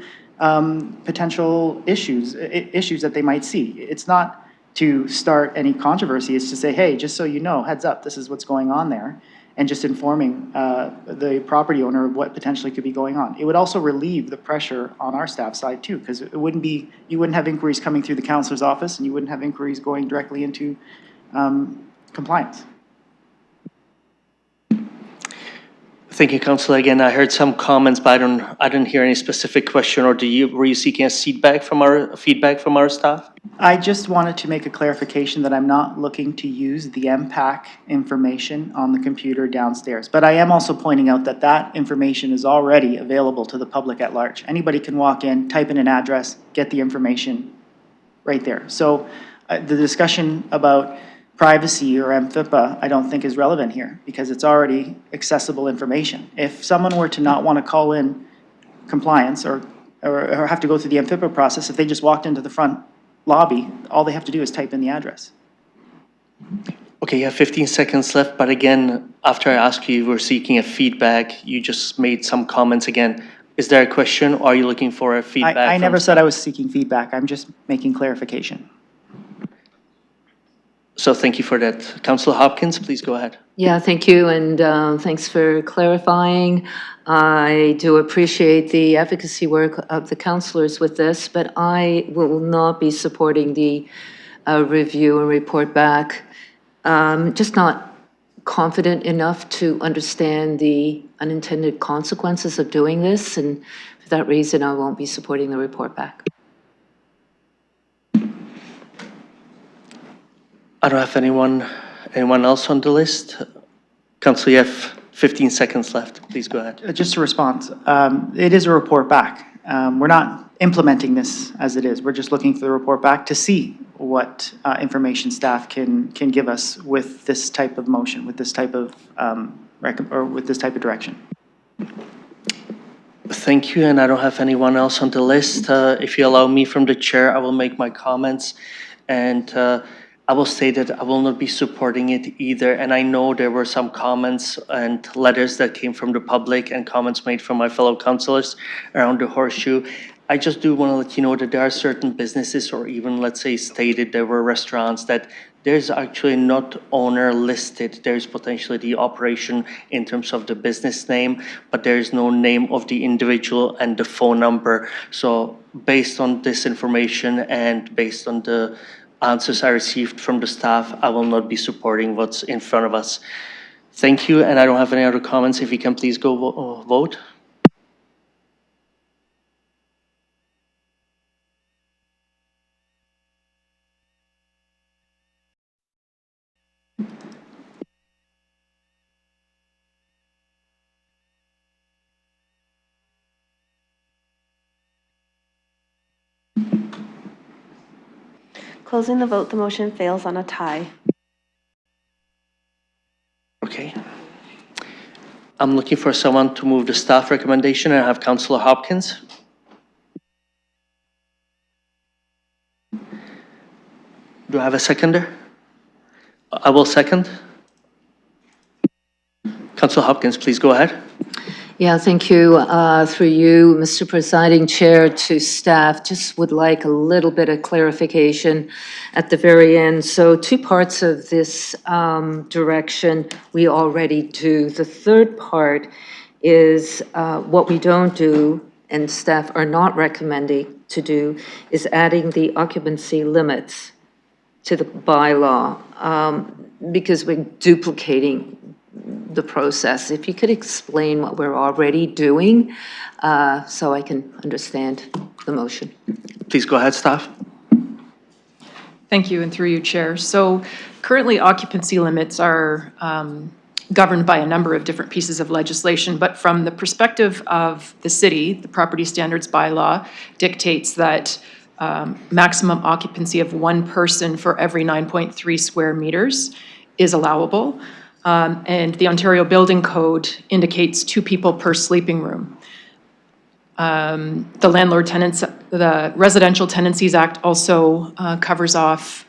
potential issues that they might see. It's not to start any controversy. It's to say, hey, just so you know, heads up, this is what's going on there, and just informing the property owner of what potentially could be going on. It would also relieve the pressure on our staff side too, because you wouldn't have inquiries coming through the counselor's office, and you wouldn't have inquiries going directly into compliance. Thank you, Councillor. Again, I heard some comments, but I didn't hear any specific question, or were you seeking a feedback from our staff? I just wanted to make a clarification that I'm not looking to use the MPAC information on the computer downstairs. But I am also pointing out that that information is already available to the public at large. Anybody can walk in, type in an address, get the information right there. So the discussion about privacy or MFIPA, I don't think is relevant here because it's already accessible information. If someone were to not want to call in compliance or have to go through the MFIPA process, if they just walked into the front lobby, all they have to do is type in the address. Okay, you have 15 seconds left, but again, after I ask you, we're seeking a feedback. You just made some comments again. Is there a question, or are you looking for a feedback? I never said I was seeking feedback. I'm just making clarification. So thank you for that. Councillor Hopkins, please go ahead. Yeah, thank you, and thanks for clarifying. I do appreciate the advocacy work of the councillors with this, but I will not be supporting the review and report back. Just not confident enough to understand the unintended consequences of doing this, and for that reason, I won't be supporting the report back. I don't have anyone else on the list. Councillor, you have 15 seconds left. Please go ahead. Just a response. It is a report back. We're not implementing this as it is. We're just looking for the report back to see what information staff can give us with this type of motion, with this type of with this type of direction. Thank you, and I don't have anyone else on the list. If you allow me from the chair, I will make my comments, and I will say that I will not be supporting it either. And I know there were some comments and letters that came from the public and comments made from my fellow councillors around the horseshoe. I just do want to let you know that there are certain businesses, or even, let's say, stated there were restaurants that there's actually not owner listed. There's potentially the operation in terms of the business name, but there's no name of the individual and the phone number. So based on this information and based on the answers I received from the staff, I will not be supporting what's in front of us. Thank you, and I don't have any other comments. If you can please go vote. Closing the vote, the motion fails on a tie. Okay. I'm looking for someone to move the staff recommendation, and I have Councillor Hopkins. Do I have a seconder? I will second. Councillor Hopkins, please go ahead. Yeah, thank you. Through you, Mr. Presiding Chair, to staff, just would like a little bit of clarification at the very end. So 2 parts of this direction we already do. The third part is what we don't do and staff are not recommending to do is adding the occupancy limits to the bylaw because we're duplicating the process. If you could explain what we're already doing so I can understand the motion. Please go ahead, staff. Thank you, and through you, Chair. So currently occupancy limits are governed by a number of different pieces of legislation, but from the perspective of the city, the property standards bylaw dictates that maximum occupancy of 1 person for every 9.3 square meters is allowable. And the Ontario Building Code indicates 2 people per sleeping room. The Residential Tenancies Act also covers off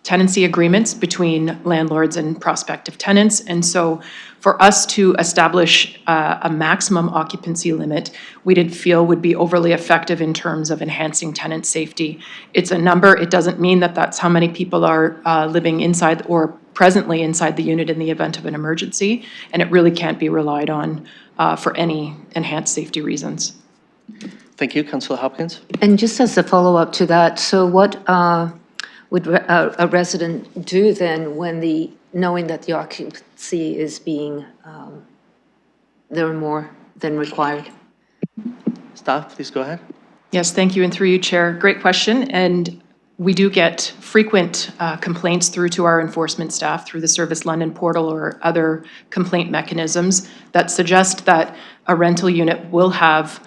tenancy agreements between landlords and prospective tenants. And so for us to establish a maximum occupancy limit, we didn't feel would be overly effective in terms of enhancing tenant safety. It's a number. It doesn't mean that that's how many people are living inside or presently inside the unit in the event of an emergency. And it really can't be relied on for any enhanced safety reasons. Thank you, Councillor Hopkins. And just as a follow-up to that, so what would a resident do then when knowing that the occupancy is being, there are more than required? Staff, please go ahead. Yes, thank you, and through you, Chair. Great question, and we do get frequent complaints through to our enforcement staff through the Service London portal or other complaint mechanisms that suggest that a rental unit will have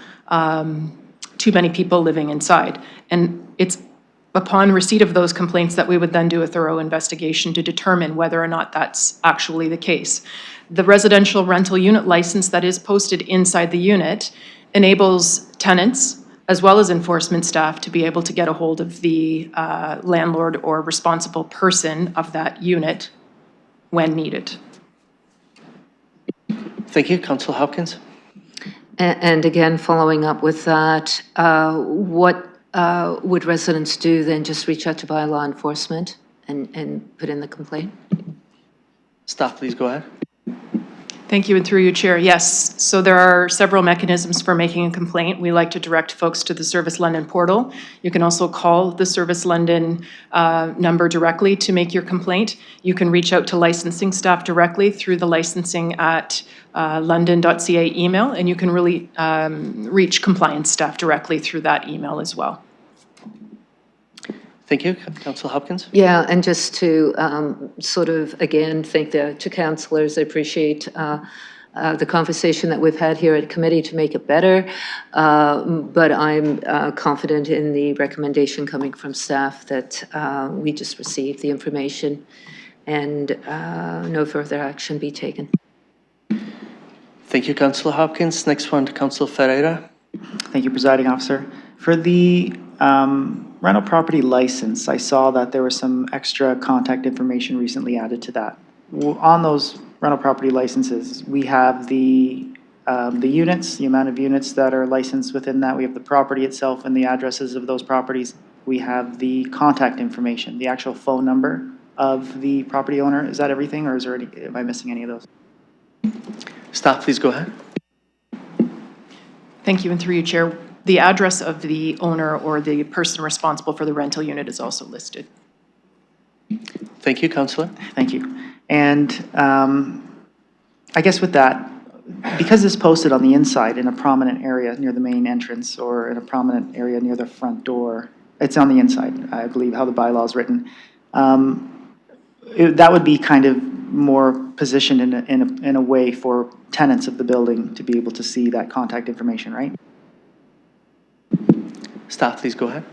too many people living inside. And it's upon receipt of those complaints that we would then do a thorough investigation to determine whether or not that's actually the case. The residential rental unit license that is posted inside the unit enables tenants as well as enforcement staff to be able to get a hold of the landlord or responsible person of that unit when needed. Thank you, Councillor Hopkins. And again, following up with that, what would residents do then? Just reach out to bylaw enforcement and put in the complaint? Staff, please go ahead. Thank you, and through you, Chair. Yes, so there are several mechanisms for making a complaint. We like to direct folks to the Service London portal. You can also call the Service London number directly to make your complaint. You can reach out to licensing staff directly through the licensing at london.ca email, and you can really reach compliance staff directly through that email as well. Thank you, Councillor Hopkins. Yeah, and just to sort of, again, thank the two councillors. I appreciate the conversation that we've had here at committee to make it better. But I'm confident in the recommendation coming from staff that we just received the information and no further action be taken. Thank you, Councillor Hopkins. Next one to Councillor Ferreira. Thank you, Presiding Officer. For the rental property license, I saw that there was some extra contact information recently added to that. On those rental property licenses, we have the units, the amount of units that are licensed within that. We have the property itself and the addresses of those properties. We have the contact information, the actual phone number of the property owner. Is that everything, or is there any, am I missing any of those? Staff, please go ahead. Thank you, and through you, Chair. The address of the owner or the person responsible for the rental unit is also listed. Thank you, Councillor. Thank you. And I guess with that, because it's posted on the inside in a prominent area near the main entrance or in a prominent area near the front door, it's on the inside, I believe, how the bylaw is written. That would be kind of more positioned in a way for tenants of the building to be able to see that contact information, right? Staff, please go ahead.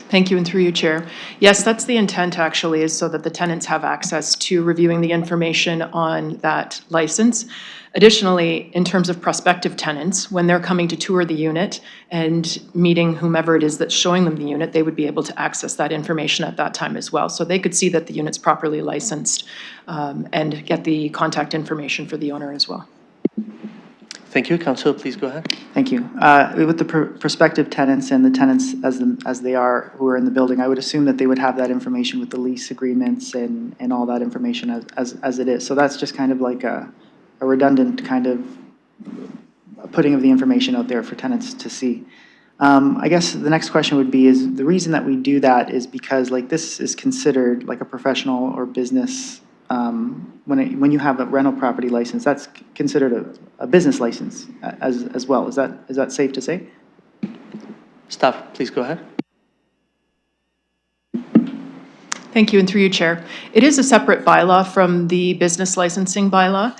Thank you, and through you, Chair. Yes, that's the intent, actually, is so that the tenants have access to reviewing the information on that license. Additionally, in terms of prospective tenants, when they're coming to tour the unit and meeting whomever it is that's showing them the unit, they would be able to access that information at that time as well. So they could see that the unit's properly licensed and get the contact information for the owner as well. Thank you. Councillor, please go ahead. Thank you. With the prospective tenants and the tenants as they are who are in the building, I would assume that they would have that information with the lease agreements and all that information as it is. So that's just kind of like a redundant kind of putting of the information out there for tenants to see. I guess the next question would be, is the reason that we do that is because like this is considered like a professional or business. When you have a rental property license, that's considered a business license as well. Is that safe to say? Staff, please go ahead. Thank you, and through you, Chair. It is a separate bylaw from the business licensing bylaw,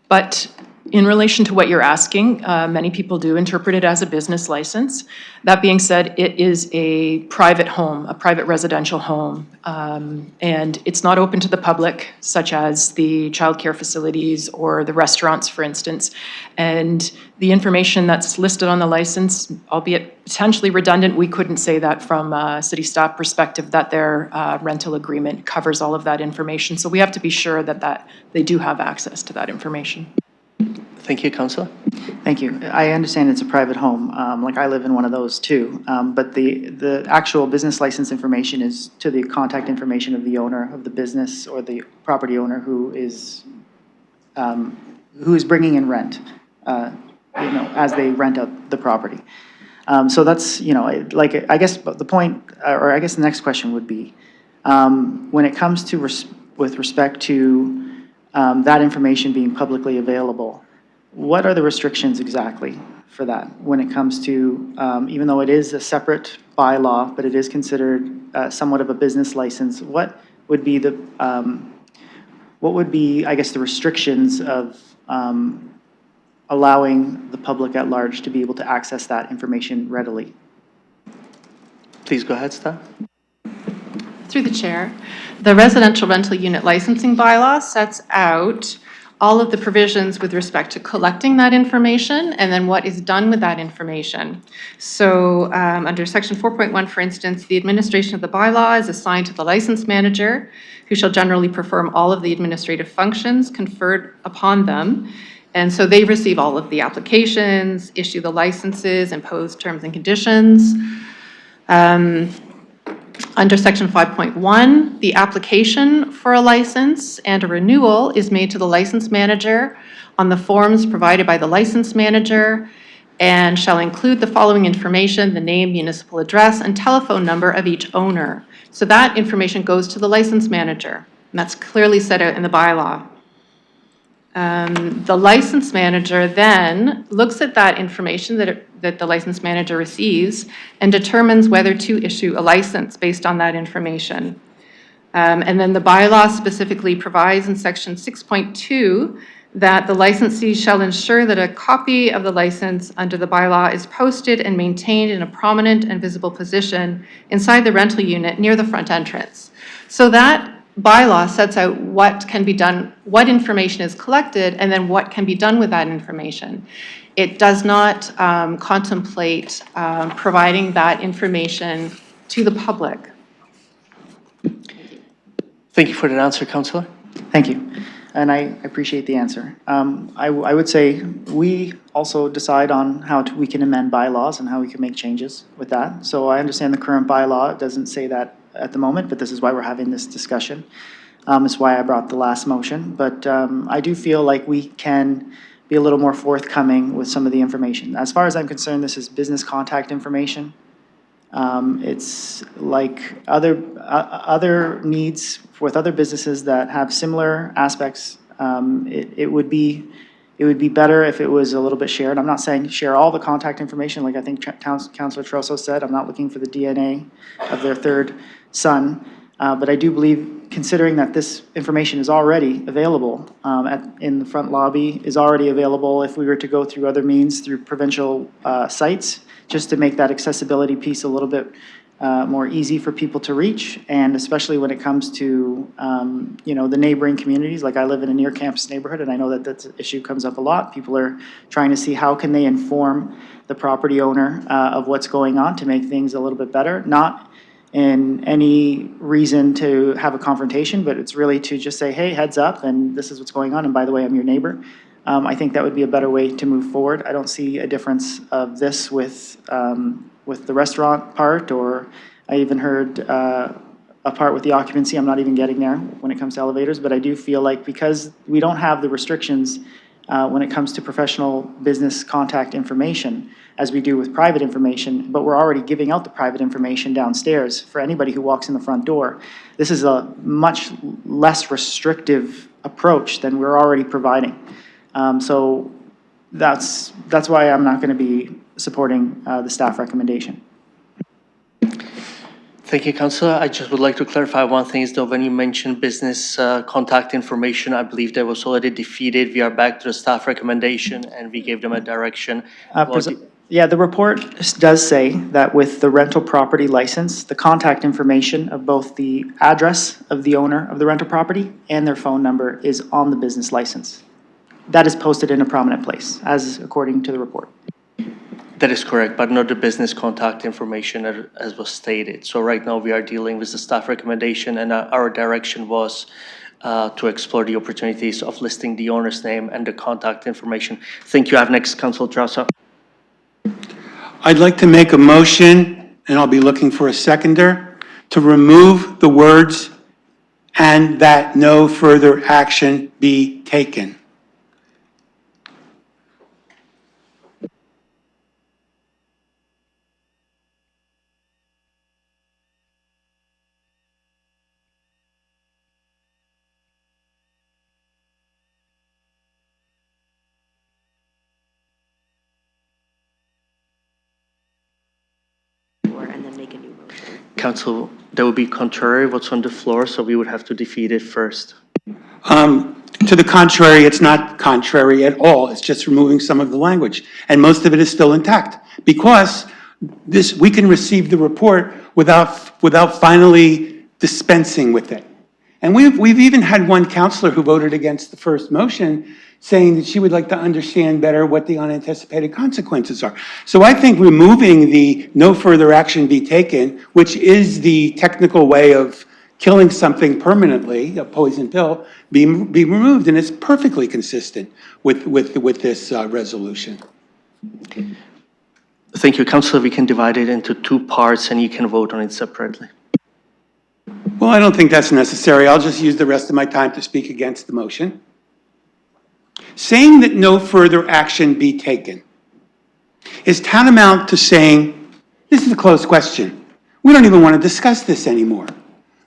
but In relation to what you're asking, many people do interpret it as a business license. That being said, it is a private home, a private residential home, and it's not open to the public, such as the childcare facilities or the restaurants, for instance. And the information that's listed on the license, albeit potentially redundant, we couldn't say that from a city staff perspective that their rental agreement covers all of that information. So we have to be sure that they do have access to that information. Thank you, Councillor. Thank you. I understand it's a private home, like I live in one of those too. But the actual business license information is to the contact information of the owner of the business or the property owner who is bringing in rent, as they rent out the property. So that's, I guess the point, or I guess the next question would be, when it comes to with respect to that information being publicly available, what are the restrictions exactly for that when it comes to, even though it is a separate bylaw, but it is considered somewhat of a business license, what would be, I guess, the restrictions of allowing the public at large to be able to access that information readily? Please go ahead, staff. Through the chair, the residential rental unit licensing bylaw sets out all of the provisions with respect to collecting that information and then what is done with that information. So under section 4.1, for instance, the administration of the bylaw is assigned to the license manager, who shall generally perform all of the administrative functions conferred upon them. And so they receive all of the applications, issue the licenses, impose terms and conditions. Under section 5.1, the application for a license and a renewal is made to the license manager on the forms provided by the license manager and shall include the following information: the name, municipal address, and telephone number of each owner. So that information goes to the license manager, and that's clearly set out in the bylaw. The license manager then looks at that information that the license manager receives and determines whether to issue a license based on that information. And then the bylaw specifically provides in section 6.2 that the licensee shall ensure that a copy of the license under the bylaw is posted and maintained in a prominent and visible position inside the rental unit near the front entrance. So that bylaw sets out what can be done, what information is collected, and then what can be done with that information. It does not contemplate providing that information to the public. Thank you for that answer, Councillor. Thank you. And I appreciate the answer. I would say we also decide on how we can amend bylaws and how we can make changes with that. So I understand the current bylaw doesn't say that at the moment, but this is why we're having this discussion. It's why I brought the last motion. But I do feel like we can be a little more forthcoming with some of the information. As far as I'm concerned, this is business contact information. It's like other needs with other businesses that have similar aspects. It would be better if it was a little bit shared. I'm not saying share all the contact information, like I think Councillor Trosso said. I'm not looking for the DNA of their third son, but I do believe, considering that this information is already available in the front lobby, is already available if we were to go through other means, through provincial sites, just to make that accessibility piece a little bit more easy for people to reach, and especially when it comes to the neighboring communities. Like I live in a near campus neighborhood, and I know that that issue comes up a lot. People are trying to see how can they inform the property owner of what's going on to make things a little bit better. Not in any reason to have a confrontation, but it's really to just say, hey, heads up, and this is what's going on, and by the way, I'm your neighbor. I think that would be a better way to move forward. I don't see a difference of this with the restaurant part, or I even heard a part with the occupancy. I'm not even getting there when it comes to elevators, but I do feel like because we don't have the restrictions when it comes to professional business contact information as we do with private information, but we're already giving out the private information downstairs for anybody who walks in the front door. This is a much less restrictive approach than we're already providing. So that's why I'm not going to be supporting the staff recommendation. Thank you, Councillor. I just would like to clarify one thing is that when you mentioned business contact information, I believe that was already defeated. We are back to the staff recommendation and we gave them a direction. Yeah, the report does say that with the rental property license, the contact information of both the address of the owner of the rental property and their phone number is on the business license. That is posted in a prominent place, as according to the report. That is correct, but not the business contact information as was stated. So right now we are dealing with the staff recommendation and our direction was to explore the opportunities of listing the owner's name and the contact information. Thank you. I have next, Councillor Trauser. I'd like to make a motion, and I'll be looking for a seconder, to remove the words "and that no further action be taken." And then make a new motion. Council, that would be contrary what's on the floor, so we would have to defeat it first. To the contrary, it's not contrary at all. It's just removing some of the language. And most of it is still intact. Because we can receive the report without finally dispensing with it. And we've even had one councillor who voted against the first motion saying that she would like to understand better what the unanticipated consequences are. So I think removing the "no further action be taken," which is the technical way of killing something permanently, a poison pill, be removed, and it's perfectly consistent with this resolution. Thank you, Councillor. We can divide it into two parts and you can vote on it separately. Well, I don't think that's necessary. I'll just use the rest of my time to speak against the motion. Saying that no further action be taken is tantamount to saying, this is a closed question. We don't even want to discuss this anymore.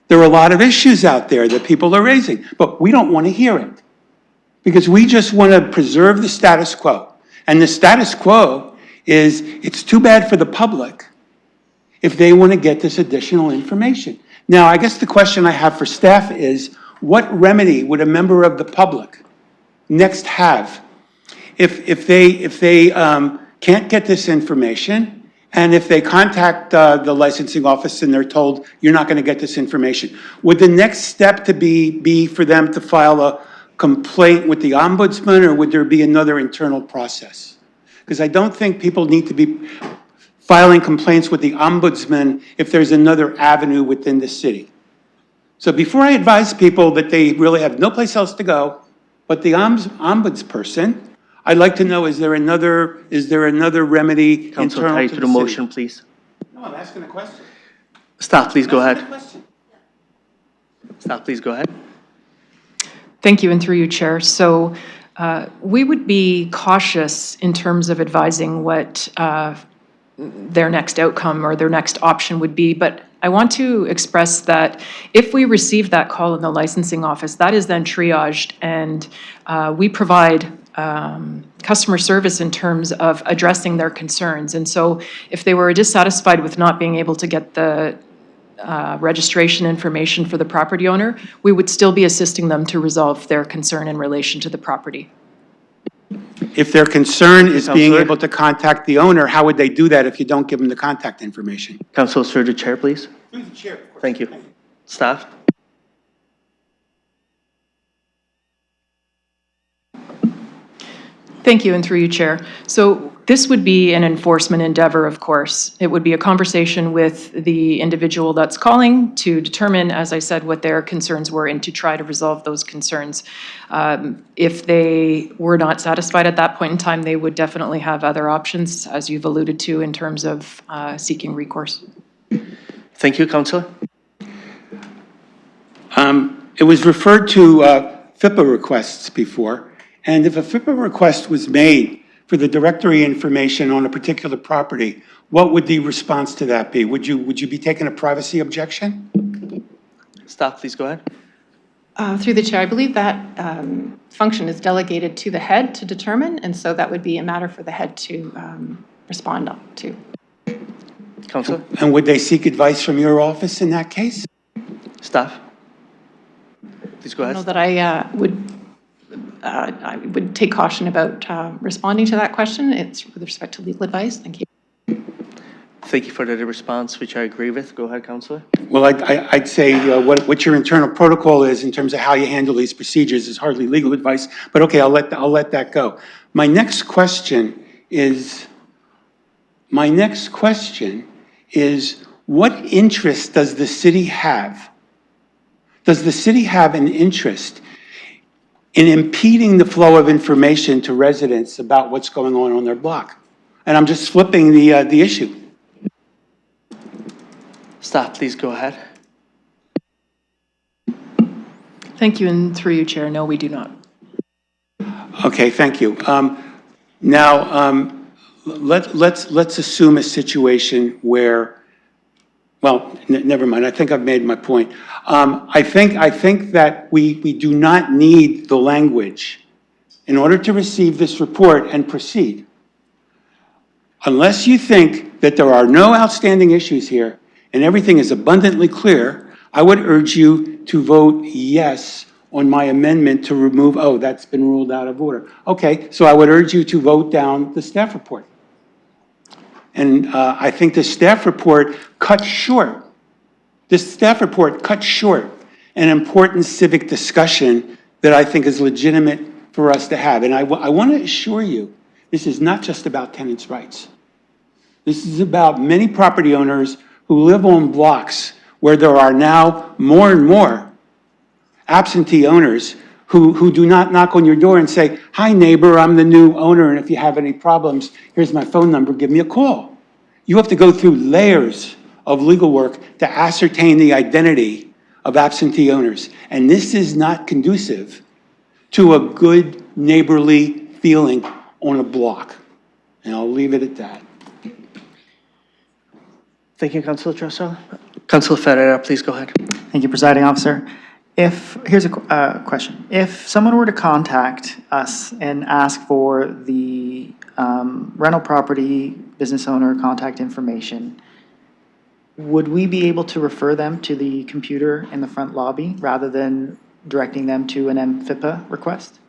There are a lot of issues out there that people are raising, but we don't want to hear it because we just want to preserve the status quo. And the status quo is it's too bad for the public if they want to get this additional information. Now, I guess the question I have for staff is, what remedy would a member of the public next have if they can't get this information, and if they contact the licensing office and they're told you're not going to get this information? Would the next step to be for them to file a complaint with the ombudsman, or would there be another internal process? Because I don't think people need to be filing complaints with the ombudsman if there's another avenue within the city. So before I advise people that they really have no place else to go but the ombudsperson, I'd like to know, is there another remedy Councillor, internal tie to to the the city? motion, please. No, I'm asking a question. Staff, please go ahead. Asking a question. Staff, please go ahead. Thank you, and through you, Chair. So we would be cautious in terms of advising what their next outcome or their next option would be, but I want to express that if we receive that call in the licensing office, that is then triaged, and we provide customer service in terms of addressing their concerns. And so if they were dissatisfied with not being able to get the registration information for the property owner, we would still be assisting them to resolve their concern in relation to the property. If their concern is being Councillor? able to contact the owner, how would they do that if you don't give them the contact information? Councillor, through the chair, please. Through the chair, of course. Thank you. Staff? Thank you, and through you, Chair. So this would be an enforcement endeavor, of course. It would be a conversation with the individual that's calling to determine, as I said, what their concerns were and to try to resolve those concerns. If they were not satisfied at that point in time, they would definitely have other options, as you've alluded to, in terms of seeking recourse. Thank you, Councillor. It was referred to FIPA requests before, and if a FIPA request was made for the directory information on a particular property, what would the response to that be? Would you be taking a privacy objection? Staff, please go ahead. Through the chair, I believe that function is delegated to the head to determine, and so that would be a matter for the head to respond to. Counselor? And would they seek advice from your office in that case? Staff? Please go I don't know ahead. that I would take caution about responding to that question. It's with respect to legal advice. Thank you. Thank you for the response, which I agree with. Go ahead, Counselor. Well, I'd say what your internal protocol is in terms of how you handle these procedures is hardly legal advice, but okay, I'll let that go. My next question is, what interest does the city have? Does the city have an interest in impeding the flow of information to residents about what's going on their block? And I'm just flipping the issue. Staff, please go ahead. Thank you, and through you, Chair, no, we do not. Okay, thank you. Now, let's assume a situation where, well, never mind. I think I've made my point. I think that we do not need the language in order to receive this report and proceed. Unless you think that there are no outstanding issues here and everything is abundantly clear, I would urge you to vote yes on my amendment to remove, oh, that's been ruled out of order. Okay, so I would urge you to vote down the staff report. And I think the staff report cut short. This staff report cut short an important civic discussion that I think is legitimate for us to have. And I want to assure you, this is not just about tenants' rights. This is about many property owners who live on blocks where there are now more and more absentee owners who do not knock on your door and say, hi neighbor, I'm the new owner, and if you have any problems, here's my phone number, give me a call. You have to go through layers of legal work to ascertain the identity of absentee owners. And this is not conducive to a good neighborly feeling on a block. And I'll leave it at that. Thank you, Councilor Trussell. Councilor Ferreira, please go ahead. Thank you, Presiding Officer. Here's a question. If someone were to contact us and ask for the rental property business owner contact information, would we be able to refer them to the computer in the front lobby rather than directing them to an MFIPA request?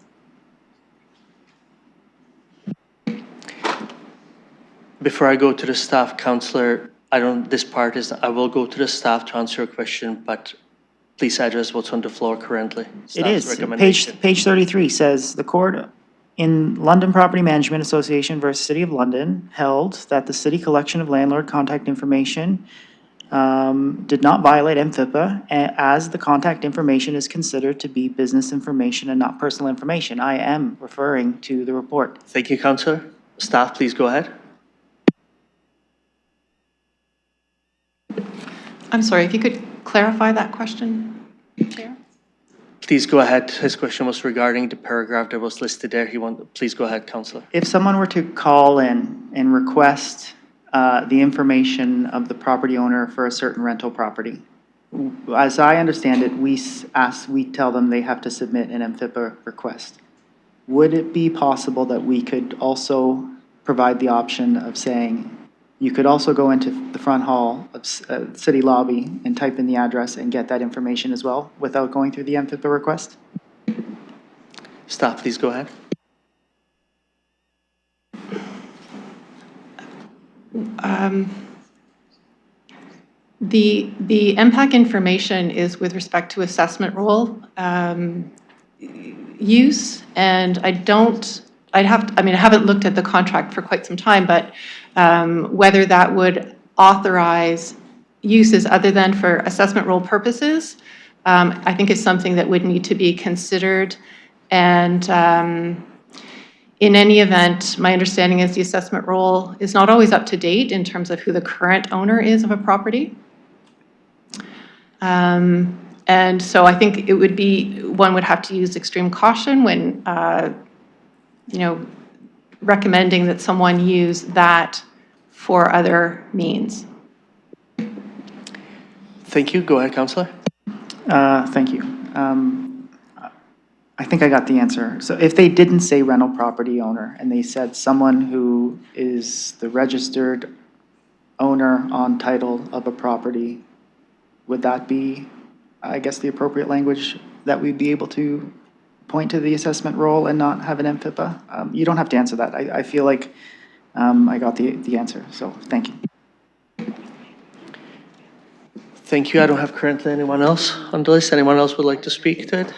Before I go to the staff, Councilor, I will go to the staff to answer your question, but please address what's on the floor currently. It Staff's is. recommendation. Page 33 says, the court in London Property Management Association versus City of London held that the city collection of landlord contact information did not violate MFIPA as the contact information is considered to be business information and not personal information. I am referring to the report. Thank you, Councilor. Staff, please go ahead. I'm sorry, if you could clarify that question, Chair? Please go ahead. His question was regarding the paragraph that was listed there. Please go ahead, Councilor. If someone were to call in and request the information of the property owner for a certain rental property, as I understand it, we tell them they have to submit an MFIPA request. Would it be possible that we could also provide the option of saying, you could also go into the front hall of city lobby and type in the address and get that information as well without going through the MFIPA request? Staff, please go ahead. The MPAC information is with respect to assessment role use, and I haven't looked at the contract for quite some time, but whether that would authorize uses other than for assessment role purposes, I think is something that would need to be considered. And in any event, my understanding is the assessment role is not always up to date in terms of who the current owner is of a property. And so I think it would be, one would have to use extreme caution when recommending that someone use that for other means. Thank you. Go ahead, Councilor. Thank you. I think I got the answer. So if they didn't say rental property owner and they said someone who is the registered owner on title of a property, would that be, I guess, the appropriate language that we'd be able to point to the assessment role and not have an MFIPA? You don't have to answer that. I feel like I got the answer, so thank you. Thank you. I don't have currently anyone else on the list. Anyone else would like to speak to it?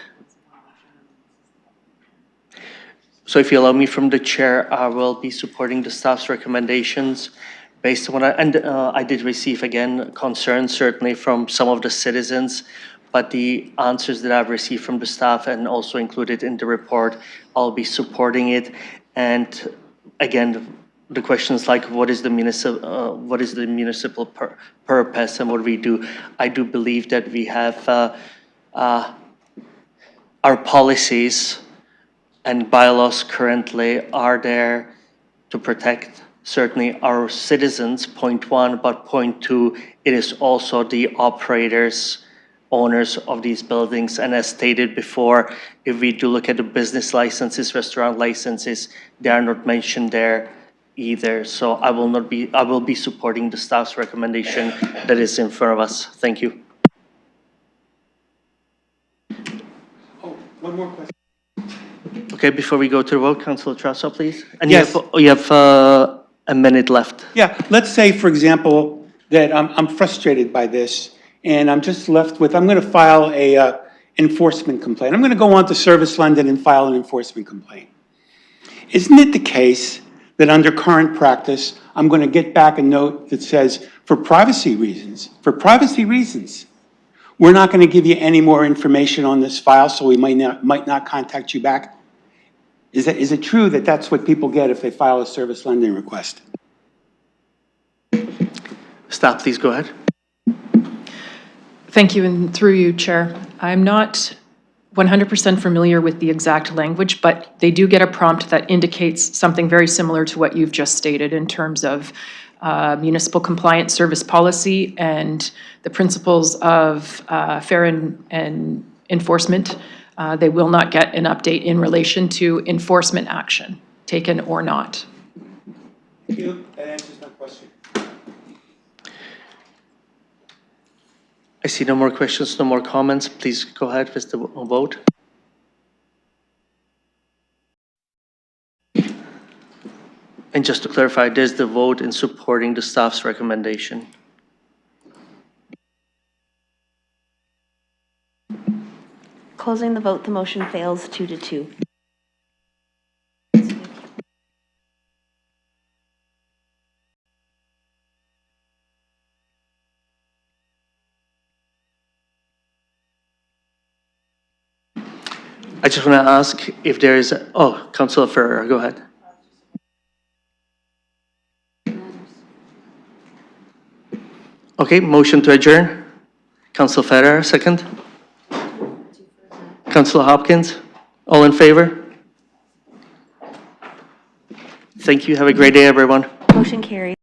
So if you allow me from the chair, I will be supporting the staff's recommendations based on what I did receive, again, concerns certainly from some of the citizens, but the answers that I've received from the staff and also included in the report, I'll be supporting it. And again, the questions like what is the municipal purpose and what we do, I do believe that we have our policies and bylaws currently are there to protect certainly our citizens, point one, but point two, it is also the operators, owners of these buildings. And as stated before, if we do look at the business licenses, restaurant licenses, they are not mentioned there either. So I will be supporting the staff's recommendation that is in front of us. Thank you. Oh, one more question. Okay, before we go to the vote, Councilor Trasso, please. And Yes. you have a minute left. Yeah, let's say, for example, that I'm frustrated by this, and I'm just left with, I'm going to file a enforcement complaint. I'm going to go on to Service London and file an enforcement complaint. Isn't it the case that under current practice, I'm going to get back a note that says, for privacy reasons, we're not going to give you any more information on this file, so we might not contact you back? Is it true that that's what people get if they file a Service London request? Staff, please go ahead. Thank you, and through you, Chair. I'm not 100% familiar with the exact language, but they do get a prompt that indicates something very similar to what you've just stated in terms of municipal compliance service policy and the principles of fair and enforcement. They will not get an update in relation to enforcement action, taken or not. Thank you. That answers my question. I see no more questions, no more comments. Please go ahead with the vote. And just to clarify, there's the vote in supporting the staff's recommendation. Closing the vote, the motion fails 2-2. I just want to ask if there is, Councilor Ferreira, go ahead. Okay, motion to adjourn. Councilor Ferreira, second. Councilor Hopkins, all in favor? Thank you. Have a great day, everyone. Motion carries.